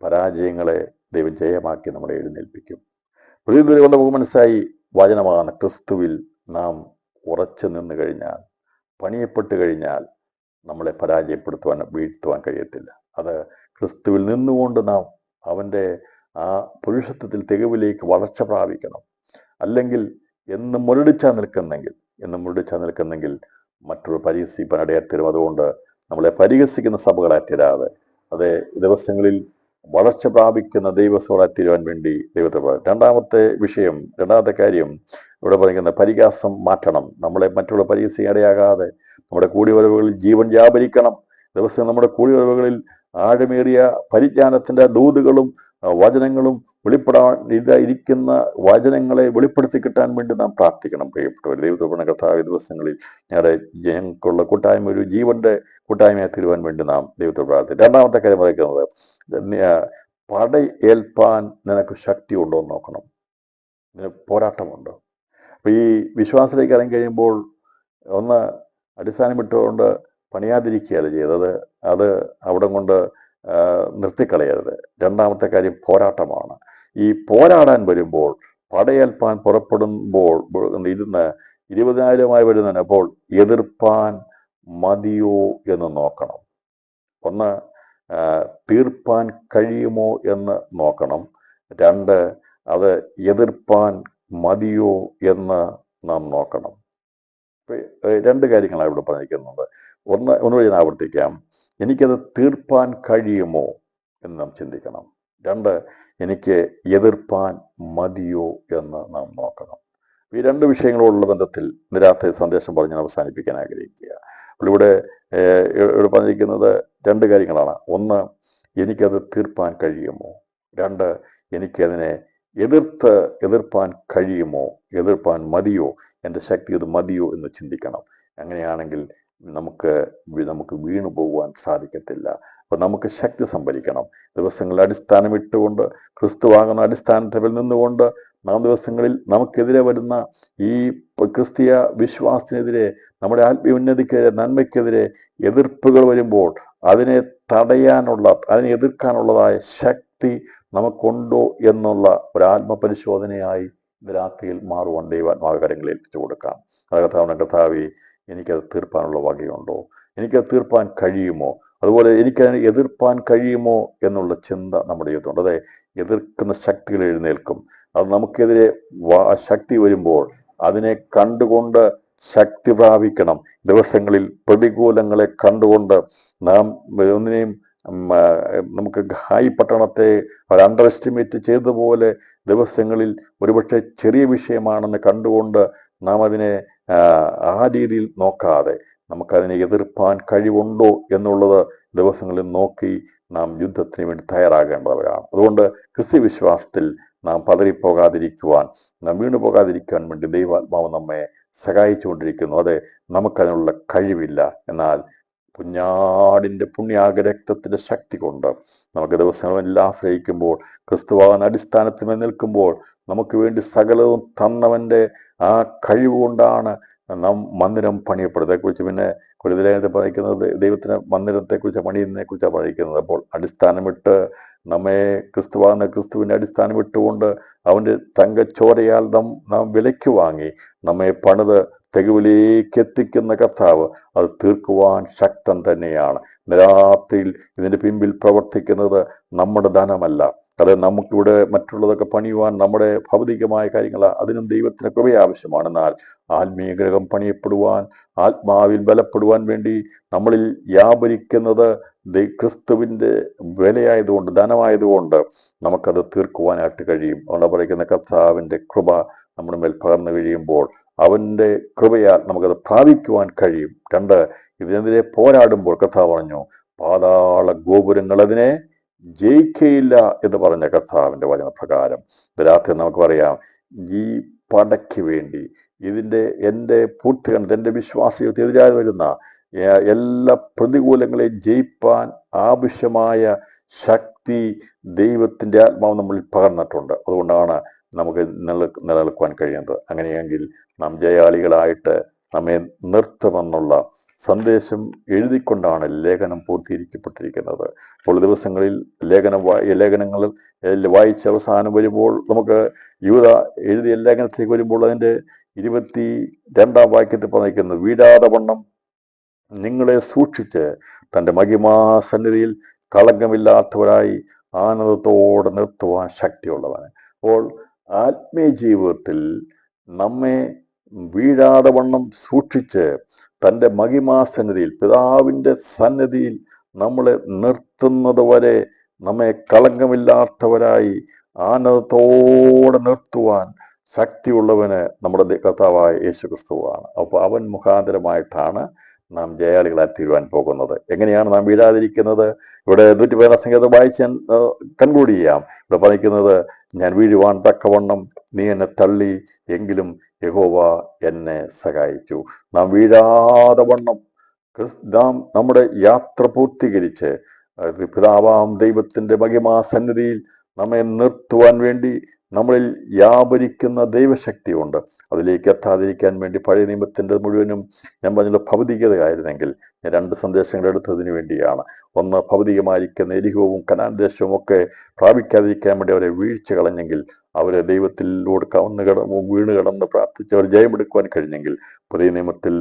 പരാജയങ്ങളെ ദൈവം ജയമാക്കി നമ്മളെ എഴുന്നേൽപ്പിക്കും. പ്രതിനിധി വന്ന നമുക്ക് മനസ്സിലായി, വചനമാണ്. ക്രിസ്തുവിൽ നാം ഉറച്ചു നിന്ന് കഴിഞ്ഞാൽ, പണിയപ്പെട്ട് കഴിഞ്ഞാൽ നമ്മളെ പരാജയപ്പെടുത്തുവാൻ വീഴ്ത്തുവാൻ കഴിയത്തില്ല. അത് ക്രിസ്തുവിൽ നിന്നുകൊണ്ട് നാം അവൻ്റെ ആ പുരുഷത്വത്തിൽ തികവിലേക്ക് വളർച്ച പ്രാപിക്കണം. അല്ലെങ്കിൽ എന്നും മുരടിച്ചാൽ നിൽക്കുന്നെങ്കിൽ മറ്റൊരു പരിഹസിപ്പാൻ ഇടയാത്തരും. അതുകൊണ്ട് നമ്മളെ പരിഹസിക്കുന്ന സഭകളായി തീരാതെ അതേ ദിവസങ്ങളിൽ വളർച്ച പ്രാപിക്കുന്ന ദൈവസഭകളായി തീരുവാൻ വേണ്ടി ദൈവത്തെ പറയാം. രണ്ടാമത്തെ കാര്യം ഇവിടെ പറയുന്ന പരിഹാസം മാറ്റണം. നമ്മളെ മറ്റുള്ള പരിഹസിക്കാൻ ഇടയാകാതെ നമ്മുടെ കൂടിവരവുകളിൽ ജീവൻ വ്യാപരിക്കണം. ദിവസം നമ്മുടെ കൂടിവരവുകളിൽ ആഴമേറിയ പരിജ്ഞാനത്തിൻ്റെ ദൂതുകളും വചനങ്ങളും ഇരിക്കുന്ന വചനങ്ങളെ വെളിപ്പെടുത്തി കിട്ടാൻ വേണ്ടി നാം പ്രാർത്ഥിക്കണം. പ്രിയപ്പെട്ടവർ, ദൈവത്തെ കർത്താവ് ദിവസങ്ങളിൽ ഞങ്ങൾക്കുള്ള കൂട്ടായ്മ ഒരു ജീവന്റെ കൂട്ടായ്മയായി തീരുവാൻ വേണ്ടി നാം ദൈവത്തെ പ്രാർത്ഥിക്കും. രണ്ടാമത്തെ കാര്യം പറയുന്നത്, പടയേൽപ്പാൻ നിനക്ക് ശക്തി ഉണ്ടോ എന്ന് നോക്കണം. നിനക്ക് പോരാട്ടമുണ്ടോ? അപ്പോൾ ഈ വിശ്വാസത്തിലേക്ക് ഇറങ്ങി കഴിയുമ്പോൾ, ഒന്ന്, അടിസ്ഥാനം ഇട്ടുകൊണ്ട് പണിയാതിരിക്കുകയല്ല ചെയ്തത്, അത് അവിടെ കൊണ്ട് നിർത്തിക്കളയരുത്. രണ്ടാമത്തെ കാര്യം പോരാട്ടമാണ്. ഈ പോരാടാൻ വരുമ്പോൾ, പടയേൽപ്പാൻ പുറപ്പെടുമ്പോൾ ഇരുന്ന് 20,000 വരുന്നതിന് അപ്പോൾ എതിർപ്പാൻ മതിയോ എന്ന് നോക്കണം. ഒന്ന്, തീർപ്പാൻ കഴിയുമോ എന്ന് നോക്കണം. രണ്ട്, അത് എതിർപ്പാൻ മതിയോ എന്ന് നാം നോക്കണം. രണ്ട് കാര്യങ്ങളാണ് ഇവിടെ പറഞ്ഞിരിക്കുന്നത്. ഒന്നുകൂടി ഞാൻ ആവർത്തിക്കാം. എനിക്കത് തീർപ്പാൻ കഴിയുമോ എന്ന് നാം ചിന്തിക്കണം. 2, എനിക്ക് എതിർപ്പാൻ മതിയോ എന്ന് നാം നോക്കണം. ഈ 2 വിഷയങ്ങളോടുള്ള ബന്ധത്തിൽ ഇന്ന് രാത്രി സന്ദേശം പറഞ്ഞ് അവസാനിപ്പിക്കാൻ ആഗ്രഹിക്കുക. അപ്പോൾ ഇവിടെ ഇവിടെ പറഞ്ഞിരിക്കുന്നത് 2 കാര്യങ്ങളാണ്. 1, എനിക്കത് തീർപ്പാൻ കഴിയുമോ? 2, എനിക്കതിനെ എതിർപ്പാൻ കഴിയുമോ? എതിർപ്പാൻ മതിയോ? എൻ്റെ ശക്തി ഇത് മതിയോ എന്ന് ചിന്തിക്കണം. അങ്ങനെയാണെങ്കിൽ നമുക്ക് വീണു പോകുവാൻ സാധിക്കത്തില്ല. അപ്പോൾ നമുക്ക് ശക്തി സംഭരിക്കണം. ദിവസങ്ങളിൽ അടിസ്ഥാനമിട്ടുകൊണ്ട് ക്രിസ്തുവാകുന്ന അടിസ്ഥാനത്തിൽ നിന്നുകൊണ്ട് നാം ദിവസങ്ങളിൽ നമുക്കെതിരെ വരുന്ന ഈ ക്രിസ്തീയ വിശ്വാസത്തിനെതിരെ, നമ്മുടെ ആത്മീയ ഉന്നതിക്കെതിരെ, നന്മയ്ക്കെതിരെ എതിർപ്പുകൾ വരുമ്പോൾ അതിനെ തടയാനുള്ള, അതിനെ എതിർക്കാനുള്ളതായ ശക്തി നമുക്കുണ്ടോ എന്നുള്ള ഒരു ആത്മപരിശോധനയായി രാത്രിയിൽ മാറുവാൻ ദൈവാത്മാകരങ്ങളിൽ ഏൽപ്പിച്ചു കൊടുക്കാം. കർത്താവേ, എനിക്കത് തീർപ്പാനുള്ള വകയുണ്ടോ? എനിക്കത് തീർപ്പാൻ കഴിയുമോ? അതുപോലെ എനിക്കതിനെ എതിർപ്പാൻ കഴിയുമോ എന്നുള്ള ചിന്ത നമ്മുടെ ജീവിതമുണ്ട്. അതെ, എതിർക്കുന്ന ശക്തികൾ എഴുന്നേൽക്കും. അത് നമുക്കെതിരെ ശക്തി വരുമ്പോൾ അതിനെ കണ്ടുകൊണ്ട് ശക്തി പ്രാപിക്കണം. ദിവസങ്ങളിൽ പ്രതികൂലങ്ങളെ കണ്ടുകൊണ്ട് നാം ഒന്നിനെയും നമുക്ക് ഹായ് പട്ടണത്തെ ഒരു അണ്ടർ എസ്റ്റിമേറ്റ് ചെയ്തതുപോലെ ദിവസങ്ങളിൽ ഒരുപക്ഷെ ചെറിയ വിഷയമാണെന്ന് കണ്ടുകൊണ്ട് നാം അതിനെ ആ രീതിയിൽ നോക്കാതെ നമുക്കതിനെ എതിർപ്പാൻ കഴിവുണ്ടോ എന്നുള്ളത് ദിവസങ്ങളിൽ നോക്കി നാം യുദ്ധത്തിന് വേണ്ടി തയ്യാറാകേണ്ടവരാണ്. അതുകൊണ്ട് ക്രിസ്ത്യ വിശ്വാസത്തിൽ നാം പതറിപ്പോകാതിരിക്കുവാൻ, നാം വീണുപോകാതിരിക്കുവാൻ വേണ്ടി ദൈവാത്മാവ് നമ്മെ സഹായിച്ചുകൊണ്ടിരിക്കുന്നു. അതെ, നമുക്കതിനുള്ള കഴിവില്ല. എന്നാൽ കുഞ്ഞാടിൻ്റെ പുണ്യാഗരക്തത്തിൻ്റെ ശക്തി കൊണ്ട് നമുക്ക് ദിവസങ്ങളെല്ലാം ആശ്രയിക്കുമ്പോൾ, ക്രിസ്തുവാൻ അടിസ്ഥാനത്തിൽ നിൽക്കുമ്പോൾ, നമുക്ക് വേണ്ടി സകലവും തന്നവൻ്റെ ആ കഴിവുകൊണ്ടാണ് നാം മന്ദിരം പണിയപ്പെടുന്നത്. അതേക്കുറിച്ച് പിന്നെ കൊരിന്ത്യലേഖനത്തിൽ പറയുന്നത് ദൈവത്തിന് മന്ദിരത്തെക്കുറിച്ച് പണിയുന്നതിനെക്കുറിച്ചാണ് പറയുന്നത്. അപ്പോൾ അടിസ്ഥാനമിട്ട് നമ്മെ ക്രിസ്തുവിൻ്റെ അടിസ്ഥാനം ഇട്ടുകൊണ്ട് അവൻ്റെ തങ്കച്ചോരയാൽ നാം വിലയ്ക്ക് വാങ്ങി നമ്മെ പണിത് തെരുവിലേക്ക് എത്തിക്കുന്ന കർത്താവ് അത് തീർക്കുവാൻ ശക്തൻ തന്നെയാണ്. രാത്രിയിൽ ഇതിൻ്റെ പിമ്പിൽ പ്രവർത്തിക്കുന്നത് നമ്മുടെ ധനമല്ല. അത് നമുക്കിവിടെ മറ്റുള്ളതൊക്കെ പണിയുവാൻ നമ്മുടെ ഭൗതികമായ കാര്യങ്ങൾ, അതിനും ദൈവത്തിന് കൃപ ആവശ്യമാണ്. എന്നാൽ ആത്മീയ ഗ്രഹം പണിയപ്പെടുവാൻ, ആത്മാവിൽ ബലപ്പെടുവാൻ വേണ്ടി നമ്മളിൽ വ്യാപരിക്കുന്നത് ക്രിസ്തുവിൻ്റെ വിലയായതുകൊണ്ട്, ധനമായതുകൊണ്ട് നമുക്കത് തീർക്കുവാനായിട്ട് കഴിയും. അവിടെ പറയുന്ന കർത്താവിൻ്റെ കൃപ നമ്മുടെ മേൽ പകർന്നു കഴിയുമ്പോൾ അവൻ്റെ കൃപയാൽ നമുക്കത് പ്രാപിക്കുവാൻ കഴിയും. 2, ഇതിനെതിരെ പോരാടുമ്പോൾ കർത്താവ് പറഞ്ഞു, പാതാള ഗോപുരങ്ങൾ അതിനെ ജയിക്കയില്ല എന്ന് പറഞ്ഞ കർത്താവിൻ്റെ വചനപ്രകാരം രാത്രി നമുക്ക് പറയാം, ഈ പടയ്ക്ക് വേണ്ടി എൻ്റെ പൂർത്തീകരണത്തിൽ, എൻ്റെ വിശ്വാസത്തിനെതിരായി വരുന്ന എല്ലാ പ്രതികൂലങ്ങളെയും ജയിപ്പാൻ ആവശ്യമായ ശക്തി ദൈവത്തിൻ്റെ ആത്മാവ് നമ്മളിൽ പകർന്നിട്ടുണ്ട്. അതുകൊണ്ടാണ് നമുക്ക് നിലനിൽക്കുവാൻ കഴിയുന്നത്. അങ്ങനെയെങ്കിൽ നാം ജയാളികളായിട്ട് നമ്മെ നിർത്തുമെന്നുള്ള സന്ദേശം എഴുതിക്കൊണ്ടാണ് ലേഖനം പൂർത്തീകരിക്കപ്പെട്ടിരിക്കുന്നത്. അപ്പോൾ ദിവസങ്ങളിൽ ലേഖനങ്ങൾ വായിച്ച് അവസാനം വരുമ്പോൾ നമുക്ക് യൂദ എഴുതിയ ലേഖനത്തിലേക്ക് വരുമ്പോൾ അതിൻ്റെ 22-ാം വാക്യത്തിൽ പറഞ്ഞിരിക്കുന്നത്, വീഴാതെ വണ്ണം നിങ്ങളെ സൂക്ഷിച്ച് തൻ്റെ മഹിമാസന്നിധിയിൽ കളങ്കമില്ലാത്തവരായി ആനന്ദത്തോടെ നിർത്തുവാൻ ശക്തിയുള്ളവന്. അപ്പോൾ ആത്മീയ ജീവിതത്തിൽ നമ്മെ വീഴാതെ വണ്ണം സൂക്ഷിച്ച് തൻ്റെ മഹിമാസന്നിധിയിൽ, പിതാവിൻ്റെ സന്നിധിയിൽ നമ്മളെ നിർത്തുന്നത് വരെ നമ്മെ കളങ്കമില്ലാത്തവരായി ആനന്ദത്തോടെ നിർത്തുവാൻ ശക്തിയുള്ളവന് നമ്മുടെ കർത്താവായ യേശു ക്രിസ്തുവാണ്. അപ്പോൾ അവൻ മുഖാന്തരമായിട്ടാണ് നാം ജയാളികളായി തീരുവാൻ പോകുന്നത്. എങ്ങനെയാണ് നാം വീഴാതിരിക്കുന്നത്? ഇവിടെ 114 സംഗീതം വായിച്ച് ഞാൻ കൺക്ലൂഡ് ചെയ്യാം. ഇവിടെ പറയുന്നത്, ഞാൻ വീഴുവാൻ തക്കവണ്ണം നീ എന്നെ തള്ളി, എങ്കിലും യഹോവ എന്നെ സഹായിച്ചു. നാം വീഴാതെ വണ്ണം നാം നമ്മുടെ യാത്ര പൂർത്തീകരിച്ച് പിതാവാം ദൈവത്തിൻ്റെ മഹിമാസന്നിധിയിൽ നമ്മെ നിർത്തുവാൻ വേണ്ടി നമ്മളിൽ വ്യാപരിക്കുന്ന ദൈവശക്തിയുണ്ട്. അതിലേക്ക് എത്താതിരിക്കാൻ വേണ്ടി പഴയ നിയമത്തിൻ്റെ മുഴുവനും ഞാൻ പറഞ്ഞ ഭൗതികതയായിരുന്നെങ്കിൽ ഞാൻ 2 സന്ദേശങ്ങൾ എടുത്തതിന് വേണ്ടിയാണ്. ഒന്ന്, ഭൗതികമായിരിക്കുന്ന എരിഹോവും കനാൻ ദേശവും ഒക്കെ പ്രാപിക്കാതിരിക്കാൻ വേണ്ടി അവരെ വീഴ്ച കളഞ്ഞെങ്കിൽ, അവരെ ദൈവത്തിലൂടെ വീണ് കിടന്ന് പ്രാർത്ഥിച്ച് അവർ ജയമെടുക്കുവാൻ കഴിഞ്ഞെങ്കിൽ, പുതിയ നിയമത്തിൽ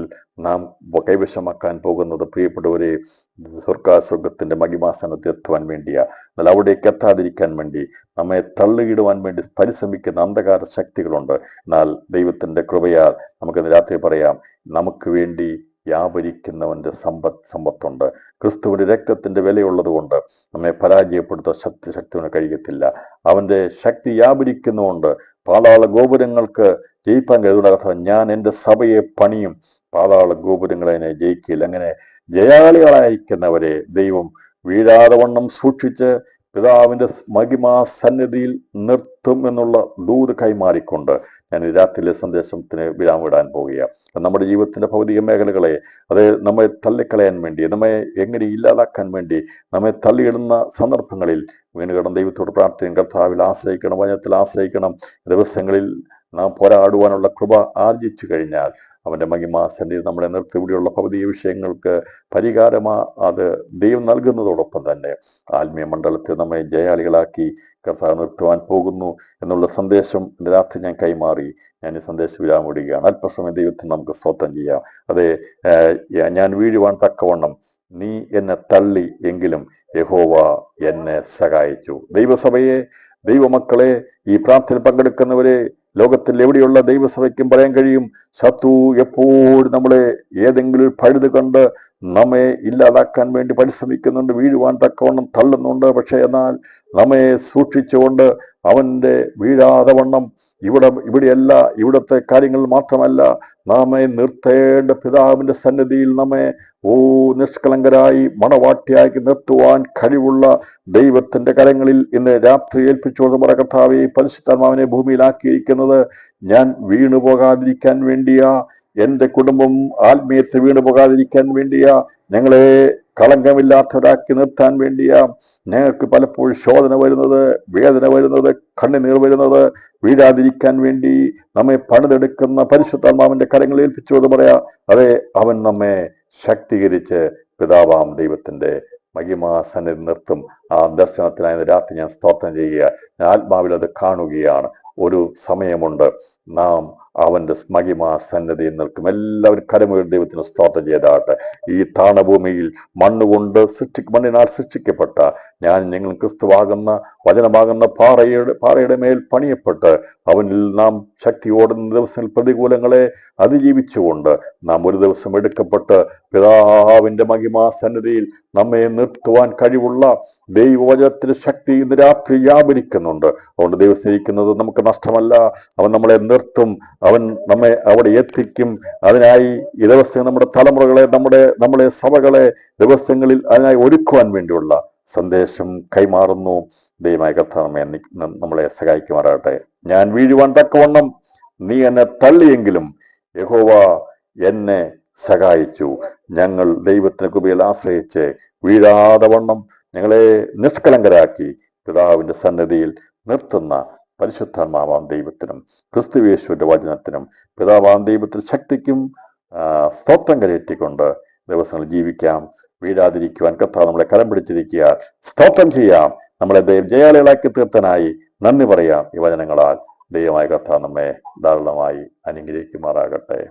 നാം കൈവശമാക്കാൻ പോകുന്നത് പ്രിയപ്പെട്ടവരെ സ്വർഗത്തിൻ്റെ മഹിമാസനത്തിൽ എത്തുവാൻ വേണ്ടിയാണ്. എന്നാൽ അവിടേക്ക് എത്താതിരിക്കാൻ വേണ്ടി നമ്മെ തള്ളിയിടുവാൻ വേണ്ടി പരിശ്രമിക്കുന്ന അന്ധകാര ശക്തികളുണ്ട്. എന്നാൽ ദൈവത്തിൻ്റെ കൃപയാൽ നമുക്കിന്ന് രാത്രി പറയാം, നമുക്ക് വേണ്ടി വ്യാപരിക്കുന്നവൻ്റെ സമ്പത്തുണ്ട്. ക്രിസ്തുവിൻ്റെ രക്തത്തിൻ്റെ വിലയുള്ളത് കൊണ്ട് നമ്മെ പരാജയപ്പെടുത്താൻ ശക്തിന് കഴിയത്തില്ല. അവൻ്റെ ശക്തി വ്യാപരിക്കുന്നുകൊണ്ട് പാതാള ഗോപുരങ്ങൾക്ക് ജയിപ്പാൻ കഴിയുന്ന ഞാൻ എൻ്റെ സഭയെ പണിയും, പാതാള ഗോപുരങ്ങളെ ജയിക്കില്ല. അങ്ങനെ ജയാളികളായിരിക്കുന്നവരെ ദൈവം വീഴാതെ വണ്ണം സൂക്ഷിച്ച് പിതാവിൻ്റെ മഹിമാ സന്നിധിയിൽ നിർത്തും എന്നുള്ള ദൂത് കൈമാറിക്കൊണ്ട് ഞാൻ ഈ രാത്രിയിലെ സന്ദേശത്തിന് വിരാമിടാൻ പോവുകയാണ്. നമ്മുടെ ജീവിതത്തിൻ്റെ ഭൗതിക മേഖലകളെ അത് നമ്മെ തള്ളിക്കളയാൻ വേണ്ടി, നമ്മെ എങ്ങനെ ഇല്ലാതാക്കാൻ വേണ്ടി നമ്മെ തള്ളിയിടുന്ന സന്ദർഭങ്ങളിൽ വീണുകിടന്ന് ദൈവത്തോട് പ്രാർത്ഥനയും കർത്താവിൽ ആശ്രയിക്കണം, വചനത്തിൽ ആശ്രയിക്കണം. ദിവസങ്ങളിൽ നാം പോരാടുവാനുള്ള കൃപ ആർജിച്ചു കഴിഞ്ഞാൽ അവൻ്റെ മഹിമാ സന്നിധി നമ്മളെ നിർത്തി. ഇവിടെയുള്ള ഭൗതിക വിഷയങ്ങൾക്ക് അത് ദൈവം നൽകുന്നതോടൊപ്പം തന്നെ ആത്മീയ മണ്ഡലത്തിൽ നമ്മെ ജയാളികളാക്കി കർത്താവ് നിർത്തുവാൻ പോകുന്നു എന്നുള്ള സന്ദേശം ഇന്ന് രാത്രി ഞാൻ കൈമാറി ഞാൻ ഈ സന്ദേശം വിരാമിടുകയാണ്. അല്പസമയം ദൈവത്തിന് നമുക്ക് സ്തോത്രം ചെയ്യാം. അതെ, ഞാൻ വീഴുവാൻ തക്കവണ്ണം നീ എന്നെ തള്ളി എങ്കിലും യഹോവ എന്നെ സഹായിച്ചു. ദൈവസഭയെ, ദൈവമക്കളെ, ഈ പ്രാർത്ഥന പങ്കെടുക്കുന്നവരെ, ലോകത്തിൽ എവിടെയുള്ള ദൈവസഭയ്ക്കും പറയാൻ കഴിയും, ശത്രു എപ്പോഴും നമ്മളെ ഏതെങ്കിലും പഴുത് കണ്ട് നമ്മെ ഇല്ലാതാക്കാൻ വേണ്ടി പരിശ്രമിക്കുന്നുണ്ട്, വീഴുവാൻ തക്കവണ്ണം തള്ളുന്നുണ്ട്. പക്ഷെ എന്നാൽ നമ്മെ സൂക്ഷിച്ചുകൊണ്ട് അവൻ്റെ വീഴാതെ വണ്ണം ഇവിടെയല്ല, ഇവിടുത്തെ കാര്യങ്ങൾ മാത്രമല്ല, നമ്മെ നിർത്തേണ്ട പിതാവിൻ്റെ സന്നിധിയിൽ നമ്മെ നിഷ്കളങ്കരായി മണവാട്ടിയാക്കി നിർത്തുവാൻ കഴിവുള്ള ദൈവത്തിൻ്റെ കരങ്ങളിൽ ഇന്ന് രാത്രി ഏൽപ്പിച്ചുകൊണ്ട് പറ, കർത്താവേ, പരിശുദ്ധാത്മാവിനെ ഭൂമിയിലാക്കിയിരിക്കുന്നത് ഞാൻ വീണു പോകാതിരിക്കാൻ വേണ്ടിയാ, എൻ്റെ കുടുംബം ആത്മീയത്തിൽ വീണു പോകാതിരിക്കാൻ വേണ്ടിയാ, ഞങ്ങളെ കളങ്കമില്ലാത്തവരാക്കി നിർത്താൻ വേണ്ടിയാ. ഞങ്ങൾക്ക് പലപ്പോഴും ശോധന വരുന്നത്, വേദന വരുന്നത്, കണ്ണുനീർ വരുന്നത് വീഴാതിരിക്കാൻ വേണ്ടി നമ്മെ പണിതെടുക്കുന്ന പരിശുദ്ധാത്മാവിൻ്റെ കരങ്ങളിൽ ഏൽപ്പിച്ചുകൊണ്ട് പറയാ, അതെ, അവൻ നമ്മെ ശക്തീകരിച്ച് പിതാവാം ദൈവത്തിൻ്റെ മഹിമാ സന്നിധി നിർത്തും. ആ ദർശനത്തിനായി രാത്രി ഞാൻ സ്തോത്രം ചെയ്യുക. ഞാൻ ആത്മാവിൽ അത് കാണുകയാണ്. ഒരു സമയമുണ്ട് നാം അവൻ്റെ മഹിമാ സന്നിധിയിൽ നിൽക്കും. എല്ലാവരും കരമുയർത്തി ദൈവത്തിന് സ്തോത്രം ചെയ്താട്ടെ. ഈ താണഭൂമിയിൽ മണ്ണിനാൽ സൃഷ്ടിക്കപ്പെട്ട നിങ്ങൾ ക്രിസ്തുവാകുന്ന വചനമാകുന്ന പാറയുടെ മേൽ പണിയപ്പെട്ട് അവനിൽ നാം ശക്തിയോടുന്ന ദിവസങ്ങളിൽ പ്രതികൂലങ്ങളെ അതിജീവിച്ചുകൊണ്ട് നാം ഒരു ദിവസം എടുക്കപ്പെട്ട് പിതാവിൻ്റെ മഹിമാ സന്നിധിയിൽ നമ്മെ നിർത്തുവാൻ കഴിവുള്ള ദൈവവചനത്തിന്റെ ശക്തി ഇന്ന് രാത്രി വ്യാപരിക്കുന്നുണ്ട്. അതുകൊണ്ട് ദൈവം സ്നേഹിക്കുന്നത് നമുക്ക് നഷ്ടമല്ല. അവൻ നമ്മളെ നിർത്തും, അവൻ നമ്മെ അവിടെ എത്തിക്കും. അതിനായി ഈ ദിവസം നമ്മുടെ തലമുറകളെ, നമ്മളെ സഭകളെ ദിവസങ്ങളിൽ അതിനായി ഒരുക്കുവാൻ വേണ്ടിയുള്ള സന്ദേശം കൈമാറുന്നു. ദൈവമായ കർത്താവേ, നമ്മളെ സഹായിക്കുമാറാകട്ടെ. ഞാൻ വീഴുവാൻ തക്കവണ്ണം നീ എന്നെ തള്ളിയെങ്കിലും യഹോവ എന്നെ സഹായിച്ചു. ഞങ്ങൾ ദൈവത്തിന്റെ കൃപയിൽ ആശ്രയിച്ച് വീഴാതെ വണ്ണം ഞങ്ങളെ നിഷ്കളങ്കരാക്കി പിതാവിന്റെ സന്നിധിയിൽ നിർത്തുന്ന പരിശുദ്ധാത്മാവാം ദൈവത്തിനും ക്രിസ്തുയേശുവിന്റെ വചനത്തിനും പിതാവാം ദൈവത്തിന് ശക്തിക്കും സ്തോത്രം കരയറ്റിക്കൊണ്ട് ദിവസങ്ങൾ ജീവിക്കാം. വീഴാതിരിക്കുവാൻ കർത്താവ് നമ്മളെ കരം പിടിച്ചിരിക്കുക. സ്തോത്രം ചെയ്യാം. നമ്മളെ ജയാളികളാക്കി തീർത്തനായി നന്ദി പറയാം. ഈ വചനങ്ങളാൽ ദൈവമായ കർത്താവ് നമ്മെ ധാരാളമായി അനുഗ്രഹിക്കുമാറാകട്ടെ.